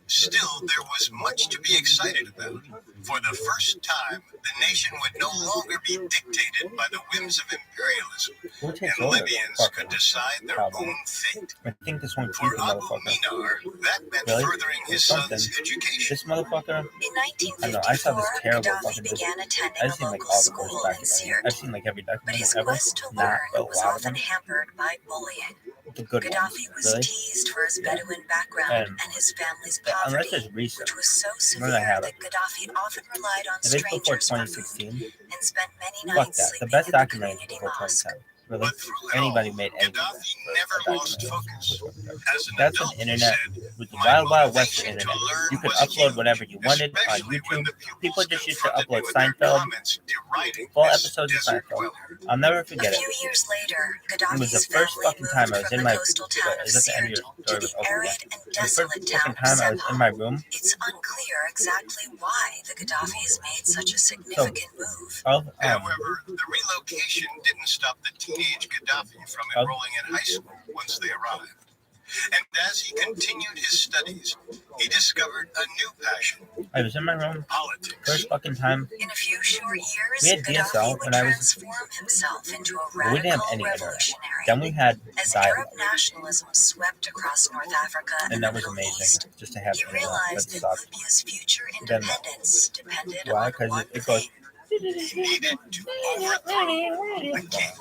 Still, there was much to be excited about. For the first time, the nation would no longer be dictated by the whims of imperialism, Who takes and over? Libyans Fuck. could decide their Probably. own fate. I think this one For creepy Abu motherfucker. Minar, that meant Really? furthering his Something. son's education. This motherfucker. In I know. I saw 1954, this terrible Gaddafi fucking. began attending I've a seen like local all the school first in documentaries. Sirte. I've seen like every But documentary his ever. quest to Not learn a was lot of often them. hampered by bullying. The good Gaddafi ones. was Really? teased for his Bedouin background And- and his family's Unless poverty, it's recent. which was so When I severe have that it. Gaddafi often relied on If it's before strangers for food 2016, and spent many fuck nights that. The sleeping best in the documentary is community before mosque. 2010. Really? But through it Anybody all, made anything. Gaddafi for never a lost documentary. focus. As an That's adult, an he internet. said, With the "My wild, wild west motivation internet, to learn you could was upload huge, whatever you wanted on especially when YouTube. the pupils People just used to confronted me upload with their Seinfeld, comments deriding full this episodes of desert Seinfeld. dweller." I'll never A forget it. few years later, It was the Gaddafi's first family fucking time I moved was from in the my. coastal town of Is that the end of Sirte your to story? the Okay. arid and The first desolate town fucking of time I was in my Sepal. room. It's unclear exactly why the Gaddafis made such a significant move. However, the relocation didn't stop the teenage Gaddafi from enrolling in high school once they arrived. And as he continued his studies, he discovered a new passion: I was in my room. politics. First fucking time. In a few short years, We had DSL Gaddafi would when I was- transform himself into a We didn't have radical any internet. revolutionary. Then we had As dial-up. Arab nationalism swept across North Africa and And the that was Middle amazing. East, Just to have he internet. That realized that sucked. Libya's future Then- independence depended Why? on Because one it goes. thing. He needed to overthrow the king.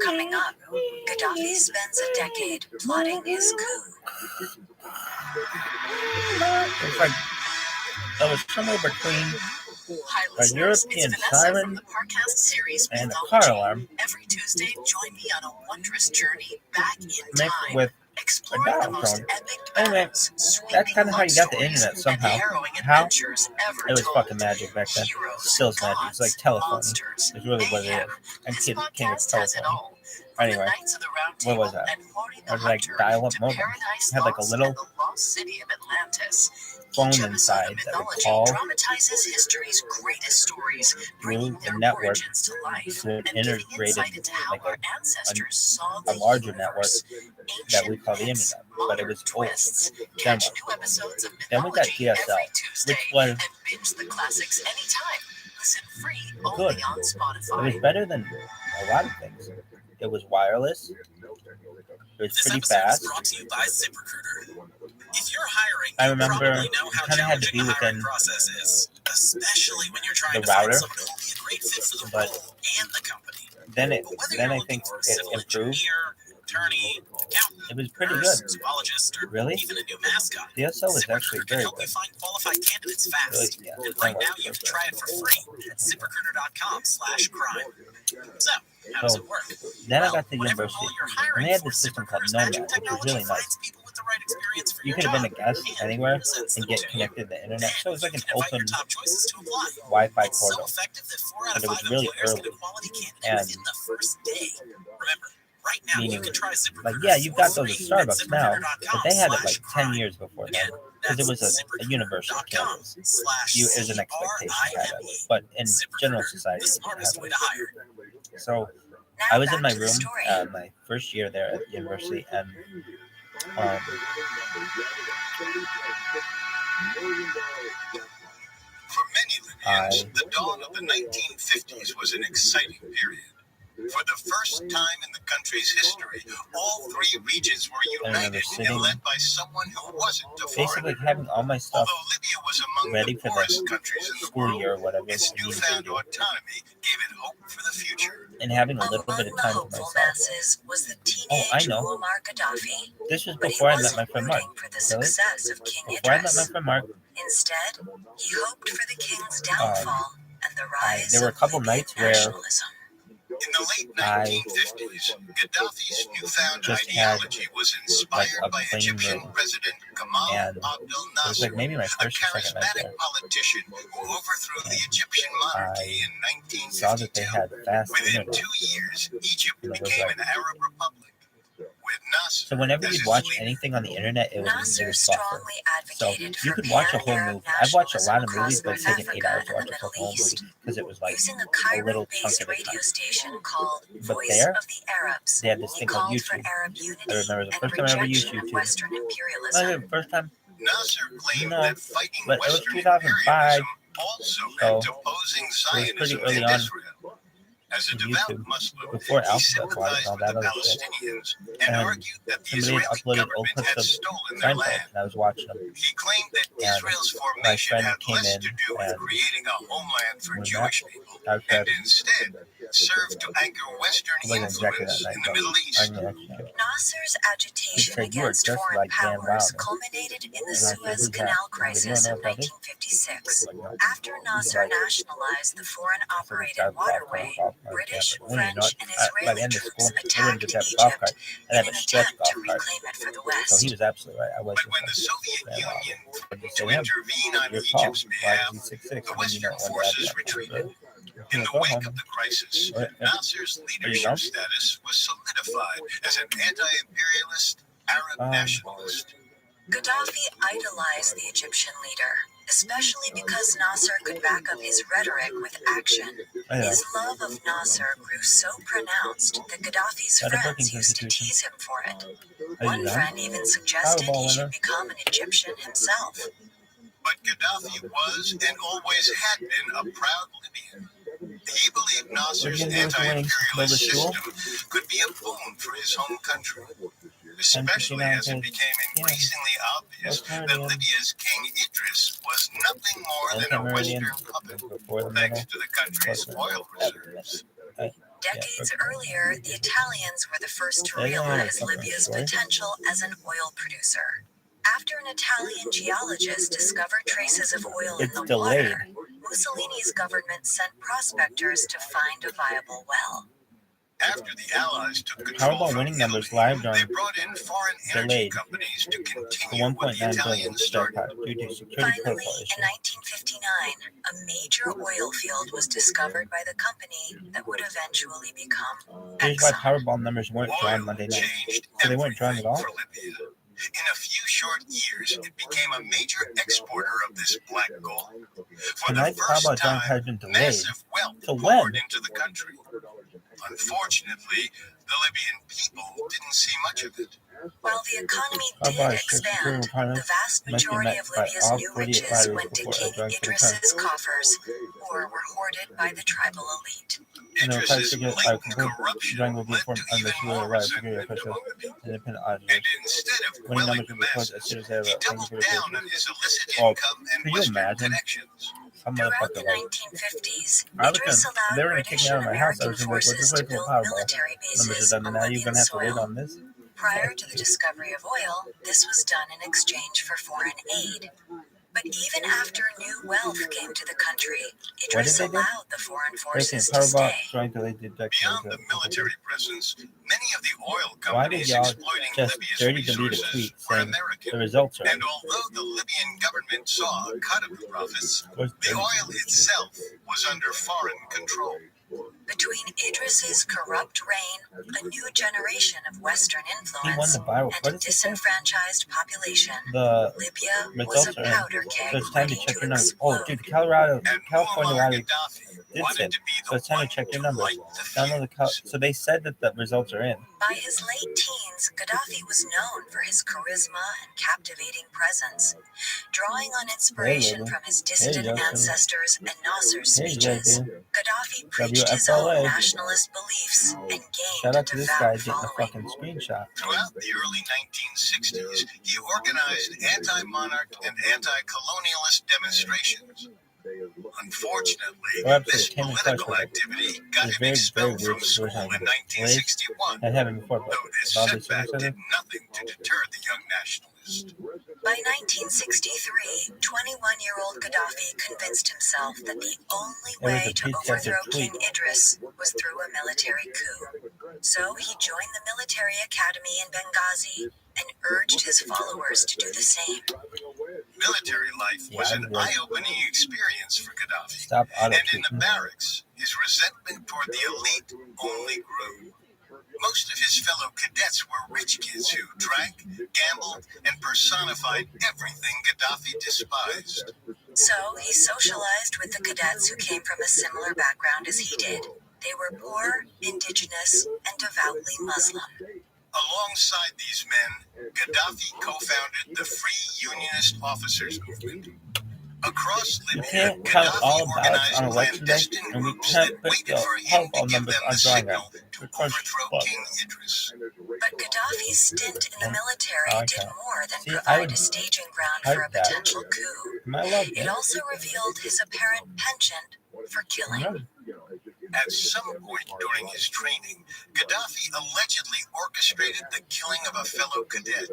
Coming up, Gaddafi spends a decade plotting his coup. It's like that was somewhere between Hi, a listeners. European It's Vanessa siren from the Parcast series and a Mythology. car alarm Every Tuesday, join me on a wondrous journey back in mixed time. with exploring the most phone. epic Anyway, battles, that's sweeping kind of how love you got the stories, internet and somehow. harrowing How? adventures ever It was told. fucking magic back then. Heroes, Still is magic. It's like gods, telephony. monsters, It's really what it mayhem. is. And This king of podcast has it telephony. all. From the Anyway, Knights of the Round what Table was that? and Forty the Or like Hunter dial-up to modem. Paradise It had like a Lost little and the Lost City of Atlantis. phone Each episode inside of that would mythology call dramatizes history's greatest stories, bringing through the their network origins to life to an and giving integrated, insight into how like our ancestors saw the larger universe. that we call the Ancient myths, internet, but it was modern old. twists. Then Catch what? new episodes of Then we got Mythology DSL, every Tuesday which was and binge the classics anytime. Listen free only good. on It was Spotify. better than a lot of things. It was wireless. It was This pretty episode fast. is brought to you by ZipRecruiter. If you're hiring, I you remember probably know how kind of had to challenging be the hiring within process is, especially when you're trying the to find router, someone who will be a great fit for the but role and the company. then But whether you're I looking think for a it civil improved. engineer, attorney, accountant, It was pretty nurse, good. zoologist, or Really? even a new mascot, DSL was actually ZipRecruiter can very help you good. find qualified candidates fast. Really, yeah. And right now you can try it for free at ZipRecruiter.com/crime. So, how does So it work? then I Well, got to whatever university, role you're and hiring they had for, this system called ZipRecruiter's Nomad, magic which was technology really nice. finds people with the right experience for You your could have been a job guest and anywhere presents and them get to you. connected to the internet. So it was like You an can invite open your top choices to apply. Wi-Fi It's so portal, effective that 4 out but of it was 5 really employers get early. a quality candidate And within the first day. Remember, right now you meaning, can try ZipRecruiter like, yeah, you've got those at for free at Starbucks now, but they had it like 10 ZipRecruiter.com/crime. years before Again, then, because it was a universal campus. You, it was an expectation to have it, but in general society, the you didn't smartest have way it. to hire. So Now I was in back my to the room, story. my first year there at university, and um, For many Libyans, the dawn of the 1950s was an exciting period. For the first time in the country's history, all three regions were united and led by someone who wasn't a basically foreigner. having all my stuff Although Libya was among ready the for poorest the countries in the school world, year or whatever its I needed to newfound do, autonomy gave it hope for the future. and having a little Among bit of the time to hopeful myself. masses was the I teenage know. Muammar Gaddafi, This was but he before I met wasn't my friend Mark. rooting for the Really? success of King Before I met my Idris. friend Mark, Instead, he hoped for the king's downfall and the rise there were a of couple Libyan nights where nationalism. In the late I 1950s, Gaddafi's newfound just had, ideology was inspired a by plain Egyptian room. President Gamal And Abdel it was Nasser, like maybe my a first or second night charismatic there. politician who overthrew the Egyptian monarchy in Saw that they 1952. had fast Within internet. 2 years, Egypt And it was became like- an Arab republic. With Nasser So whenever as you'd its watch leader, anything on the internet, it Nasser was buffer. strongly So advocated you for could watch a whole pan-Arab movie. I've watched a lot of nationalism movies, but across it's North taken 8 Africa hours to and watch the a full Middle movie East, because it was like using a a little chunk Cairo-based at a radio time. station called But Voice there, of the Arabs. they had this He thing called called for YouTube. Arab unity I remember the and first time I ever used rejection of YouTube. Western imperialism. The first time, Nasser claimed No, that fighting but it was Western 2005, imperialism also so meant opposing it was pretty Zionism early in on Israel. As a on devout YouTube, Muslim, before he Alphabet Live and sympathized all with that the other shit. Palestinians and And argued that the somebody had Israeli uploaded old government clips had of stolen their Seinfeld, land. and I was watching them. He claimed that And Israel's my formation friend had came less in to do with and creating a homeland for when Jewish that, people, I and said, instead served to anchor Western it wasn't exactly that influence night, in the but Middle I East. knew that. Nasser's He agitation said, "You are against just foreign like Dan powers Wilder." culminated in the And I said, Suez "Who's that?" Canal He said, "You crisis don't of know what that is?" 1956. Like, no. After He's Nasser like, nationalized the I said, "It's foreign-operated got a golf cart waterway, off my British, campus. When you're French, not, and by the Israeli end of troops school, we wouldn't attacked just have a golf cart, Egypt and in have an a stretch attempt golf to cart." reclaim it for the So he West. was absolutely right. I was But just when the like, Soviet "Man, Union I threatened just to say him. intervene on Your call. Egypt's Why behalf, is he 6'6" the and then you Western don't want to forces have retreated. that? In the Go wake home. of the crisis, Right. Nasser's leadership status was solidified as an anti-imperialist Arab nationalist. Gaddafi idolized the Egyptian leader, especially because Nasser could back up his rhetoric with action. His love of Nasser grew so pronounced that Gaddafi's At a friends booking used to institution. tease him for it. Are you One done? friend even suggested Powerball he should winner. become an Egyptian himself. But Gaddafi was and always had been a proud Libyan. He believed Nasser's What are you gonna do with the winnings? Build a anti-imperialist school? system could be a boon for his home country, especially as it became increasingly obvious that Libya's King Idris was nothing more than a Western puppet, before the thanks middle. to the country's oil reserves. Decades earlier, the Italians were the first to realize Libya's potential as an oil producer. After an Italian geologist discovered traces of oil in It's the delayed. water, Mussolini's government sent prospectors to find a viable well. After the Allies took control Powerball from winning numbers Italy, live they during brought in foreign energy delayed companies to the continue what the 1.9 billion Italians started. jackpot due to security Finally, protocol in issue. 1959, a major oil field was discovered by the company that would eventually become Here's why Exxon. Powerball numbers weren't drawn Oil Monday night. changed So they weren't drawn at everything all? for Libya. In a few short years, it became a major exporter of this black gold. For the Tonight's first Powerball drawing time, has been delayed. massive wealth So poured when? into the country. Unfortunately, the Libyan people didn't see much of it. While the economy did Powerball expand, the vast must be majority met of by Libya's all new 48 riches lotteries went to before a King drawing can Idris's occur. coffers, or were hoarded by the tribal elite. And the required Idris's figure blatant complete corruption drawing will be led informed to on the even few more arrived resentment superior officials among the people. and independent And auditors. instead of Winning quelling numbers the will be reported as masses, soon as they have he a doubled down on his illicit Well, income and could you Western imagine? connections. Some Throughout the motherfucker like 1950s, I was Idris gonna, allowed they were gonna kick British me out and of my house. I American was gonna be like, well, forces just to wait for the build Powerball. military Numbers are bases done, on and now you're Libyan gonna have to wait soil. on this. Prior to the discovery of oil, this was done in exchange for foreign aid. But even after new wealth came to the country, What Idris did they do? allowed the foreign Breaking forces to Powerball stay. drawing delayed deduction. Beyond the military presence, many of the oil Why did companies y'all exploiting just Libya's dirty delete a resources tweet were saying American. the results are And although the Libyan government saw a cut of the profits, the oil itself was under foreign control. Between Idris's corrupt reign, a new generation of Western he won influence, the viral. and What a does it say? disenfranced population, The Libya was results a are in. powder So keg it's time to ready check to your numbers. explode. Oh, dude, And California Muammar lottery Gaddafi did wanted sit. to be So the it's time one to check your to numbers. light the Download the fuse. so they said that the results are in. By his late teens, Gaddafi was known for his charisma and captivating presence, drawing on inspiration Hey, from his Hey, dissident Justin. ancestors and Nasser's Hey, speeches. Justin. Gaddafi preached his own WFLA. nationalist beliefs and Shout gained a out to this guy devout getting a following. fucking screenshot. Throughout the early 1960s, he organized anti-monarch and anti-colonialist demonstrations. Unfortunately, Go up to this the Cayman political Crush activity got It's him very, very expelled weird from school version in of Waves. 1961, I haven't before, but though this Bobby setback Singer did nothing to deter the young nationalist. By 1963, 21-year-old Gaddafi convinced himself that the only It was way a to pre-tested overthrow tweet. King Idris was through a military coup. So he joined the military academy in Benghazi and urged his followers to do the same. Military life was Yeah, an right. eye-opening experience for Gaddafi. Stop And in auto-tweeting. the barracks, his resentment toward the elite only grew. Most of his fellow cadets were rich kids who drank, gambled, and personified everything Gaddafi despised. So he socialized with the cadets who came from a similar background as he did. They were poor, indigenous, and devoutly Muslim. Alongside these men, Gaddafi co-founded the Free Unionist Officers Movement. Across You Libya, can't count Gaddafi all ballots organized on election day, clandestine and we groups can't that put waited the for him to Powerball give numbers them on the drawing signal out. to Of course, overthrow fuck. King Idris. But Gaddafi's stint in the military I did can't. more than See, I provide would a staging ground type for a that. potential coup. I love It also revealed his apparent penchant for killing. At some point during his training, Gaddafi allegedly orchestrated the killing of a fellow cadet.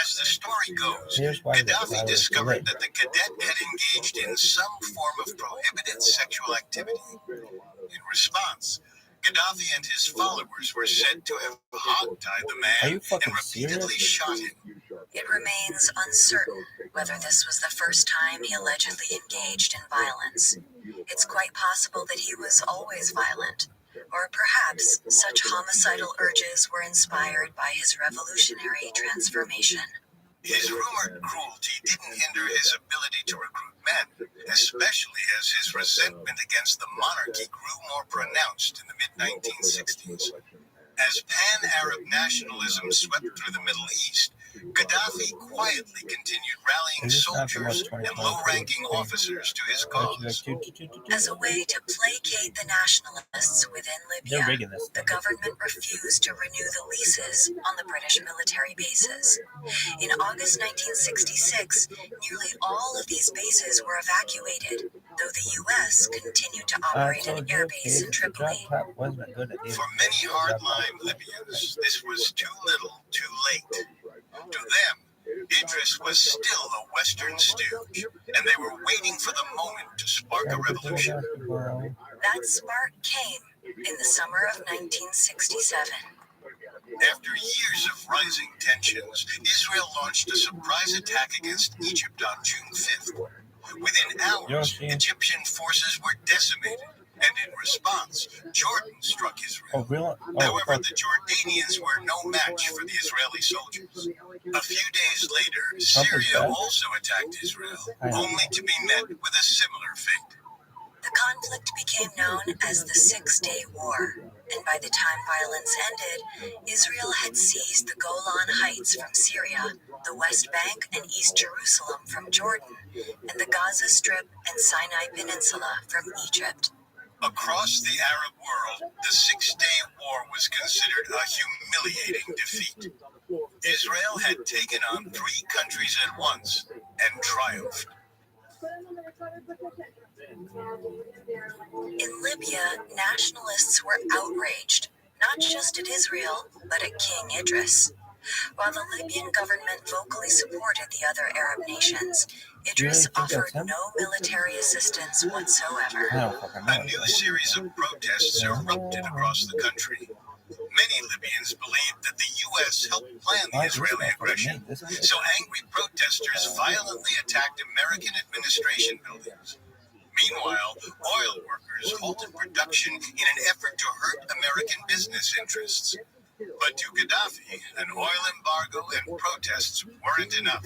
As the story goes, Here's why the Gaddafi virus discovered delayed. that the cadet had engaged in some form of prohibited sexual activity. In response, Gaddafi and his followers were said to have hogtied the Are you man fucking and repeatedly serious? shot him. It remains uncertain whether this was the first time he allegedly engaged in violence. It's quite possible that he was always violent, or perhaps such homicidal urges were inspired by his revolutionary transformation. His rumored cruelty didn't hinder his ability to recruit men, especially as his resentment against the monarchy grew more pronounced in the mid-1960s. As pan-Arab nationalism swept through the Middle East, Gaddafi quietly continued rallying Is this not the soldiers most and 2020 low-ranking thing? officers to his cause. As a way to placate the nationalists within They're Libya, rigging this the thing. government refused to renew the leases on the British military bases. In August 1966, nearly all of these bases were evacuated, though the U.S. continued to operate an airbase in Tripoli. For many hardline Libyans, this was too little, too late. To them, Idris was still a Western stooge, and they were waiting for the moment to spark a revolution. That spark came In the summer of 1967, after years of rising tensions, Israel launched a surprise attack against Egypt on June 5th. Within hours, Egyptian forces were decimated, and in response, Jordan struck Israel. However, the Jordanians were no match for the Israeli soldiers. A few days later, Syria also attacked Israel, only to be met with a similar fate. the conflict became known as the Six-Day War, and by the time violence ended, Israel had seized the Golan Heights from Syria, the West Bank and East Jerusalem from Jordan, and the Gaza Strip and Sinai Peninsula from Egypt. Across the Arab world, the Six-Day War was considered a humiliating defeat. Israel had taken on 3 countries at once and triumphed. In Libya, nationalists were outraged, not just at Israel, but at King Idris. While the Libyan government vocally supported the other Arab nations, Idris offered no military assistance whatsoever. A new series of protests erupted across the country. Many Libyans believed that the U.S. helped plan the Israeli aggression, so angry protesters violently attacked American administration buildings. Meanwhile, oil workers halted production in an effort to hurt American business interests. But to Gaddafi, an oil embargo and protests weren't enough.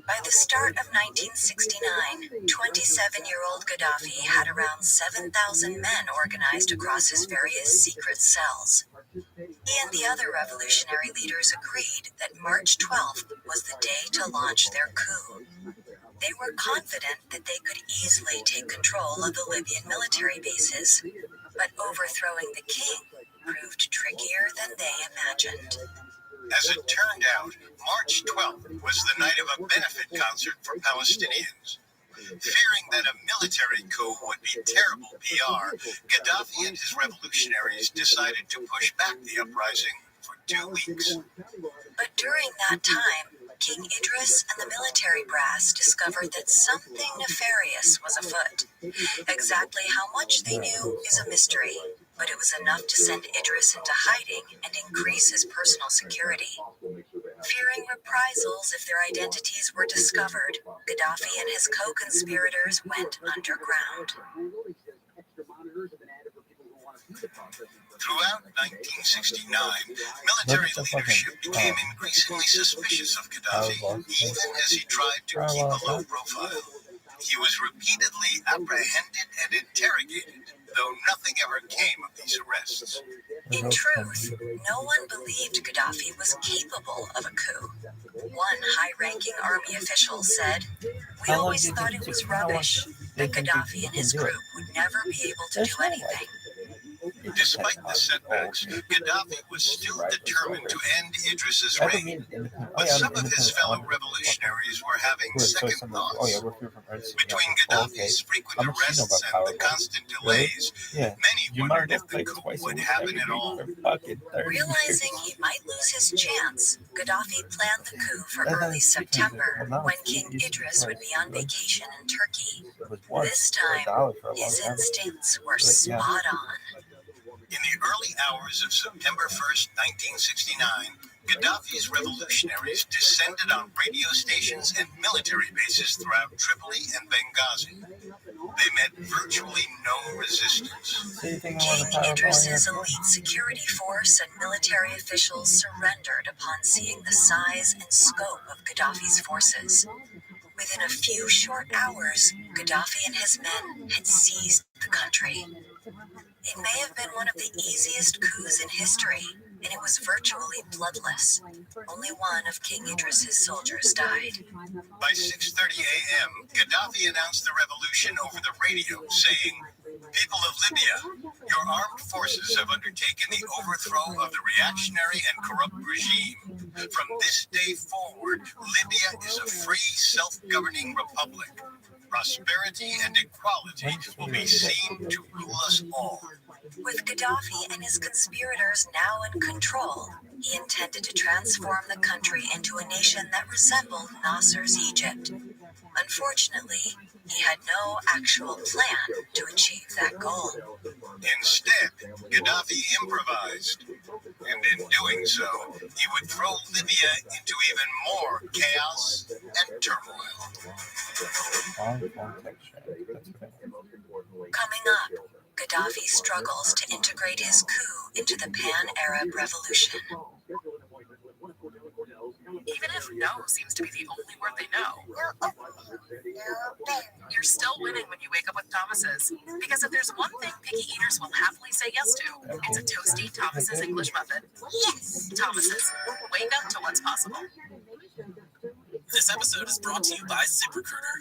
By the start of 1969, 27-year-old Gaddafi had around 7,000 men organized across his various secret cells. He and the other revolutionary leaders agreed that March 12th was the day to launch their coup. They were confident that they could easily take control of the Libyan military bases, but overthrowing the king proved trickier than they imagined. As it turned out, March 12th was the night of a benefit concert for Palestinians. Fearing that a military coup would be terrible PR, Gaddafi and his revolutionaries decided to push back the uprising for 2 weeks. But during that time, King Idris and the military brass discovered that something nefarious was afoot. Exactly how much they knew is a mystery, but it was enough to send Idris into hiding and increase his personal security. Fearing reprisals if their identities were discovered, Gaddafi and his co-conspirators went underground. Throughout 1969, military leadership became increasingly suspicious of Gaddafi, even as he tried to keep a low profile. He was repeatedly apprehended and interrogated, though nothing ever came of these arrests. In truth, no one believed Gaddafi was capable of a coup. One high-ranking army official said, "We always thought it was rubbish, that Gaddafi and his group would never be able to do anything." Despite the setbacks, Gaddafi was still determined to end Idris's reign. But some of his fellow revolutionaries were having second thoughts. Between Gaddafi's frequent arrests and the constant delays, many wondered if the coup would happen at all. Realizing he might lose his chance, Gaddafi planned the coup for early September, when King Idris would be on vacation in Turkey. This time, his instincts were spot on. In the early hours of September 1st, 1969, Gaddafi's revolutionaries descended on radio stations and military bases throughout Tripoli and Benghazi. They met virtually no resistance. King Idris's elite security force and military officials surrendered upon seeing the size and scope of Gaddafi's forces. Within a few short hours, Gaddafi and his men had seized the country. It may have been one of the easiest coups in history, and it was virtually bloodless. Only one of King Idris's soldiers died. By 6:30 a.m., Gaddafi announced the revolution over the radio, saying, "People of Libya, your armed forces have undertaken the overthrow of the reactionary and corrupt regime. From this day forward, Libya is a free, self-governing republic. Prosperity and equality will be seen to rule us all." With Gaddafi and his conspirators now in control, he intended to transform the country into a nation that resembled Nasser's Egypt. Unfortunately, He had no actual plan to achieve that goal. Instead, Gaddafi improvised, and in doing so, he would throw Libya into even more chaos and turmoil. Coming up, Gaddafi struggles to integrate his coup into the Pan-Arab Revolution. Even if no seems to be the only word they know, you're still winning when you wake up with Thomas's. Because if there's one thing picky eaters will happily say yes to, it's a toasty Thomas's English muffin. Yes! Thomas's. Wake up to what's possible. This episode is brought to you by ZipRecruiter.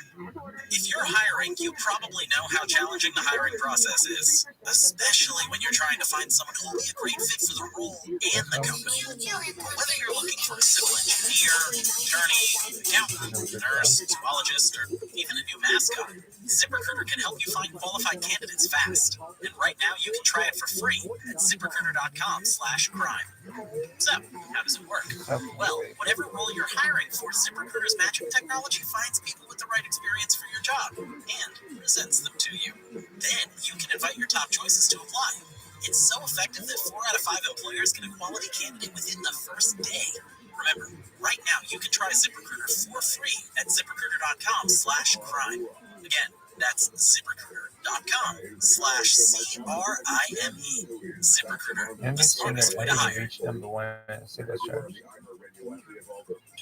If you're hiring, you probably know how challenging the hiring process is, especially when you're trying to find someone who will be a great fit for the role and the company. Whether you're looking for a civil engineer, attorney, accountant, nurse, zoologist, or even a new mascot, ZipRecruiter can help you find qualified candidates fast. And right now, you can try it for free at ZipRecruiter.com/crime. So, how does it work? Well, whatever role you're hiring for, ZipRecruiter's matching technology finds people with the right experience for your job and presents them to you. Then you can invite your top choices to apply. It's so effective that 4 out of 5 employers get a quality candidate within the first day. Remember, right now you can try ZipRecruiter for free at ZipRecruiter.com/crime. Again, that's ZipRecruiter.com/CRIME. ZipRecruiter, the smartest way to hire.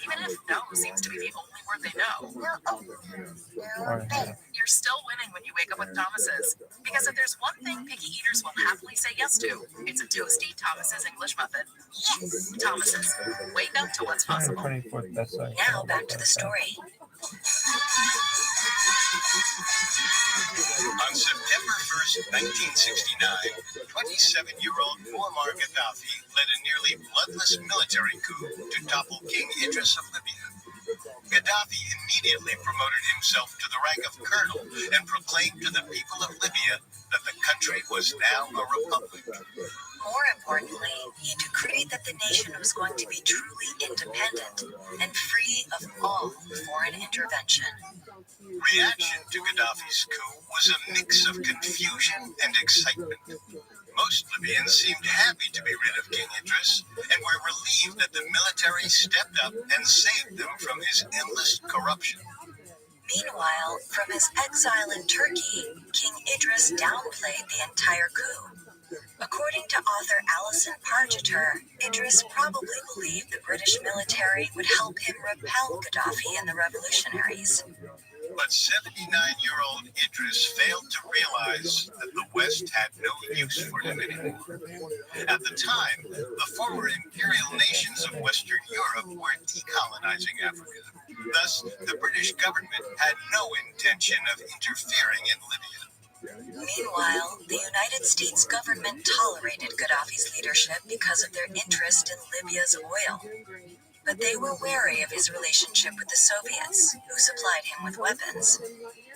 Even if no seems to be the only word they know, you're still winning when you wake up with Thomas's. Because if there's one thing picky eaters will happily say yes to, it's a toasty Thomas's English muffin. Yes! Thomas's. Wake up to what's possible. Now back to the story. On September 1st, 1969, 27-year-old Muammar Gaddafi led a nearly bloodless military coup to topple King Idris of Libya. Gaddafi immediately promoted himself to the rank of colonel and proclaimed to the people of Libya that the country was now a republic. More importantly, he decreed that the nation was going to be truly independent and free of all foreign intervention. Reaction to Gaddafi's coup was a mix of confusion and excitement. Most Libyans seemed happy to be rid of King Idris and were relieved that the military stepped up and saved them from his endless corruption. Meanwhile, from his exile in Turkey, King Idris downplayed the entire coup. According to author Alison Pargeter, Idris probably believed the British military would help him repel Gaddafi and the revolutionaries. But 79-year-old Idris failed to realize that the West had no use for him anymore. At the time, the former imperial nations of Western Europe were decolonizing Africa. Thus, the British government had no intention of interfering in Libya. Meanwhile, the United States government tolerated Gaddafi's leadership because of their interest in Libya's oil. But they were wary of his relationship with the Soviets, who supplied him with weapons.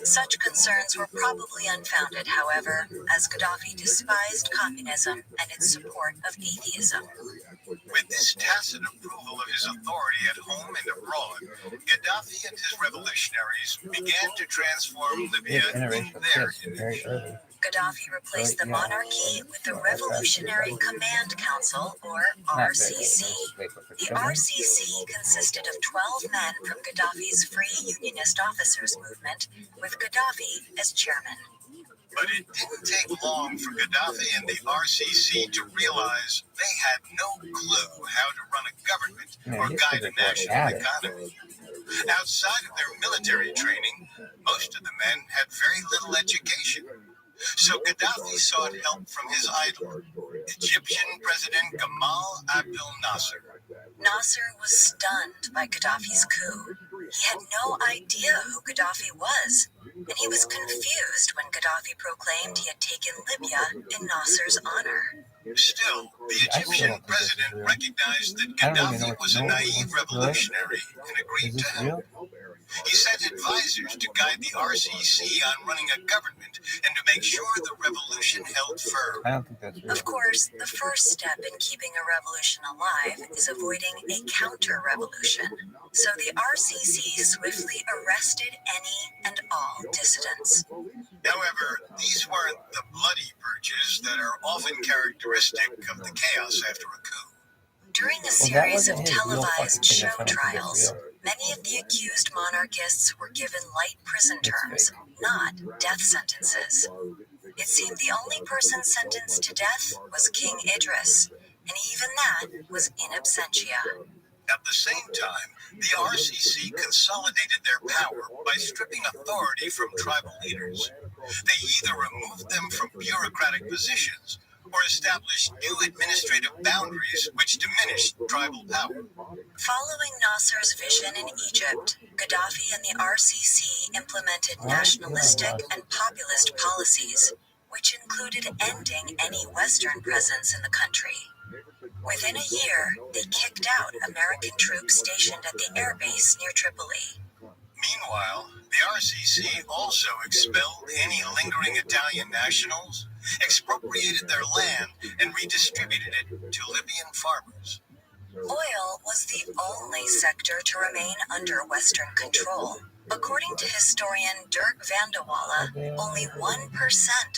Such concerns were probably unfounded, however, as Gaddafi despised communism and its support of atheism. With this tacit approval of his authority at home and abroad, Gaddafi and his revolutionaries began to transform Libya in their image. Gaddafi replaced the monarchy with the Revolutionary Command Council, or RCC. The RCC consisted of 12 men from Gaddafi's Free Unionist Officers movement, with Gaddafi as chairman. But it didn't take long for Gaddafi and the RCC to realize they had no clue how to run a government or guide a national economy. Outside of their military training, most of the men had very little education. So Gaddafi sought help from his idol, Egyptian President Gamal Abdel Nasser. Nasser was stunned by Gaddafi's coup. He had no idea who Gaddafi was, and he was confused when Gaddafi proclaimed he had taken Libya in Nasser's honor. Still, the Egyptian president recognized that Gaddafi was a naive revolutionary and agreed to help. He sent advisors to guide the RCC on running a government and to make sure the revolution held firm. I don't think that's real. Of course, the first step in keeping a revolution alive is avoiding a counter-revolution. So the RCC swiftly arrested any and all dissidents. However, these weren't the bloody purges that are often characteristic of the chaos after a coup. During a Well, that series wasn't of his real televised fucking show thing. I don't think it's trials, real. many of the accused monarchists were given light prison terms, not death sentences. It seemed the only person sentenced to death was King Idris, and even that was in absentia. At the same time, the RCC consolidated their power by stripping authority from tribal leaders. They either removed them from bureaucratic positions or established new administrative boundaries which diminished tribal power. Following Nasser's vision in Egypt, Gaddafi and the RCC implemented nationalistic and populist policies, which included ending any Western presence in the country. Within a year, they kicked out American troops stationed at the airbase near Tripoli. Meanwhile, the RCC also expelled any lingering Italian nationals, expropriated their land, and redistributed it to Libyan farmers. Oil was the only sector to remain under Western control. According to historian Dirk van de Walle, only 1%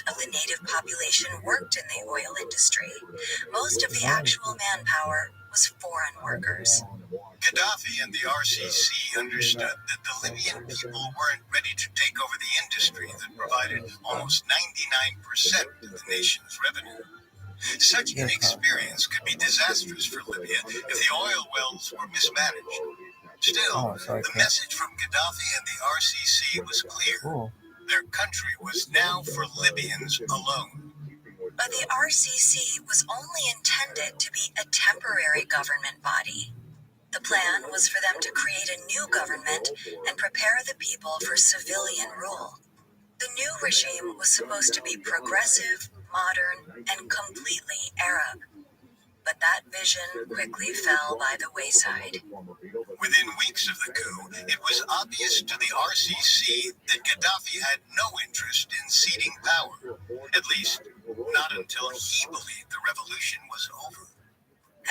of the native population worked in the oil industry. Most of the actual manpower was foreign workers. Gaddafi and the RCC understood that the Libyan people weren't ready to take over the industry that provided almost 99% of the nation's revenue. Such inexperience could be disastrous for Libya if the oil wells were mismanaged. Still, the message from Gaddafi and the RCC was clear. Their country was now for Libyans alone. But the RCC was only intended to be a temporary government body. The plan was for them to create a new government and prepare the people for civilian rule. The new regime was supposed to be progressive, modern, and completely Arab. But that vision quickly fell by the wayside. Within weeks of the coup, it was obvious to the RCC that Gaddafi had no interest in ceding power, at least not until he believed the revolution was over.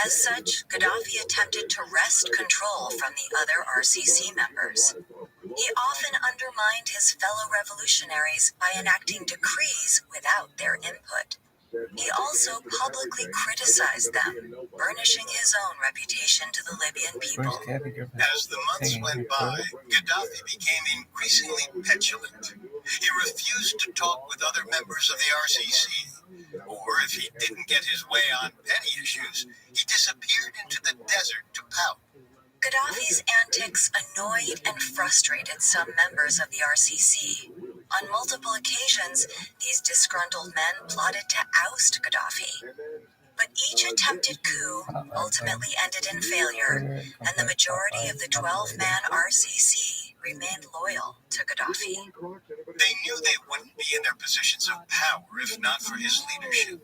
As such, Gaddafi attempted to wrest control from the other RCC members. He often undermined his fellow revolutionaries by enacting decrees without their input. He also publicly criticized them, burnishing his own reputation to the Libyan people. As the months went by, Gaddafi became increasingly petulant. He refused to talk with other members of the RCC, or if he didn't get his way on petty issues, he disappeared into the desert to pout. Gaddafi's antics annoyed and frustrated some members of the RCC. On multiple occasions, these disgruntled men plotted to oust Gaddafi. But each attempted coup ultimately ended in failure, and the majority of the 12-man RCC remained loyal to Gaddafi. They knew they wouldn't be in their positions of power if not for his leadership,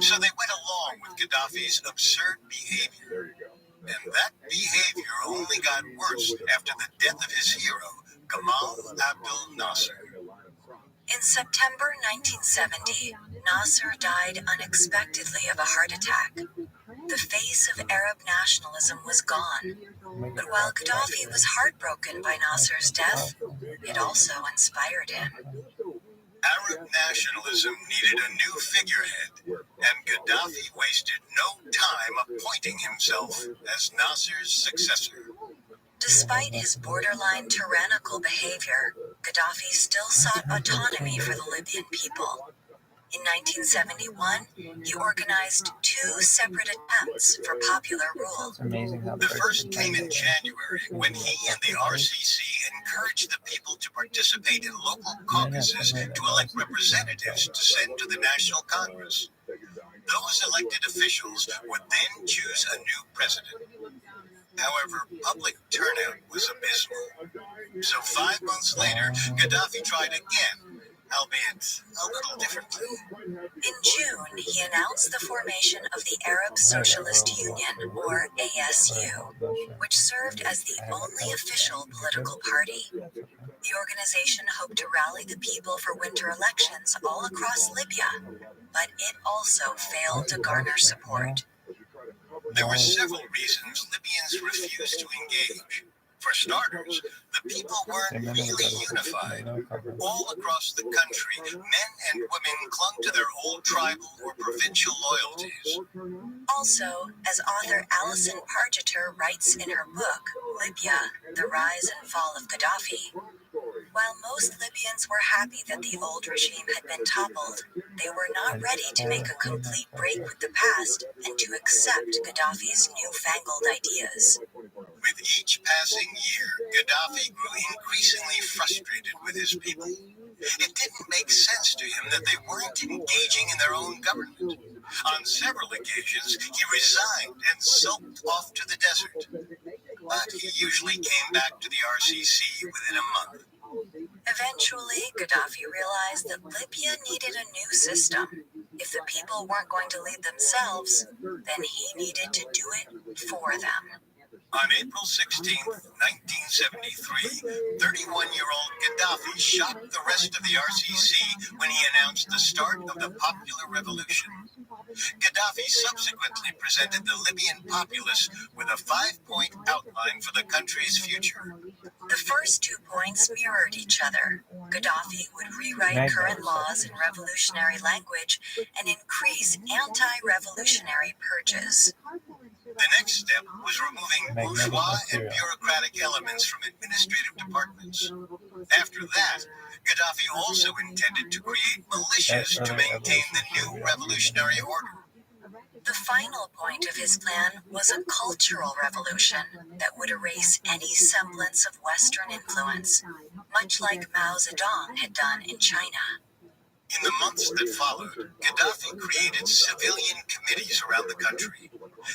so they went along with Gaddafi's absurd behavior. And that behavior only got worse after the death of his hero, Gamal Abdel Nasser. In September 1970, Nasser died unexpectedly of a heart attack. The face of Arab nationalism was gone. But while Gaddafi was heartbroken by Nasser's death, it also inspired him. Arab nationalism needed a new figurehead, and Gaddafi wasted no time appointing himself as Nasser's successor. Despite his borderline tyrannical behavior, Gaddafi still sought autonomy for the Libyan people. In 1971, he organized 2 separate attempts for popular rule. The first came in January when he and the RCC encouraged the people to participate in local caucuses to elect representatives to send to the National Congress. Those elected officials would then choose a new president. However, public turnout was abysmal. So 5 months later, Gaddafi tried again, albeit a little differently. In June, he announced the formation of the Arab Socialist Union, or ASU, which served as the only official political party. The organization hoped to rally the people for winter elections all across Libya, but it also failed to garner support. There were several reasons Libyans refused to engage. For starters, the people weren't really unified. All across the country, men and women clung to their old tribal or provincial loyalties. Also, as author Alison Pargeter writes in her book, Libya, The Rise and Fall of Gaddafi, while most Libyans were happy that the old regime had been toppled, they were not ready to make a complete break with the past and to accept Gaddafi's newfangled ideas. With each passing year, Gaddafi grew increasingly frustrated with his people. It didn't make sense to him that they weren't engaging in their own government. On several occasions, he resigned and sulked off to the desert. But he usually came back to the RCC within a month. Eventually, Gaddafi realized that Libya needed a new system. If the people weren't going to lead themselves, then he needed to do it for them. On April 16, 1973, 31-year-old Gaddafi shocked the rest of the RCC when he announced the start of the Popular Revolution. Gaddafi subsequently presented the Libyan populace with a 5-point outline for the country's future. The first 2 points mirrored each other. Gaddafi would rewrite current laws in revolutionary language and increase anti-revolutionary purges. The next step was removing bourgeois and bureaucratic elements from administrative departments. After that, Gaddafi also intended to create militias to maintain the new revolutionary order. The final point of his plan was a cultural revolution that would erase any semblance of Western influence, much like Mao Zedong had done in China. In the months that followed, Gaddafi created civilian committees around the country.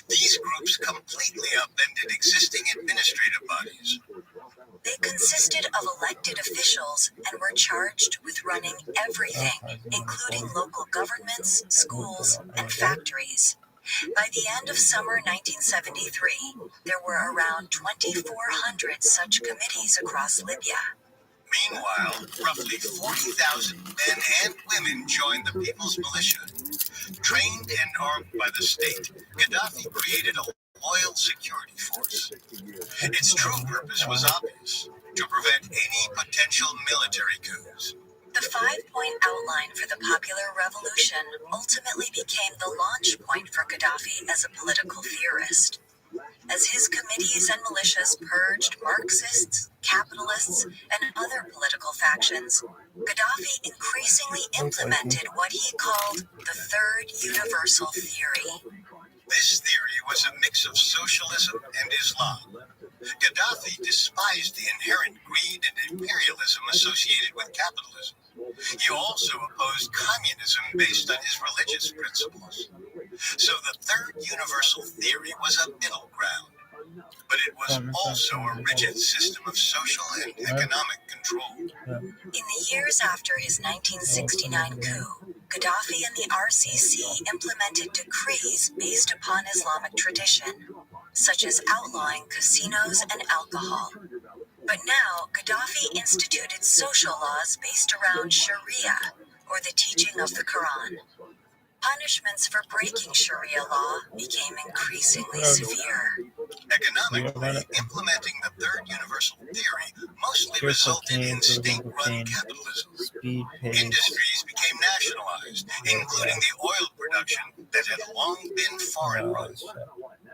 These groups completely upended existing administrative bodies. They consisted of elected officials and were charged with running everything, including local governments, schools, and factories. By the end of summer 1973, there were around 2,400 such committees across Libya. Meanwhile, roughly 40,000 men and women joined the People's Militia. Trained and armed by the state, Gaddafi created a loyal security force. Its true purpose was obvious: to prevent any potential military coups. The 5-point outline for the Popular Revolution ultimately became the launch point for Gaddafi as a political theorist. As his committees and militias purged Marxists, capitalists, and other political factions, Gaddafi increasingly implemented what he called the Third Universal Theory. This theory was a mix of socialism and Islam. Gaddafi despised the inherent greed and imperialism associated with capitalism. He also opposed communism based on his religious principles. So the Third Universal Theory was a middle ground, but it was also a rigid system of social and economic control. In the years after his 1969 coup, Gaddafi and the RCC implemented decrees based upon Islamic tradition, such as outlawing casinos and alcohol. But now, Gaddafi instituted social laws based around Sharia, or the teaching of the Quran. Punishments for breaking Sharia law became increasingly severe. Economically, implementing the Third Universal Theory mostly resulted in state-run capitalism. Industries became nationalized, including the oil production that had long been foreign-run.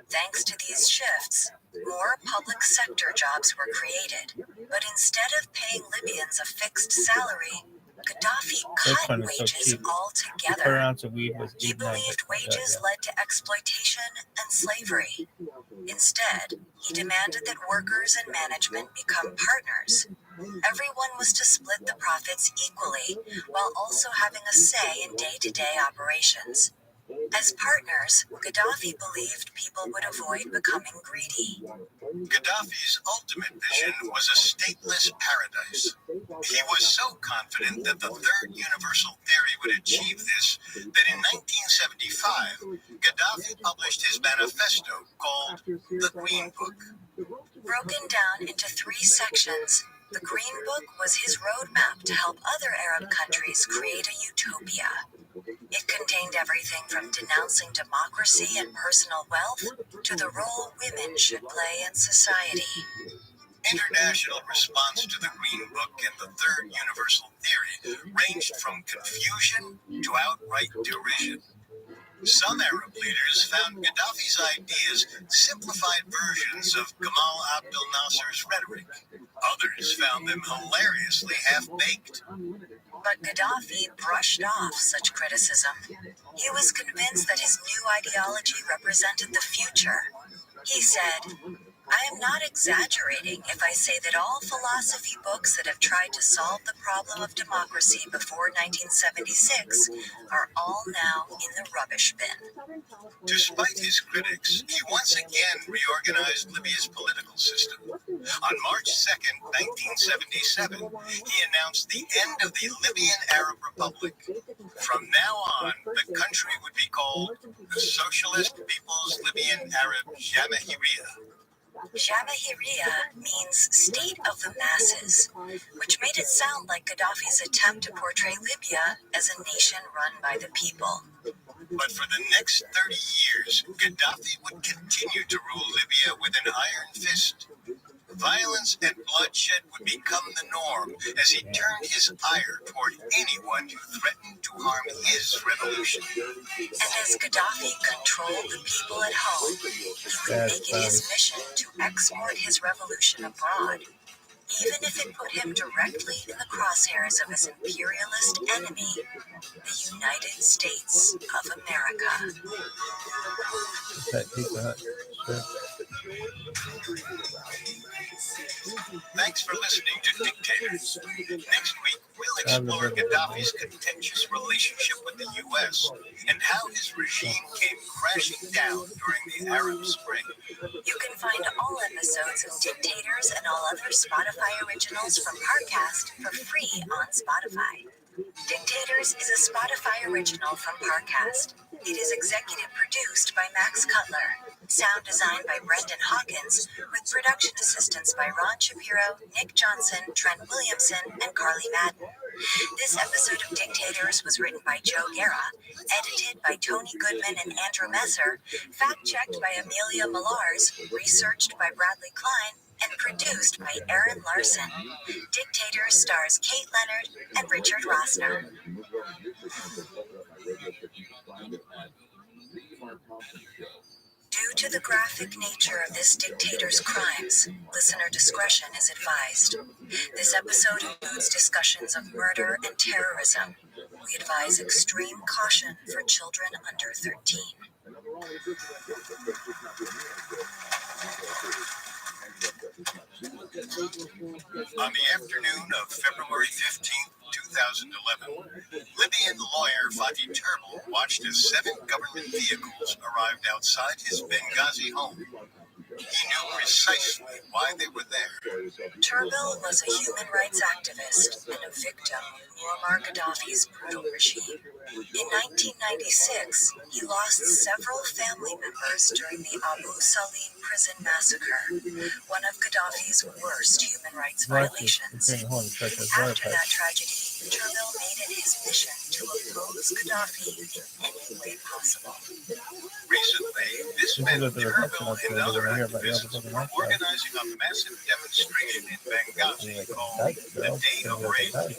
Thanks to these shifts, more public sector jobs were created, but instead of paying Libyans a fixed salary, Gaddafi cut wages altogether. He believed wages led to exploitation and slavery. Instead, he demanded that workers and management become partners. Everyone was to split the profits equally, while also having a say in day-to-day operations. As partners, Gaddafi believed people would avoid becoming greedy. Gaddafi's ultimate vision was a stateless paradise. He was so confident that the Third Universal Theory would achieve this that in 1975, Gaddafi published his manifesto called the Green Book. Broken down into 3 sections, the Green Book was his roadmap to help other Arab countries create a utopia. It contained everything from denouncing democracy and personal wealth to the role women should play in society. International response to the Green Book and the Third Universal Theory ranged from confusion to outright derision. Some Arab leaders found Gaddafi's ideas simplified versions of Gamal Abdel Nasser's rhetoric. Others found them hilariously half-baked. But Gaddafi brushed off such criticism. He was convinced that his new ideology represented the future. He said, "I am not exaggerating if I say that all philosophy books that have tried to solve the problem of democracy before 1976 are all now in the rubbish bin." Despite his critics, he once again reorganized Libya's political system. On March 2nd, 1977, he announced the end of the Libyan Arab Republic. From now on, the country would be called the Socialist People's Libyan Arab Jamahiriya. Jamahiriya means state of the masses, which made it sound like Gaddafi's attempt to portray Libya as a nation run by the people. But for the next 30 years, Gaddafi would continue to rule Libya with an iron fist. Violence and bloodshed would become the norm as he turned his ire toward anyone who threatened to harm his revolution. And as Gaddafi controlled the people at home, he would make it his mission to export his revolution abroad, even if it put him directly in the crosshairs of his imperialist enemy, the United States of America. Thanks for listening to Dictators. Next week, we'll explore Gaddafi's contentious relationship with the U.S. and how his regime came crashing down during the Arab Spring. You can find all episodes of Dictators and all other Spotify originals from Parcast for free on Spotify. Dictators is a Spotify original from Parcast. It is executive produced by Max Cutler. Sound designed by Brendan Hawkins, with production assistance by Ron Shapiro, Nick Johnson, Trent Williamson, and Carly Madden. This episode of Dictators was written by Joe Guerra, edited by Tony Goodman and Andrew Messer, fact-checked by Amelia Millars, researched by Bradley Klein, and produced by Aaron Larson. Dictators stars Kate Leonard and Richard Rossner. Due to the graphic nature of this dictator's crimes, listener discretion is advised. This episode includes discussions of murder and terrorism. We advise extreme caution for children under 13. On the afternoon of February 15th, 2011, Libyan lawyer Fatih Turbil watched as 7 government vehicles arrived outside his Benghazi home. He knew precisely why they were there. Turbil was a human rights activist and a victim of Muammar Gaddafi's brutal regime. In 1996, he lost several family members during the Abu Salim prison massacre, one of Gaddafi's worst human rights violations. After that tragedy, Turbil made it his mission to oppose Gaddafi in any way possible. Recently, this meant Turbil and other activists were organizing a massive demonstration in Benghazi called the Day of Rage.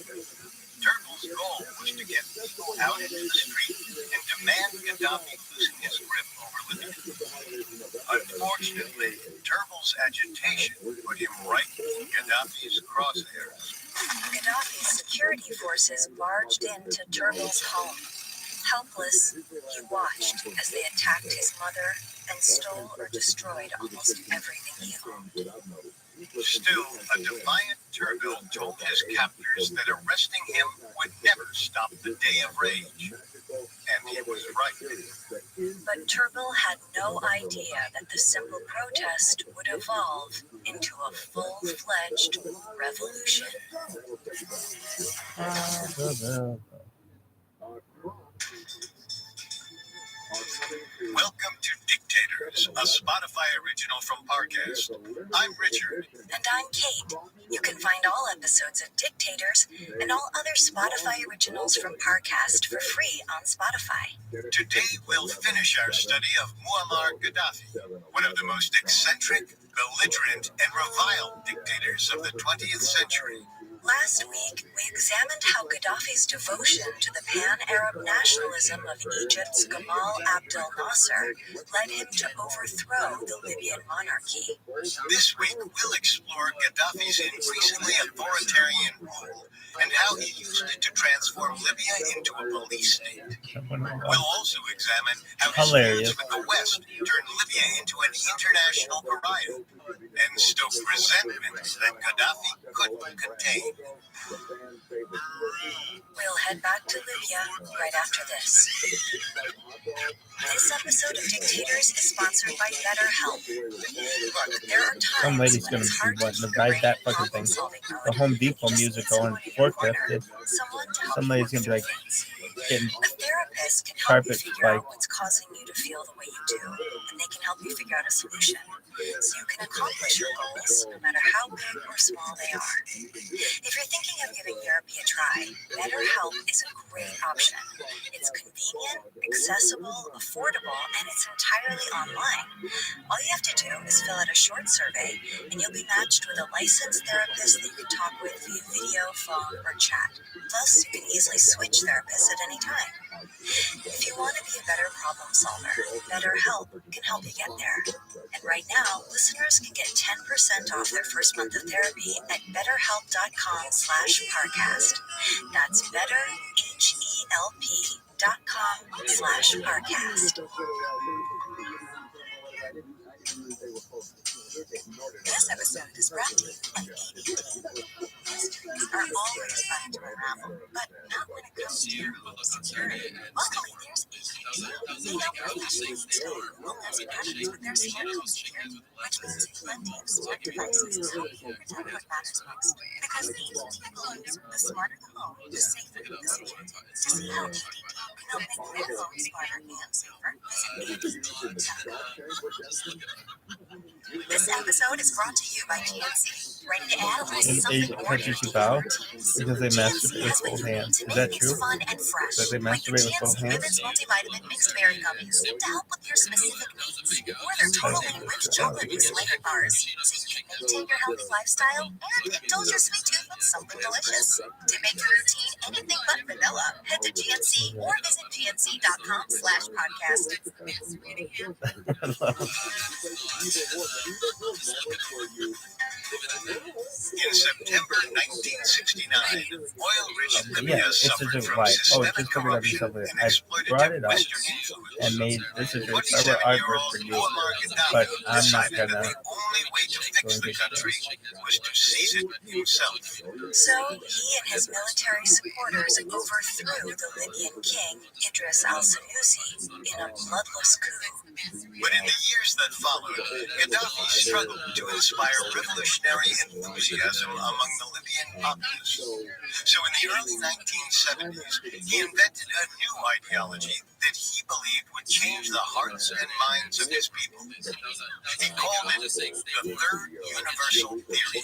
Turbil's goal was to get people out into the street and demand Gaddafi loosen his grip over Libya. Unfortunately, Turbil's agitation put him right in Gaddafi's crosshairs. Gaddafi's security forces barged into Turbil's home. Helpless, he watched as they attacked his mother and stole or destroyed almost everything he owned. Still, a defiant Turbil told his captors that arresting him would never stop the Day of Rage. And he was right. But Turbil had no idea that the simple protest would evolve into a full-fledged revolution. Welcome to Dictators, a Spotify original from Parcast. I'm Richard. And I'm Kate. You can find all episodes of Dictators and all other Spotify originals from Parcast for free on Spotify. Today we'll finish our study of Muammar Gaddafi, one of the most eccentric, belligerent, and reviled dictators of the 20th century. Last week, we examined how Gaddafi's devotion to the pan-Arab nationalism of Egypt's Gamal Abdel Nasser led him to overthrow the Libyan monarchy. This week, we'll explore Gaddafi's increasingly authoritarian rule and how he used it to transform Libya into a police state. We'll also examine how disputes with the West turned Libya into an international pariah and stoked resentment that Gaddafi couldn't contain. We'll head back to Libya right after this. This episode of Dictators is sponsored by BetterHelp. Look, there are times Some lady's when gonna it's be hard to wanting to keep ride your that brain fucking thing. problem-solving mode. The Home Depot You just music need going someone in your corner, forklifted. someone to help Some you lady's work gonna be through like things. getting A therapist can help you carpet figure out spiked. what's causing you to feel the way you do, and they can help you figure out a solution so you can accomplish your goals, no matter how big or small they are. If you're thinking of giving therapy a try, BetterHelp is a great option. It's convenient, accessible, affordable, and it's entirely online. All you have to do is fill out a short survey, and you'll be matched with a licensed therapist that you can talk with via video, phone, or chat. Plus, you can easily switch therapists at any time. If you want to be a better problem solver, BetterHelp can help you get there. And right now, listeners can get 10% off their first month of therapy at betterhelp.com/parcast. That's betterhelp.com/parcast. This episode is brought to you by ootd. Mysteries are always fun to unravel, but not when it comes to your home security. Luckily, there's ootd. They help professionals install Google Nest patterns with their smart home security, which means plenty of smart devices to help you protect what matters most. Because the easier the clothes, the smarter the home, the safer the security. To see how ootd can help make your home smarter and safer, visit ootd.com. This episode is brought to you by GNC. Ready to analyze And something Asian more countries than you bow routines? because they masturbate GNC with has what both you need hands. to Is make that things true? fun and fresh. That they Like the masturbate with both GNC hands? Ribbons multivitamin mixed berry gummies to help with your specific needs. Or their totally rich chocolate mix flavored bars so you can maintain your healthy lifestyle and indulge your sweet tooth with something delicious. To make your routine anything but vanilla, head to GNC or visit gnc.com/podcast. In September 1969, oil-rich Libya Yeah, it's suffered just from like, oh, systemic just figured out corruption something. and I brought exploitative it up Western influence. and made this is your favorite artwork for you, but I'm not decided that gonna the only way to fix the country was to seize it himself. So he and his military supporters overthrew the Libyan king, Idris al-Senussi, in a bloodless coup. But in the years that followed, Gaddafi struggled to inspire revolutionary enthusiasm among the Libyan populace. So in the early 1970s, he invented a new ideology that he believed would change the hearts and minds of his people. He called it the Third Universal Theory.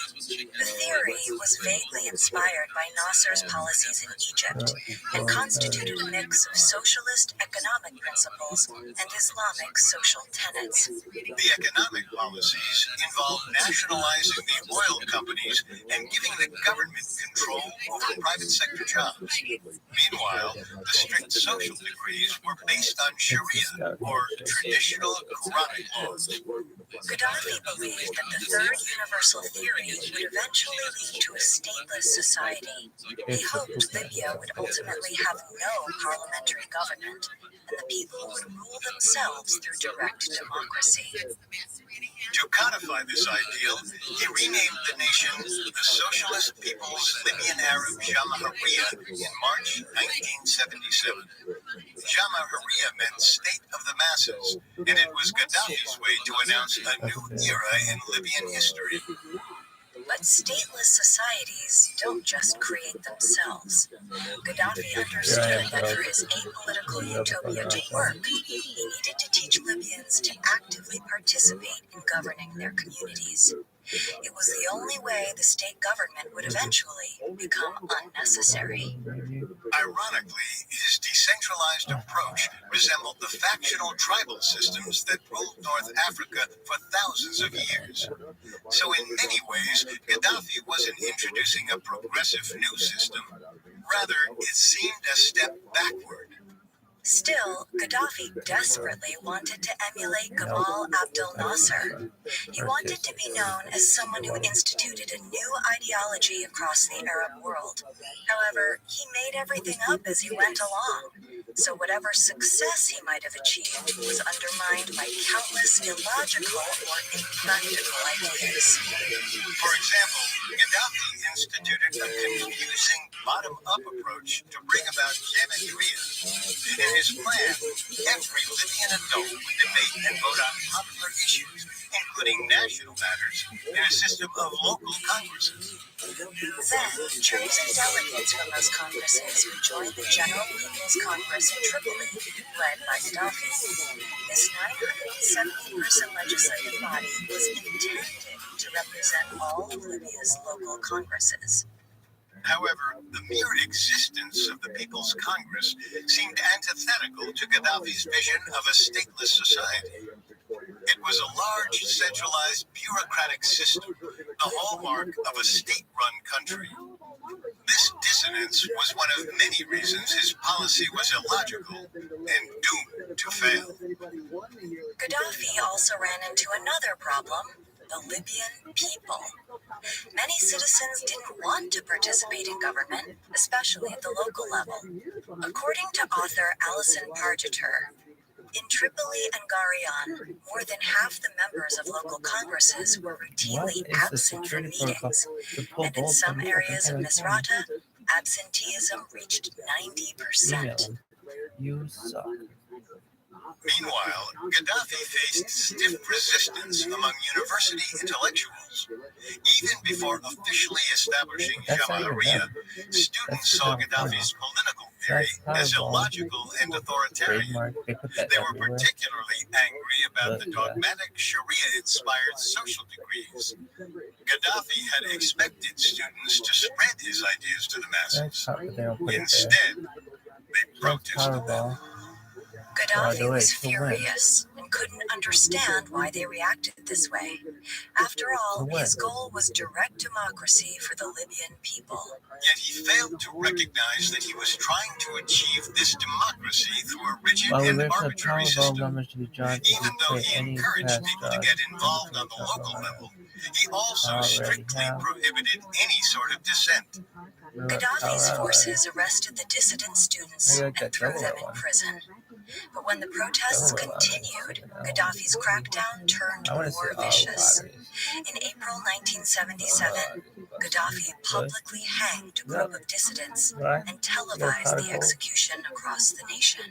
The theory was vaguely inspired by Nasser's policies in Egypt and constituted a mix of socialist economic principles and Islamic social tenets. The economic policies involved nationalizing the oil companies and giving the government control over private sector jobs. Meanwhile, the strict social decrees were based on Sharia, or traditional Quranic laws. Gaddafi believed that the Third Universal Theory would eventually lead to a stateless society. He hoped Libya would ultimately have no parliamentary government, and the people would rule themselves through direct democracy. To codify this ideal, he renamed the nation the Socialist People's Libyan Arab Jamahiriya in March 1977. Jamahiriya meant state of the masses, and it was Gaddafi's way to announce a new era in Libyan history. But stateless societies don't just create themselves. Gaddafi understood that for his apolitical utopia to work, he needed to teach Libyans to actively participate in governing their communities. It was the only way the state government would eventually become unnecessary. Ironically, his decentralized approach resembled the factional tribal systems that ruled North Africa for thousands of years. So in many ways, Gaddafi wasn't introducing a progressive new system. Rather, it seemed a step backward. Still, Gaddafi desperately wanted to emulate Gamal Abdel Nasser. He wanted to be known as someone who instituted a new ideology across the Arab world. However, he made everything up as he went along. So whatever success he might have achieved was undermined by countless illogical or impractical ideas. For example, Gaddafi instituted a confusing bottom-up approach to bring about Jamahiriya. In his plan, every Libyan adult would debate and vote on popular issues, including national matters, in a system of local congresses. Then, chosen delegates from those congresses would join the General People's Congress in Tripoli, led by Gaddafi. This 970-person legislative body was intended to represent all of Libya's local congresses. However, the mere existence of the People's Congress seemed antithetical to Gaddafi's vision of a stateless society. It was a large, centralized, bureaucratic system, the hallmark of a state-run country. This dissonance was one of many reasons his policy was illogical and doomed to fail. Gaddafi also ran into another problem: the Libyan people. Many citizens didn't want to participate in government, especially at the local level. According to author Alison Pargeter, in Tripoli and Garian, more than half the members of local congresses were routinely absent from meetings, and in some areas of Misrata, absenteeism reached 90%. You suck. Meanwhile, Gaddafi faced stiff resistance among university intellectuals. Even before officially establishing Jamahiriya, students saw Gaddafi's political theory as illogical and authoritarian. They were particularly angry about the dogmatic Sharia-inspired social degrees. Gaddafi had expected students to spread his ideas to the masses. Instead, they protested them. Gaddafi was furious and couldn't understand why they reacted this way. After all, his goal was direct democracy for the Libyan people. Yet he failed to recognize that he was trying to achieve this democracy through a rigid and arbitrary system. Even though he encouraged people to get involved on the local level, he also strictly prohibited any sort of dissent. Gaddafi's forces arrested the dissident students and threw them in prison. But when the protests continued, Gaddafi's crackdown turned more vicious. In April 1977, Gaddafi publicly hanged a group of dissidents and televised the execution across the nation.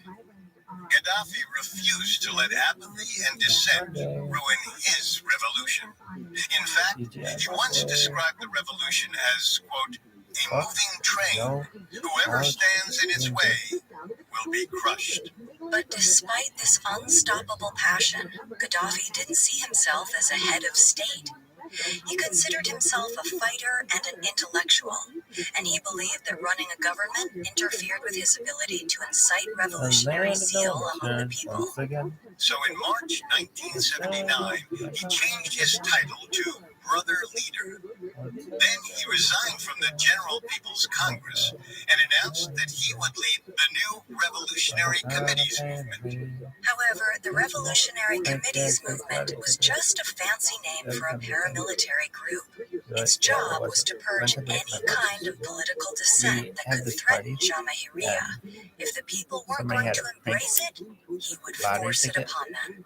Gaddafi refused to let apathy and dissent ruin his revolution. In fact, he once described the revolution as, quote, a moving train. Whoever stands in its way will be crushed. But despite this unstoppable passion, Gaddafi didn't see himself as a head of state. He considered himself a fighter and an intellectual, and he believed that running a government interfered with his ability to incite revolutionary zeal among the people. So in March 1979, he changed his title to brother leader. Then he resigned from the General People's Congress and announced that he would lead the new Revolutionary Committees movement. However, the Revolutionary Committees movement was just a fancy name for a paramilitary group. Its job was to purge any kind of political dissent that could threaten Jamahiriya. If the people weren't going to embrace it, he would force it upon them.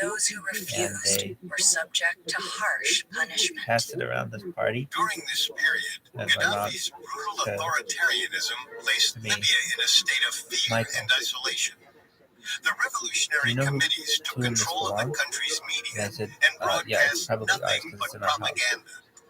Those who refused were subject to harsh punishment. Passed it around this party. During this period, Gaddafi's brutal authoritarianism placed Libya in a state of fear and isolation. The Revolutionary Committees took control of the country's media and broadcast nothing but propaganda.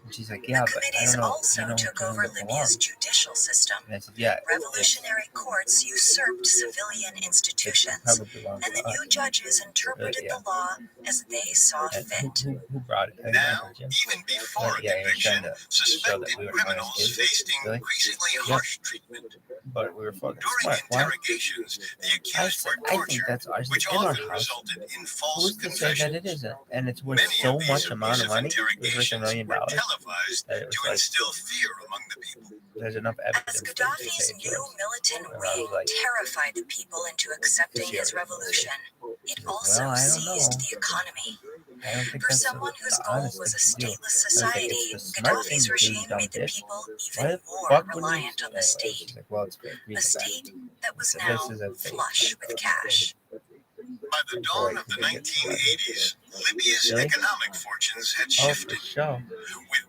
And she's like, The yeah, but I committees don't know. also took over Libya's judicial system. And I said, yeah, Revolutionary courts usurped civilian institutions, probably belongs and the to us. new judges interpreted the law as they saw And fit. who brought it? Now, even before conviction, suspected criminals faced increasingly harsh treatment. But we were fucking During smart. Why? interrogations, the accused were I think tortured, that's ours. which In our often house. resulted in false Who's to say that confessions. it isn't? And it's worth Many so of these much amount of abusive money. It was worth $1 interrogations million. were televised That it was to like, instill fear among the people. there's enough As evidence. that they Gaddafi's say it new was. militant And I wing was like, terrified the people into accepting his revolution, it also well, I don't seized know. the economy. I don't think For that's someone whose the goal honest was a thing to do. stateless I was like, society, it's the smart thing Gaddafi's to do, regime you dumb made the bitch. people Why even the more fuck would you? reliant on the She's state. like, well, it's great. A Read the back. state that was So now this is a fake. flush with cash. By the dawn of the 1980s, Libya's economic fortunes had Oh, for shifted. sure. With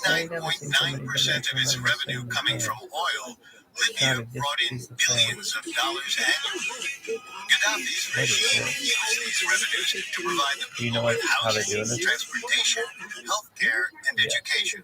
99.9% of its revenue coming from oil, Libya brought in billions of dollars annually. Gaddafi's regime used these revenues to provide the Do you know people what, with how they're housing, doing this? transportation, healthcare, and education.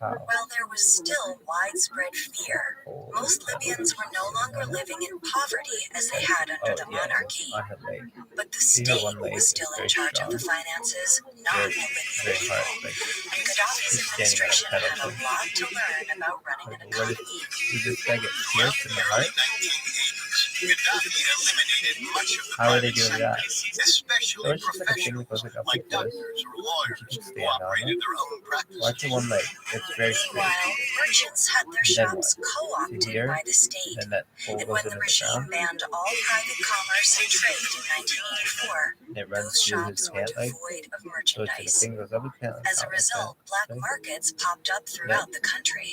How? While there was still widespread fear, most Libyans were no longer living in poverty as they had under the monarchy. On her leg. But the See, her state one leg was is still in very charge of the strong. finances, not Very, the Libyan very people. hard. Like, And Gaddafi's He's standing on administration a pedal. had a lot to learn about running an what if, economy. did this guy get Well, pierced in in the the early heart? 1980s, Gaddafi eliminated much of the How are they private doing sector, that? especially Or it's just like a thing that goes professionals like up like like this. doctors or lawyers You can who stand on operated it. their own practices. Watch your one leg. It's very straight. Meanwhile, merchants had their Then shops what? co-opted Here, by the state. Then that pole And goes when into the the regime ground. banned all private commerce and trade in 1984, And it runs those through his shops were pant leg. devoid of So it's the merchandise. thing goes up his pant leg. As a out like result, that. black See? markets popped up throughout the country.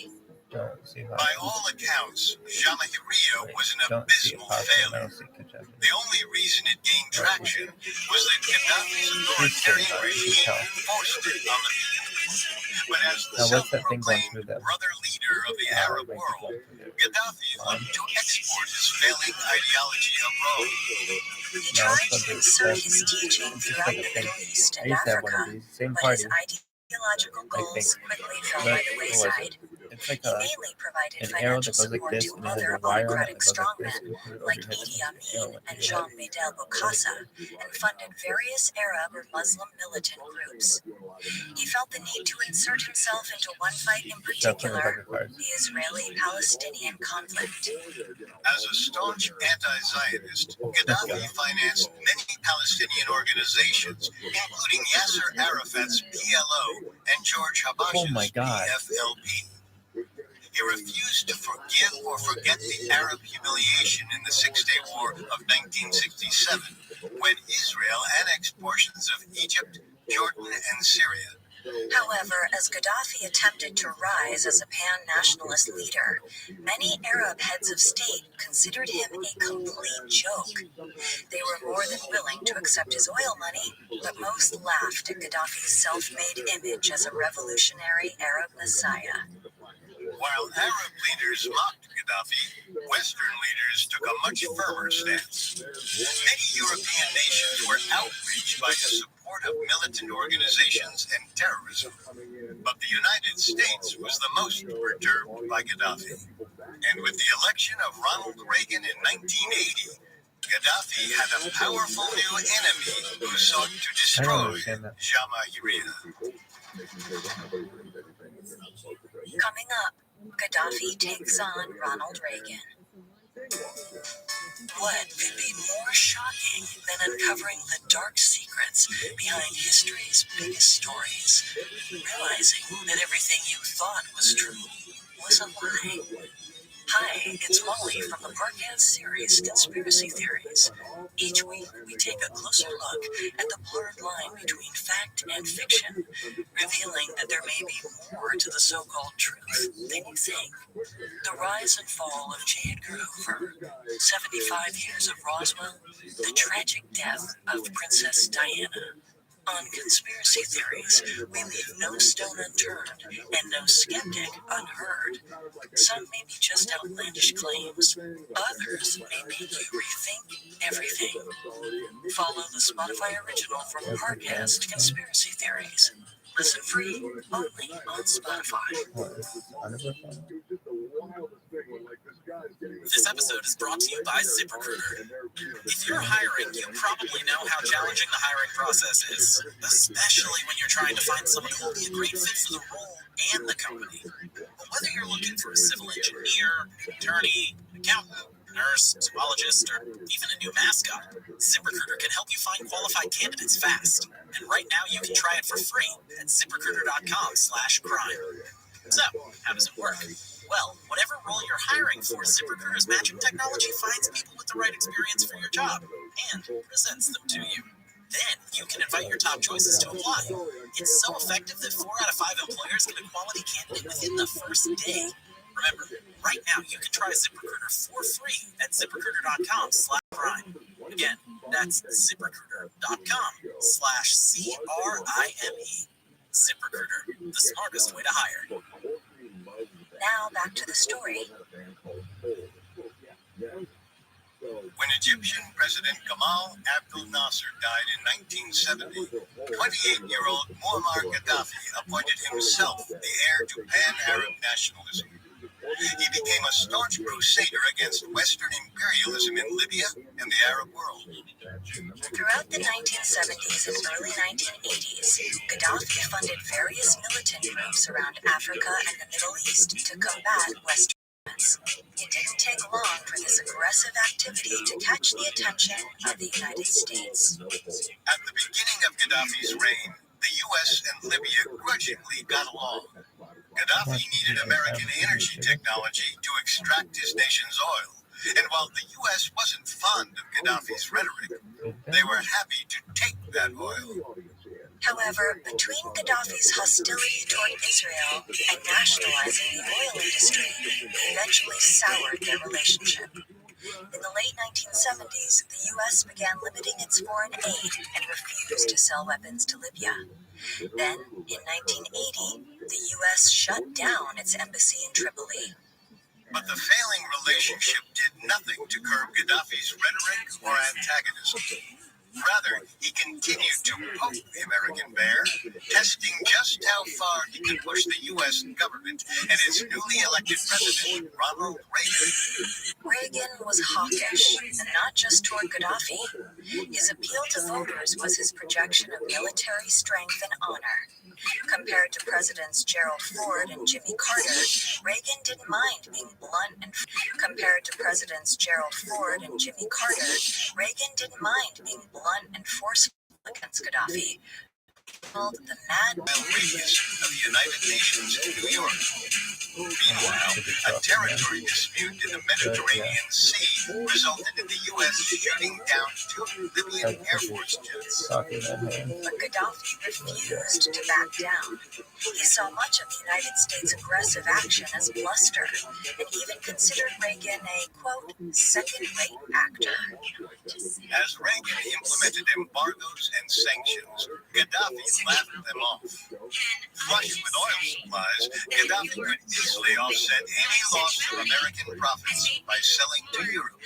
See how By all accounts, Jamahiriya was an don't see a abysmal possum. I failure. don't see contraption. The only reason it gained traction was that Gaddafi's authoritarian regime forced it on the people. But as the Now what's that thing going self-proclaimed through them? brother leader of the Arab world, Gaddafi looked to export his failing ideology abroad. He tried to insert his teaching throughout the Middle East I and used to have one of Africa, these. Same but party. his ideological goals quickly fell by the wayside. It's like He a, mainly provided an arrow financial that goes like support this, to and it has other a wire on it autocratic that goes like this. strongmen You put it over like your head, Idi and the arrow Amin went and through your Jean Bedel Bokassa, and funded various Arab or Muslim militant groups. He felt the need to insert himself into one fight in particular, the Israeli-Palestinian conflict. As a staunch anti-Zionist, Gaddafi financed many Palestinian organizations, including Yasser Arafat's PLO and George Habash's PFLP. He refused to forgive or forget the Arab humiliation in the Six-Day War of 1967, when Israel annexed portions of Egypt, Jordan, and Syria. However, as Gaddafi attempted to rise as a pan-nationalist leader, many Arab heads of state considered him a complete joke. They were more than willing to accept his oil money, but most laughed at Gaddafi's self-made image as a revolutionary Arab messiah. While Arab leaders mocked Gaddafi, Western leaders took a much firmer stance. Many European nations were outraged by his support of militant organizations and terrorism, but the United States was the most perturbed by Gaddafi. And with the election of Ronald Reagan in 1980, Gaddafi had a powerful new enemy who sought to destroy Jamahiriya. Coming up, Gaddafi takes on Ronald Reagan. What could be more shocking than uncovering the dark secrets secrets behind history's biggest stories, realizing that everything you thought was true was a lie. Hi, it's Molly from the podcast series Conspiracy Theories. Each week, we take a closer look at the blurred line between fact and fiction, revealing that there may be more to the so-called truth than you think. The rise and fall of J. Edgar Hoover, 75 years of Roswell, the tragic death of Princess Diana. On Conspiracy Theories, we leave no stone unturned and no skeptic unheard. Some may be just outlandish claims. Others may make you rethink everything. Follow the Spotify original from Podcast Conspiracy Theories. Listen free only on Spotify. This episode is brought to you by ZipRecruiter. If you're hiring, you probably know how challenging the hiring process is, especially when you're trying to find someone who will be a great fit for the role and the company. But whether you're looking for a civil engineer, attorney, accountant, nurse, zoologist, or even a new mascot, ZipRecruiter can help you find qualified candidates fast. And right now you can try it for free at ZipRecruiter.com/crime. So, how does it work? Well, whatever role you're hiring for, ZipRecruiter's matching technology finds people with the right experience for your job and presents them to you. Then you can invite your top choices to apply. It's so effective that 4 out of 5 employers get a quality candidate within the first day. Remember, right now you can try ZipRecruiter for free at ZipRecruiter.com/crime. Again, that's ZipRecruiter.com/CRIME. ZipRecruiter, the smartest way to hire. Now back to the story. When Egyptian President Gamal Abdel Nasser died in 1970, 28-year-old Muammar Gaddafi appointed himself the heir to pan-Arab nationalism. He became a staunch crusader against Western imperialism in Libya and the Arab world. Throughout the 1970s and early 1980s, Gaddafi funded various militant groups around Africa and the Middle East to combat Western influence. It didn't take long for this aggressive activity to catch the attention of the United States. At the beginning of Gaddafi's reign, the U.S. and Libya grudgingly got along. Gaddafi needed American energy technology to extract his nation's oil, and while the U.S. wasn't fond of Gaddafi's rhetoric, they were happy to take that oil. However, between Gaddafi's hostility toward Israel and nationalizing the oil industry, eventually soured their relationship. In the late 1970s, the U.S. began limiting its foreign aid and refused to sell weapons to Libya. Then, in 1980, the U.S. shut down its embassy in Tripoli. But the failing relationship did nothing to curb Gaddafi's rhetoric or antagonism. Rather, he continued to poke the American bear, testing just how far he could push the U.S. government and its newly elected president, Ronald Reagan. Reagan was hawkish, and not just toward Gaddafi. His appeal to voters was his projection of military strength and honor. Compared to Presidents Gerald Ford and Jimmy Carter, Reagan didn't mind being blunt and forceful against Gaddafi. Called the Mad Radius of the United Nations in New York. Meanwhile, a territory dispute in the Mediterranean Sea resulted in the U.S. shooting down 2 Libyan Air Force jets. But Gaddafi refused to back down. He saw much of the United States' aggressive action as bluster, and even considered Reagan a, quote, second-rate actor. As Reagan implemented embargoes and sanctions, Gaddafi laughed them off. Flush with oil supplies, Gaddafi could easily offset any loss of American profits by selling to Europe.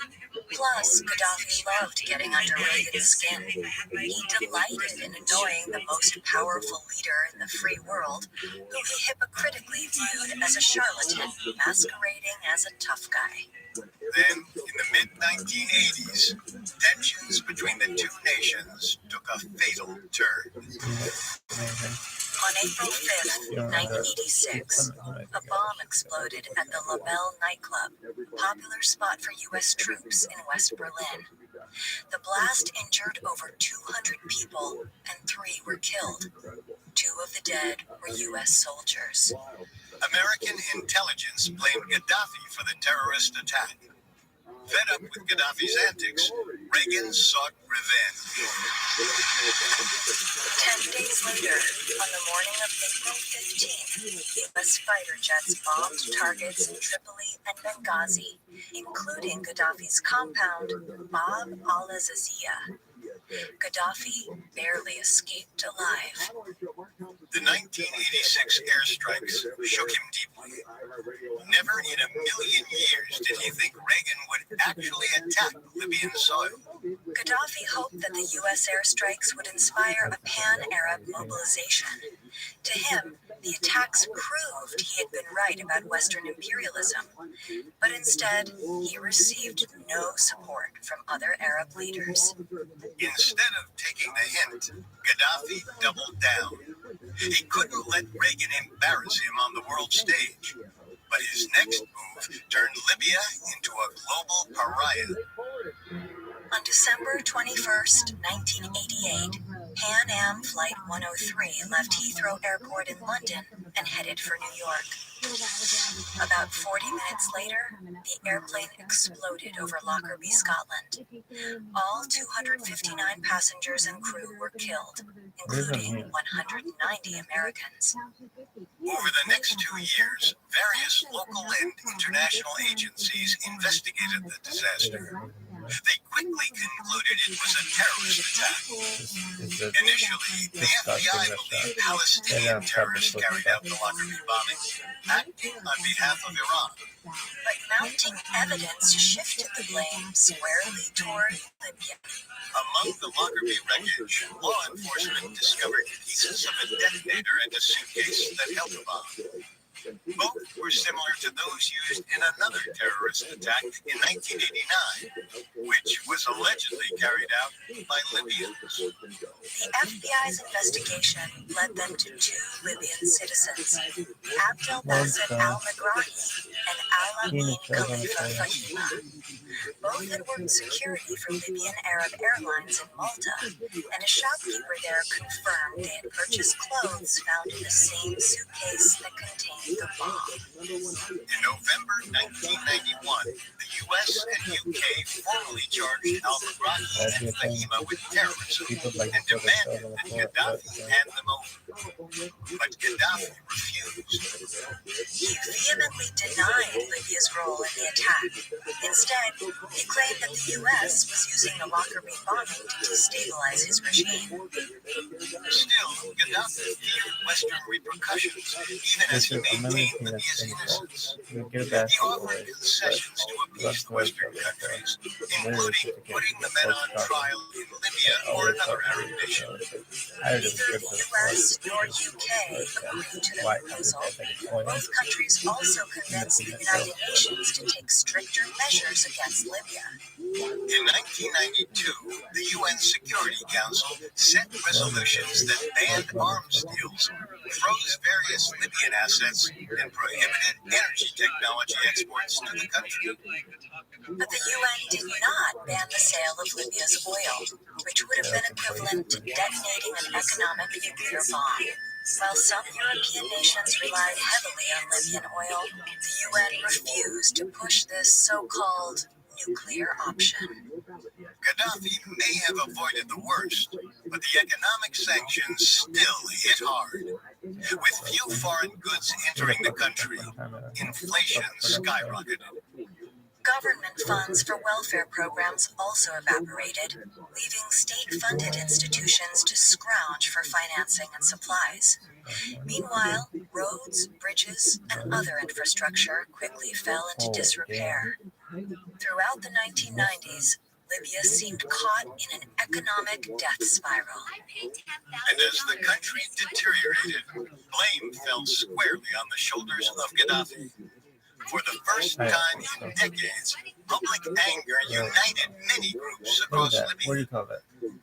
Plus, Gaddafi loved getting under Reagan's skin. He delighted in annoying the most powerful leader in the free world, who he hypocritically viewed as a charlatan masquerading as a tough guy. Then, in the mid-1980s, tensions between the two nations took a fatal turn. On April 5th, 1986, a bomb exploded at the La Belle nightclub, a popular spot for U.S. troops in West Berlin. The blast injured over 200 people and 3 were killed. 2 of the dead were U.S. soldiers. American intelligence blamed Gaddafi for the terrorist attack. Fed up with Gaddafi's antics, Reagan sought revenge. 10 days later, on the morning of April 15th, U.S. fighter jets bombed targets in Tripoli and Benghazi, including Gaddafi's compound, Bab al-Azazia. Gaddafi barely escaped alive. The 1986 airstrikes shook him deeply. Never in a million years did he think Reagan would actually attack Libyan soil. Gaddafi hoped that the U.S. airstrikes would inspire a pan-Arab mobilization. To him, the attacks proved he had been right about Western imperialism. But instead, he received no support from other Arab leaders. Instead of taking the hint, Gaddafi doubled down. He couldn't let Reagan embarrass him on the world stage. But his next move turned Libya into a global pariah. On December 21st, 1988, Pan Am Flight 103 left Heathrow Airport in London and headed for New York. About 40 minutes later, the airplane exploded over Lockerbie, Scotland. All 259 passengers and crew were killed, including 190 Americans. Over the next 2 years, various local and international agencies investigated the disaster. They quickly concluded it was a terrorist attack. Initially, the FBI believed Palestinian terrorists carried out the Lockerbie bombing, acting on behalf of Iran. But mounting evidence shifted the blame squarely toward Libya. Among the Lockerbie wreckage, law enforcement discovered pieces of a detonator and a suitcase that held the bomb. Both were similar to those used in another terrorist attack in 1989, which was allegedly carried out by Libyans. The FBI's investigation led them to 2 Libyan citizens, Abdel Basset al-Megrahi and Alami Khalifa Fahima. Both had worked security for Libyan Arab Airlines in Malta, and a shopkeeper there confirmed they had purchased clothes found in the same suitcase that contained the bomb. In November 1991, the U.S. and U.K. formally charged al-Megrahi and Fahima with terrorism and demanded that Gaddafi hand them over. But Gaddafi refused. He vehemently denied Libya's role in the attack. Instead, he claimed that the U.S. was using the Lockerbie bombing to destabilize his regime. Still, Gaddafi feared Western repercussions, even as he maintained Libya's innocence. He offered concessions to appease the Western countries, including putting the men on trial in Libya or another Arab nation. Neither the U.S. nor U.K. agreed to the proposal. Both countries also convinced the United Nations to take stricter measures against Libya. In 1992, the UN Security Council set resolutions that banned arms deals, froze various Libyan assets, and prohibited energy technology exports to the country. But the UN did not ban the sale of Libya's oil, which would have been equivalent to detonating an economic nuclear bomb. While some European nations relied heavily on Libyan oil, the UN refused to push this so-called nuclear option. Gaddafi may have avoided the worst, but the economic sanctions still hit hard. With few foreign goods entering the country, inflation skyrocketed. Government funds for welfare programs also evaporated, leaving state-funded institutions to scrounge for financing and supplies. Meanwhile, roads, bridges, and other infrastructure quickly fell into disrepair. Throughout the 1990s, Libya seemed caught in an economic death spiral. And as the country deteriorated, blame fell squarely on the shoulders of Gaddafi. For the first time in decades, public anger united many groups across Libya.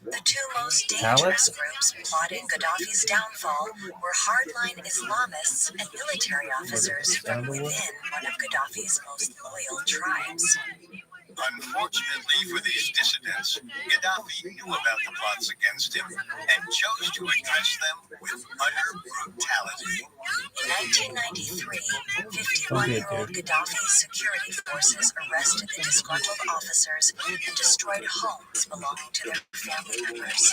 The 2 most dangerous groups plotting Gaddafi's downfall were hardline Islamists and military officers from within one of Gaddafi's most loyal tribes. Unfortunately for these dissidents, Gaddafi knew about the plots against him and chose to address them with utter brutality. In 1993, 51-year-old Gaddafi's security forces arrested the disgruntled officers and destroyed homes belonging to their family members.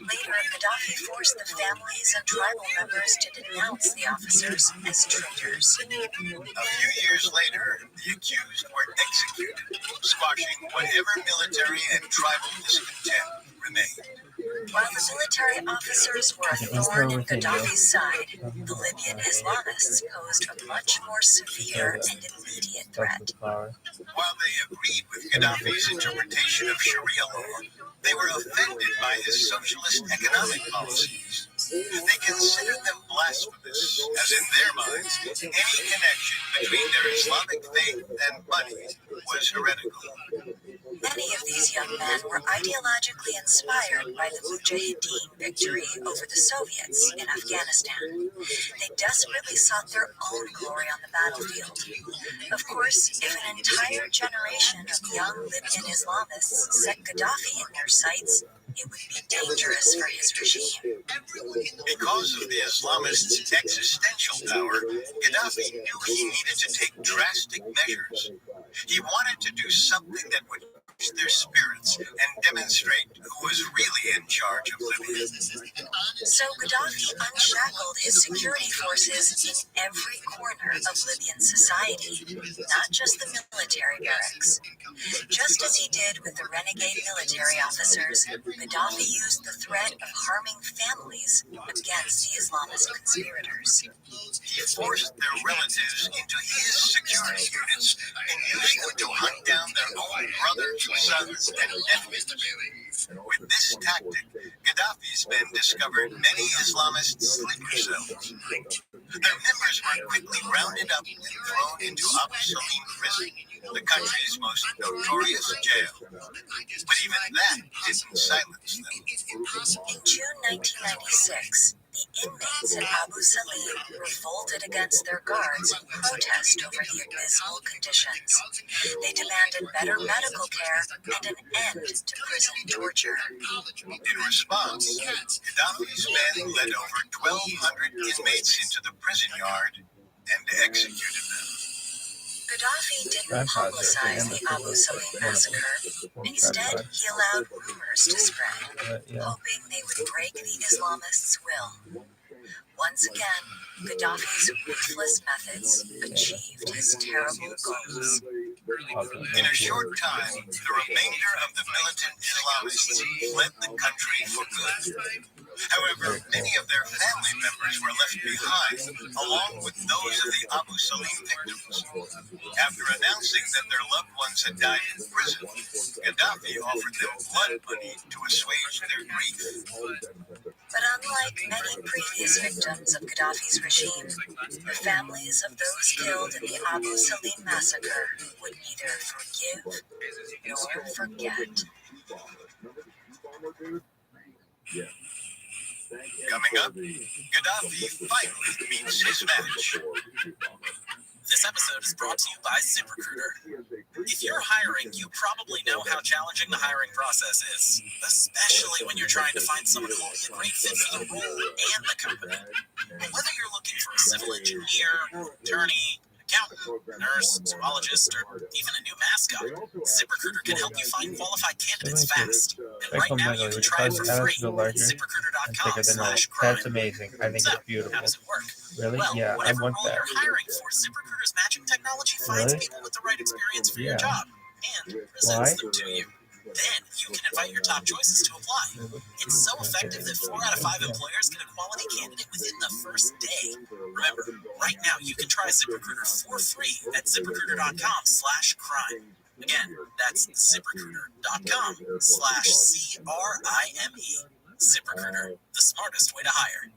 Later, Gaddafi forced the families and tribal members to denounce the officers as traitors. A few years later, the accused were executed, squashing whatever military and tribal discontent remained. While the military officers were a thorn in Gaddafi's side, the Libyan Islamists posed a much more severe and immediate threat. While they agreed with Gaddafi's interpretation of Sharia law, they were offended by his socialist economic policies. They considered them blasphemous, as in their minds, any connection between their Islamic faith and money was heretical. Many of these young men were ideologically inspired by the Mujahideen victory over the Soviets in Afghanistan. They desperately sought their own glory on the battlefield. Of course, if an entire generation of young Libyan Islamists set Gaddafi in their sights, it would be dangerous for his regime. Because of the Islamists' existential power, Gaddafi knew he needed to take drastic measures. He wanted to do something that would raise their spirits and demonstrate who was really in charge of Libya. So Gaddafi unshackled his security forces in every corner of Libyan society, not just the military barracks. Just as he did with the renegade military officers, Gaddafi used the threat of harming families against the Islamist conspirators. He forced their relatives into his security units and used them to hunt down their own brothers, sons, and nephews. With this tactic, Gaddafi's men discovered many Islamist sleeper cells. Their members were quickly rounded up and thrown into Abu Salim prison, the country's most notorious jail. But even that didn't silence them. In June 1996, the inmates at Abu Salim revolted against their guards in protest over the abysmal conditions. They demanded better medical care and an end to prison torture. In response, Gaddafi's men led over 1,200 inmates into the prison yard and executed them. Gaddafi didn't publicize the Abu Salim massacre. Instead, he allowed rumors to spread, hoping they would break the Islamists' will. Once again, Gaddafi's ruthless methods achieved his terrible goals. In a short time, the remainder of the militant Islamists fled the country for good. However, many of their family members were left behind, along with those of the Abu Salim victims. After announcing that their loved ones had died in prison, Gaddafi offered them blood money to assuage their grief. But unlike many previous victims of Gaddafi's regime, the families of those killed in the Abu Salim massacre would neither forgive nor forget. Coming up, Gaddafi finally meets his match. This episode is brought to you by ZipRecruiter. If you're hiring, you probably know how challenging the hiring process is, especially when you're trying to find someone who will be a great fit for the role and the company. Whether you're looking for a civil engineer, attorney, accountant, nurse, zoologist, or even a new mascot, ZipRecruiter can help you find qualified candidates fast. And right now you can try it for free at ZipRecruiter.com/crime. That's amazing. I think So, it's beautiful. how does it work? Really? Well, Yeah, I whatever want role that. you're hiring for, ZipRecruiter's matching technology finds Really? people with the right experience for your Yeah. job and presents them to you. Then you can invite your top choices to apply. It's so effective that 4 out of 5 employers get a quality candidate within the first day. Remember, right now you can try ZipRecruiter for free at ZipRecruiter.com/crime. Again, that's ZipRecruiter.com/CRIME. ZipRecruiter, the smartest way to hire.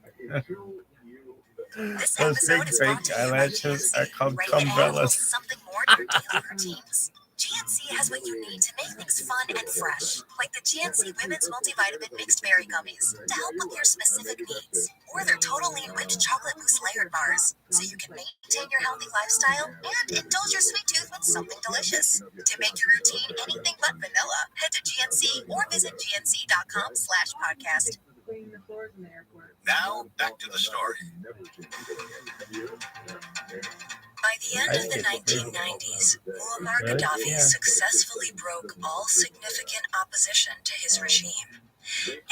This Those episode big is fake brought to you by eyelashes PFC, are called rated M, umbrellas. something more to your daily routines. GNC has what you need to make things fun and fresh, like the GNC Women's Multivitamin Mixed Berry Gummies to help with your specific needs, or their Total Lean Whipped Chocolate Mousse Layered Bars, so you can maintain your healthy lifestyle and indulge your sweet tooth with something delicious. To make your routine anything but vanilla, head to GNC or visit gnc.com/podcast. Now, back to the story. By the end of the 1990s, Muammar Gaddafi successfully broke all significant opposition to his regime.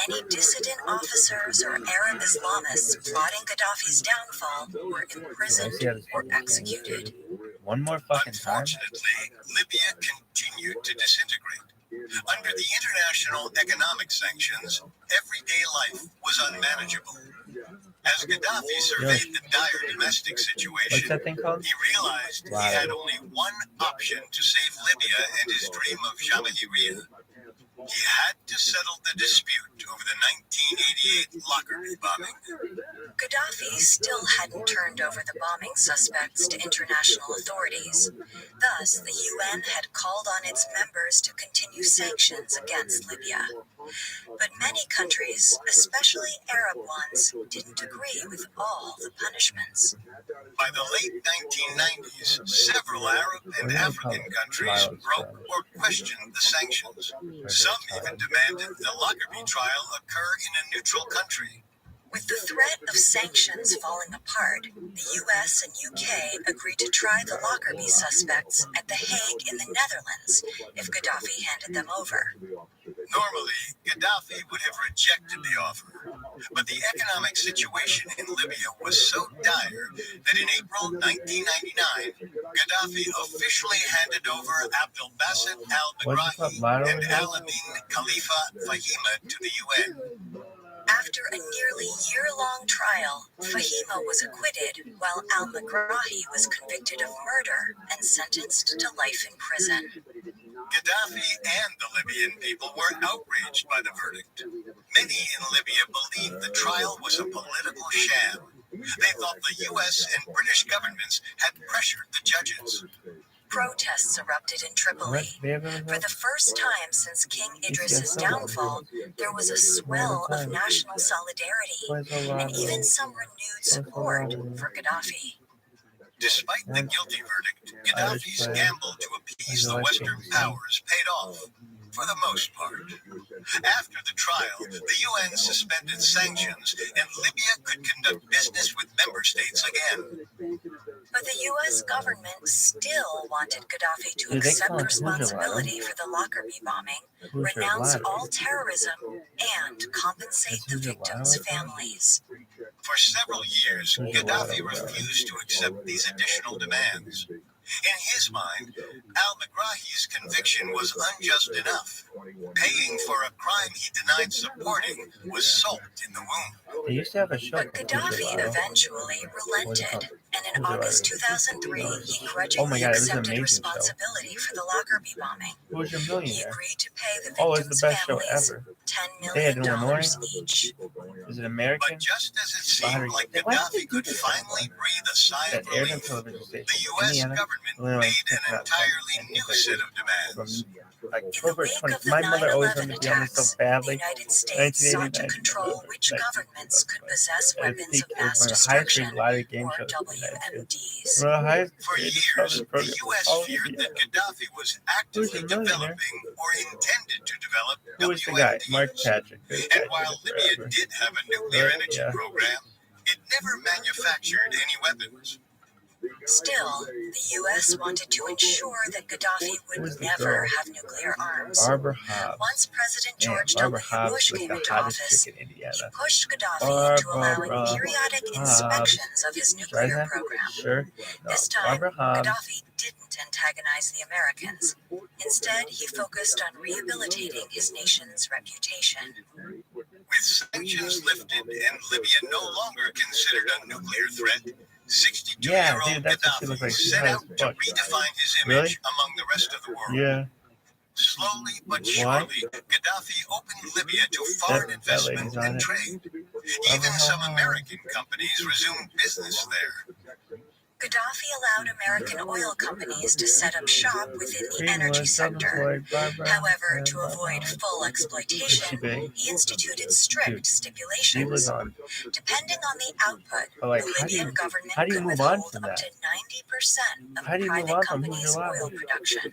Any dissident officers or Arab Islamists plotting Gaddafi's downfall were imprisoned or executed. One more fucking time. Unfortunately, Libya continued to disintegrate. Under the international economic sanctions, everyday life was unmanageable. As Gaddafi surveyed the dire domestic situation, What's that thing called? he realized he had only one option to save Libya and his dream of Jamahiriya. He had to settle the dispute over the 1988 Lockerbie bombing. Gaddafi still hadn't turned over the bombing suspects to international authorities. Thus, the UN had called on its members to continue sanctions against Libya. But many countries, especially Arab ones, didn't agree with all the punishments. By the late 1990s, several Arab and African countries broke or questioned the sanctions. Some even demanded the Lockerbie trial occur in a neutral country. With the threat of sanctions falling apart, the US and UK agreed to try the Lockerbie suspects at The Hague in the Netherlands if Gaddafi handed them over. Normally, Gaddafi would have rejected the offer, but the economic situation in Libya was so dire that in April 1999, Gaddafi officially handed over Abdel Basset al-Megrahi and Al-Amin Khalifa Fahima to the UN. After a nearly year-long trial, Fahima was acquitted, while al-Megrahi was convicted of murder and sentenced to life in prison. Gaddafi and the Libyan people were outraged by the verdict. Many in Libya believed the trial was a political sham. They thought the US and British governments had pressured the judges. Protests erupted in Tripoli. For the first time since King Idris's downfall, there was a swell of national solidarity and even some renewed support for Gaddafi. Despite the guilty verdict, Gaddafi's gamble to appease the Western powers paid off, for the most part. After the trial, the UN suspended sanctions, and Libya could conduct business with member states again. But the U.S. government still wanted Gaddafi to accept responsibility for the Lockerbie bombing, renounce all terrorism, and compensate the victims' families. For several years, Gaddafi refused to accept these additional demands. In his mind, al-Megrahi's conviction was unjust enough. Paying for a crime he denied supporting was salt in the wound. They used to have a show. But Gaddafi eventually relented, and in August 2003, he grudgingly accepted responsibility for the Lockerbie bombing. Who was your He millionaire? agreed to pay the Oh, it's victims' the best show families ever. $10 They had million in Illinois. each. Is it American? But just as it seemed like Gaddafi could finally breathe a sigh That of aired on relief, television station. the U.S. Indiana, government Illinois, made an entirely new set of demands. From In the October wake 20. of the My mother always 9/11 wanted to be on this attacks, so the badly. United States sought to 1989. control which governments could possess At its weapons peak, of it mass was one of the highest destruction, rated lottery game or shows in the United States. WMDs. One of the highest For rated years, television the programs U.S. in all of feared India. that Gaddafi was actively millionaire? developing or intended to develop Who was the guy? Mark WMDs. Patrick. And while Libya did have a nuclear energy program, it never manufactured any weapons. Still, the U.S. wanted to ensure that Gaddafi would never have nuclear arms. Barbara Hobbs. Once President George Barbara W. Hobbs Bush was came the into hottest office, chick in he Indiana. pushed Gaddafi into allowing Barbara periodic Hobbs. inspections of his nuclear Streisand? program. Sure. No. This time, Barbara Hobbs. Gaddafi didn't antagonize the Americans. Instead, he focused on rehabilitating his nation's reputation. With sanctions lifted and Libya no longer considered a nuclear threat, 62-year-old that's what she looked Gaddafi like. set She out was to fucked. redefine his Really? image among the rest of the world. Yeah. Slowly but surely, Gaddafi opened Libya to foreign investment lady's on and it. trade. Even some American companies resumed business there. Gaddafi allowed American oil companies to set up shop within the energy sector. However, to avoid full exploitation, he instituted strict stipulations. Depending on the output, the Libyan government could withhold up to 90% of a private company's oil production.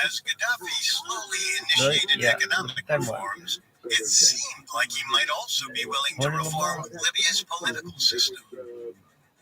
As Gaddafi slowly initiated economic reforms, it seemed like he might also be willing to reform Libya's political system.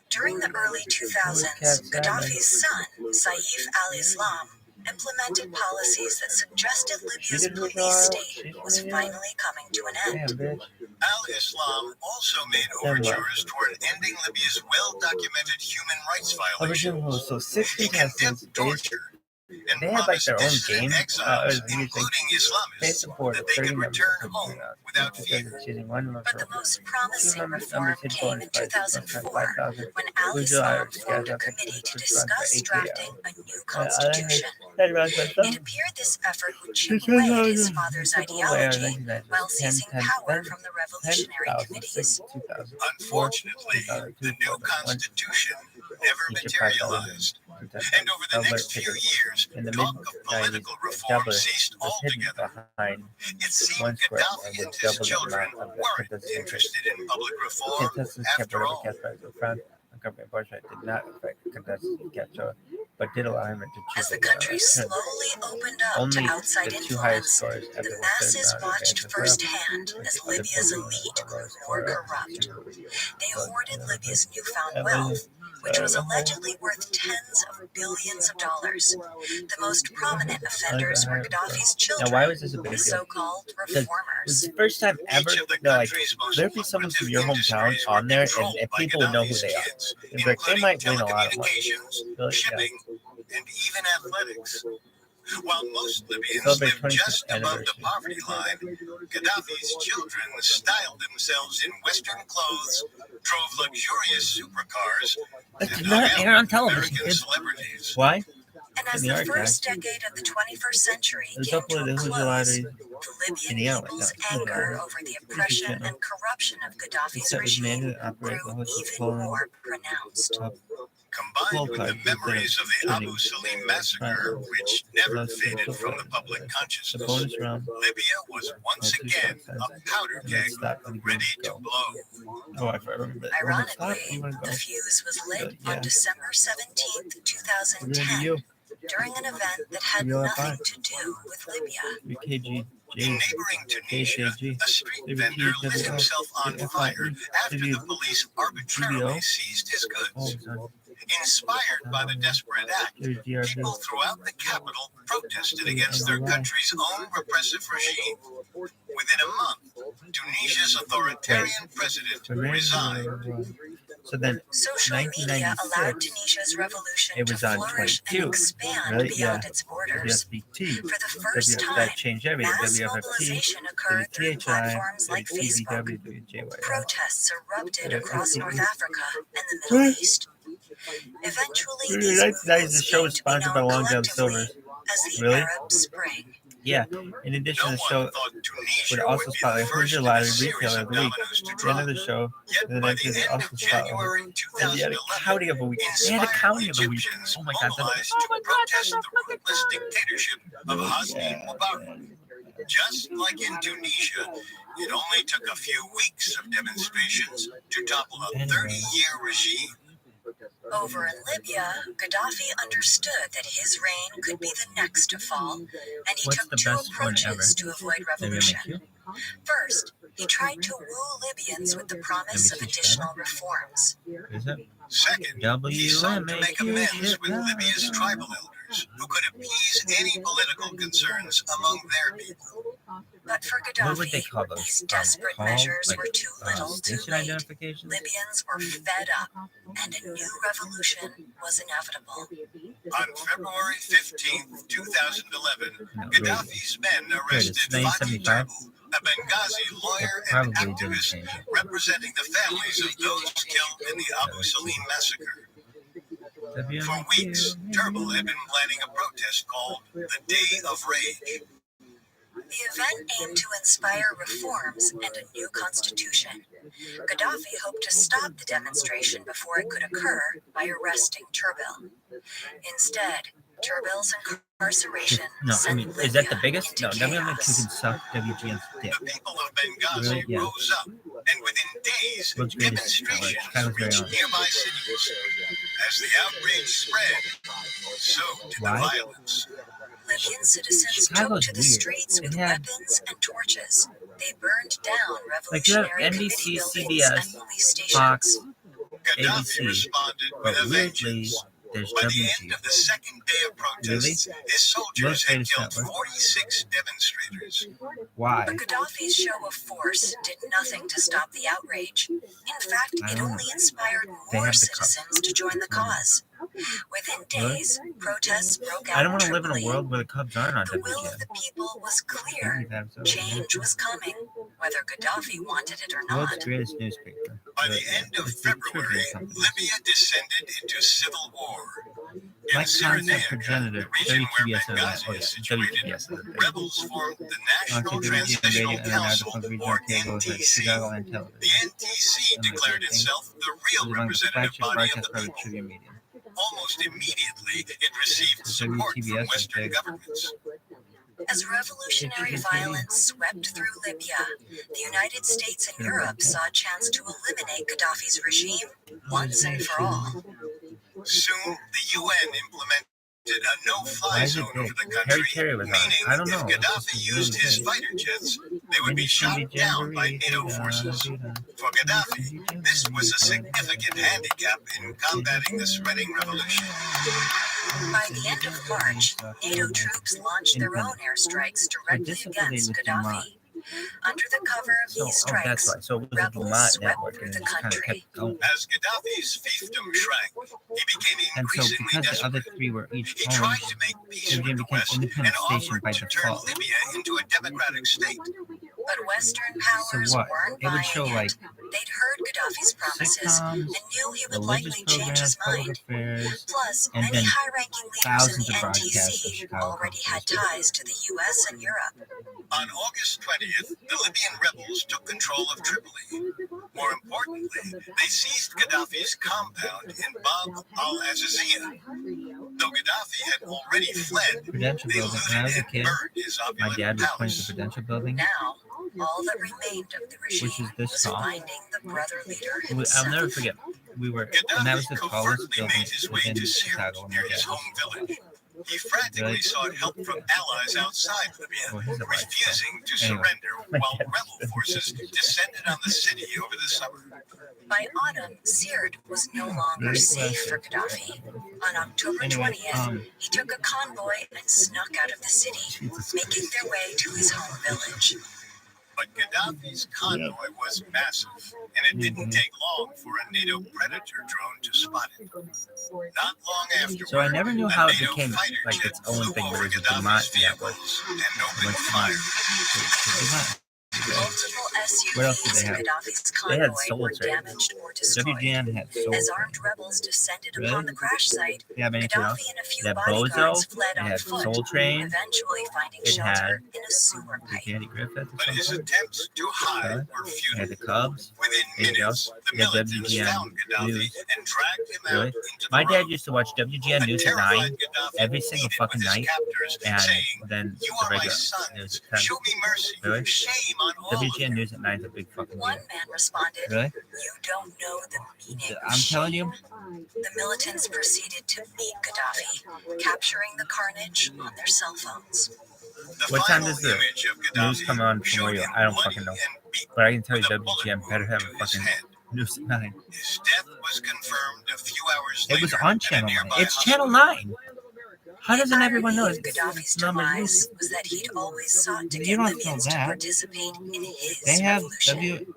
During the early 2000s, Gaddafi's son, Saif al-Islam, implemented policies that suggested Libya's police state was finally coming to an end. Al-Islam also made overtures toward ending Libya's well-documented human rights violations. He condemned torture and promised dissident exiles, including Islamists, that they could return home without fear. But the most promising reform came in 2004, when al-Islam formed a committee to discuss drafting a new constitution. It appeared this effort would chip away at his father's ideology while seizing power from the revolutionary committees. Unfortunately, the new constitution never materialized. And over the next few years, talk of political reform ceased altogether. It seemed Gaddafi and his children weren't interested in public reform after all. Government abortion did not affect Gaddafi's capture, but did allow him to choose. As the country slowly opened up to outside influence, the masses watched firsthand as Libya's elite grew more corrupt. They hoarded Libya's newfound wealth, which was allegedly worth tens of billions of dollars. The most prominent offenders were Gaddafi's children, Now, why was this a big the deal? so-called It was reformers. the first time ever Each of the that, like, country's most there'd be someone from your lucrative hometown industries on there, were controlled and by people would know who Gaddafi's they are. kids, It's like, they including might win a lot of money. telecommunications, Really? shipping, and even athletics. While most Libyans Celebrate lived 25th just above the anniversary. poverty line, Gaddafi's children styled themselves in Western clothes, drove luxurious supercars, It and did hung not out air on with television, American kids. celebrities. Why? And as in the the archive. first decade of the 21st century There's came up to with a who's close, allowed the in Libyan the outlet. people's No, anger over the oppression channel. and corruption of Gaddafi's Except with men regime who operate the grew host of even Poland. more pronounced. Combined with the memories of the Abu Salim massacre, which never faded from the public The consciousness, bonus round. Libya was once again a powder keg ready to blow. Oh, I remember that. When it stopped, Ironically, you want to the go. fuse was lit Yeah. on December 17th, We're gonna do 2010, you. during an event that had You'll have nothing fun. to do with Libya. UKG. In neighboring Tunisia, a street vendor lit himself on fire after the police arbitrarily seized his goods. Inspired by the desperate act, people throughout the capital protested against their country's own repressive regime. Within a month, Tunisia's authoritarian president resigned. So then, Social media allowed 1996, Tunisia's revolution it to was on flourish 22, and expand right? beyond Yeah. its borders. WFBT. For the first time, That changed everything. mass WFFT. mobilization occurred through platforms like Facebook. WJY. Protests erupted across North Africa and the Middle East. Eventually, these movements the show came was to be sponsored by known Long John collectively Silver. as the Really? Arab Spring. Yeah. In addition, No the show one thought would Tunisia also would be spotlight the who's first your in a lottery series retailer of of the week. dominoes to At the end of drop. the show, Yet the by next the is end also of spotlight. January And you had a 2011, county of a week. They had a inspired county of a week. Egyptians Oh my god, mobilized that's to protest the ruthless dictatorship of Hosni Mubarak. Just like in Tunisia, it only took a few weeks of demonstrations to topple a 30-year regime. Over in Libya, Gaddafi understood that his reign could be the next to fall, and he What's took the two best one ever? approaches to avoid They make revolution. you? First, he tried to woo Libyans with the promise of additional reforms. Is it? Second, he sought to make amends with Libya's tribal elders, who could appease any political concerns among their people. But for What would they Gaddafi, call those? these desperate Call, measures like, were too little, too station late. identifications? Libyans were fed up, and a new revolution was inevitable. On February 15, 2011, Gaddafi's men arrested It's Fatih 1975. Turbu, a Benghazi lawyer It and probably didn't activist change it. representing the families of those killed in the Abu Salim massacre. For weeks, Turbu had been planning a protest called the Day of Rage. The event aimed to inspire reforms and a new constitution. Gaddafi hoped to stop the demonstration before it could occur by arresting Turbil. Instead, Turbil's incarceration sent Libya is that the biggest? into No, WM2 chaos. can suck WGN's dick. The people of Benghazi Yeah. rose up, and within days, World's greatest demonstrations Chicago's very reached own. nearby cities. As the outrage spread, so did the Why? violence. Libyan citizens Chicago's took to the weird. streets with It had- weapons and torches. They burned down Like you have revolutionary NBC, committee buildings CBS, and police Fox, stations. Gaddafi ABC, responded but with a weirdly, vengeance. there's By the end WG. of the second day of protests, his soldiers World's had greatest killed network. 46 demonstrators. Why? But Gaddafi's show of force did nothing to stop the outrage. In fact, I it don't only know. inspired They more have the cup. citizens to join the cause. Within days, protests broke out I don't want to in live in a Tripoli. world where the Cubs aren't on The will of WGN. the people was clear. Change was coming, whether Gaddafi wanted it or World's not. greatest newspaper. By the end of February, Libya descended into civil war. In My concept Cyrenaica, progenitor, the region where WTBS, Benghazi oh yeah, is situated, WTBS. rebels formed the National WGN radio Transitional and Council, another regional or cable is like NTC. Chicago and The television. NTC declared itself the real It was among the representative flagship body of broadcast the private people. trivia medium. Almost immediately, it received support from WTBS is Western big. governments. As revolutionary violence swept through Libya, the United States and Europe saw a chance to eliminate Gaddafi's regime once and for all. Soon, the UN implemented a Why no-fly is it zone over big? the country, Terry was on it. meaning I don't if know. Gaddafi It's used really his big. fighter jets, they would be shot down by NATO forces. For Gaddafi, this was a significant handicap in combating the spreading revolution. By the end of March, NATO troops launched their own airstrikes directly against Gaddafi. Under the cover of these Oh, that's strikes, why. So it was a rebels Dumont swept network, through and the it just kind of country. kept going. As Gaddafi's fiefdom shrank, he became And so, increasingly because the other desperate. three were each He owned, tried to make peace with WGN the became West and independent station offered by to turn default. Libya into a democratic state. But Western powers So what? weren't It would buying show it. like They'd heard Gaddafi's promises and sitcoms, knew he would religious likely change his programs, public mind. affairs, Plus, and many then high-ranking leaders in thousands the of broadcasts of NTC Chicago already had conferences. ties to the US and Europe. On August 20th, the Libyan rebels took control of Tripoli. More importantly, they seized Gaddafi's compound in Bab al-Azizia. Though Gaddafi had already fled, Prudential they Building. When I was looted a and kid, burned his my opulent dad was pointing to palace. Prudential Building. Now, all that remained of the Which is regime this was tall. finding the brother leader I'll himself. never forget. We were, and that was the Gaddafi tallest covertly building made his way within to Sirte, Chicago. And my near dad his was. home village. He frantically sought help from allies outside Well, Libya, he's a vice refusing to Anyway, surrender my while dad was rebel forces descended on the city over the summer. By autumn, Sirte was no longer Really? safe for Gaddafi. On October Anyway, 20th, he took a convoy and snuck out of the city, making their way to his home village. But Gaddafi's convoy was massive, and it didn't take long for a NATO Predator drone to spot it. Not long afterward, So I never knew a how it NATO became fighter like jet its own flew thing. over There was a Gaddafi's Dumont network. vehicles and opened Went fire. Dumont. Multiple What else did SUVs they in have? Gaddafi's They had convoy were Soul Train. damaged or destroyed. WGN had Soul As Train. armed rebels descended Really? upon the crash site, They have anything else? Gaddafi and a few They had bodyguards Bozo. fled They on had foot, Soul Train. eventually finding It had shelter in a sewer Was pipe. it Andy Griffith But or his something? attempts to hide were They futile. had the Cubs. Within There you go. minutes, the They had militants WGN found Gaddafi News. and dragged him Really? out into My the dad road. used to watch WGN A News at 9 terrified Gaddafi every single pleaded fucking with his night, captors, and saying, then "You the are my regular sons. news at 10. Show me mercy. Really? Shame on all of WGN you." News at 9 is a big fucking One deal. man responded, Really? "You don't know the meaning of I'm telling you, The militants proceeded to meet Gaddafi, capturing the carnage on their cell phones. The What time final does the image of news Gaddafi come on from showed where you him I don't bloody fucking know. and beaten But I can tell you with a bullet WGN better wound have to a his fucking head. News at 9. His death was confirmed a few hours It later. was on at a Channel 9. nearby It's hospital. Channel 9. How The doesn't everyone know irony it's of Gaddafi's number demise news? was that he'd always sought to You get don't know Libyans to that. participate in his They have revolution.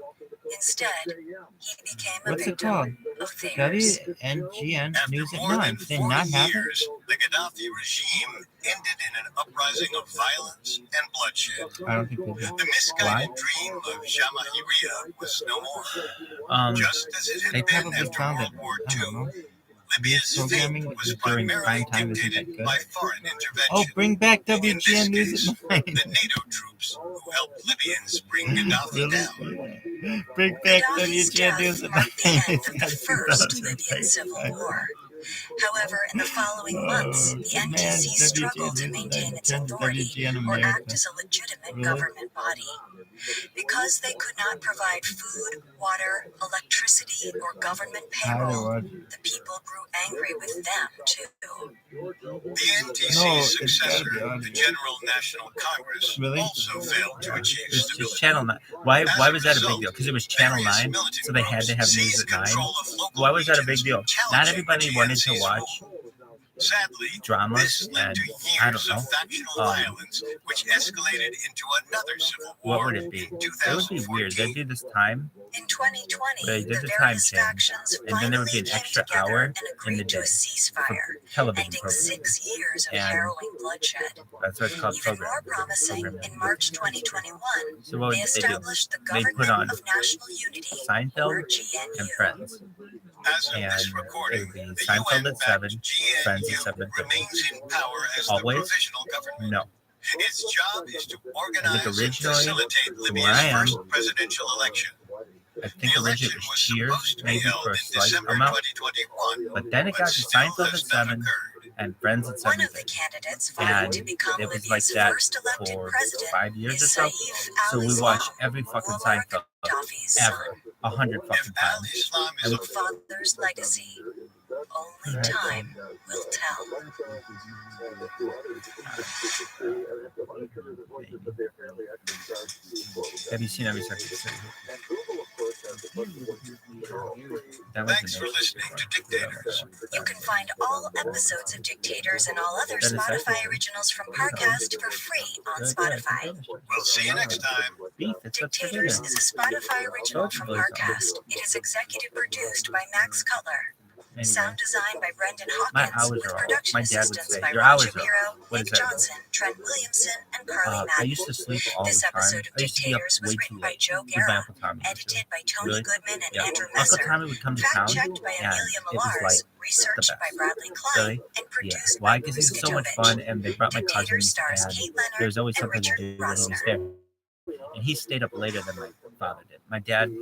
Instead, he became a What's it victim called? of theirs. WNGN After News at more 9. than Did they 40 not have it? years, the Gaddafi regime ended in an uprising of violence and bloodshed. I don't think they The do. misguided dream of Jamahiriya was no more. Just as it They had been probably after found World it. War I don't II, know. Libya's fate programming was during primarily prime time isn't that dictated good. by foreign intervention. Oh, bring back In this WGN News case, at 9. the NATO troops who helped Libyans bring Gaddafi down. Bring back Gaddafi's WGN death News at 9. marked the end of the It's got First 2,000 Libyan Civil pages. War. However, in the following months, the NTC struggled to maintain its authority or act as a legitimate government body. Because they could not provide food, water, electricity, or government payroll, the people grew angry with them too. The NTC's successor, the General National Congress, also failed to achieve It's stability. just Channel 9. Why was that a big deal? Because it was Channel 9, so they had to have news at 9. Why was that a big deal? Not everybody wanted to watch Sadly, dramas this led and, to I years don't of know, factional violence, which escalated into another civil war. what would it be? in It would be weird. They'd 2014. do this time, In 2020, they did the the time various change, factions and then there would be finally an came extra together hour and in the agreed to day a ceasefire, television ending program. 6 years of And harrowing bloodshed. That's what it's called, Even program. more promising, in March 2021, So what would they they do? established the They'd put Government on of National Unity, Seinfeld or and GNU. Friends. As of And this it recording, would be the Seinfeld at 7, UN-backed Friends GNU at 7:30. remains in power as the Always? provisional government. No. Its job is to organize and originally, facilitate from where Libya's I am, first presidential election. I think The originally election it was was Cheers, supposed to be maybe held for a in slight December amount. 2021, But then it got to still Seinfeld at has not 7 occurred. and Friends at One of the 7:30. candidates vying And to become it was like Libya's that first elected for president 5 years or is so. Saif So we al-Islam, watched every fucking Muammar Seinfeld Gaddafi's ever, 100 If fucking times. al-Islam And is son. Father's legacy. Only time will tell. Have you seen every second? That was Thanks for listening to Dictators. You can find all episodes of Dictators and all other That is Spotify excellent. originals from Parcast for free on Spotify. We'll see you next time. Beef, it's what's for Dictators dinner. is a Spotify original from Parcast. It is executive produced by Max Cutler. Anyway, Sound design by Brendan my Hawkins, hours with are off. production My dad would assistance say, by your Ron hours are Shapiro, off. What Nick is that? Johnson, Trent Williamson, and Carly I Madden. used to sleep all the This time. episode of I used to be up Dictators was way written too by late. Joe With my Guerra, Uncle Tommy. edited by Tony Really? Goodman and Yeah. Andrew Uncle Messer, Tommy would come to town, fact-checked by and Amelia it was Millars, like researched the by best. Bradley Klein, Really? and Yeah. produced Why? by Because Bruce he was so much Katovich. fun, and they brought my Dictators cousins, stars and Kate Leonard there was always and something to Richard do when he was Brosner. there. And he stayed up later than my father did. My dad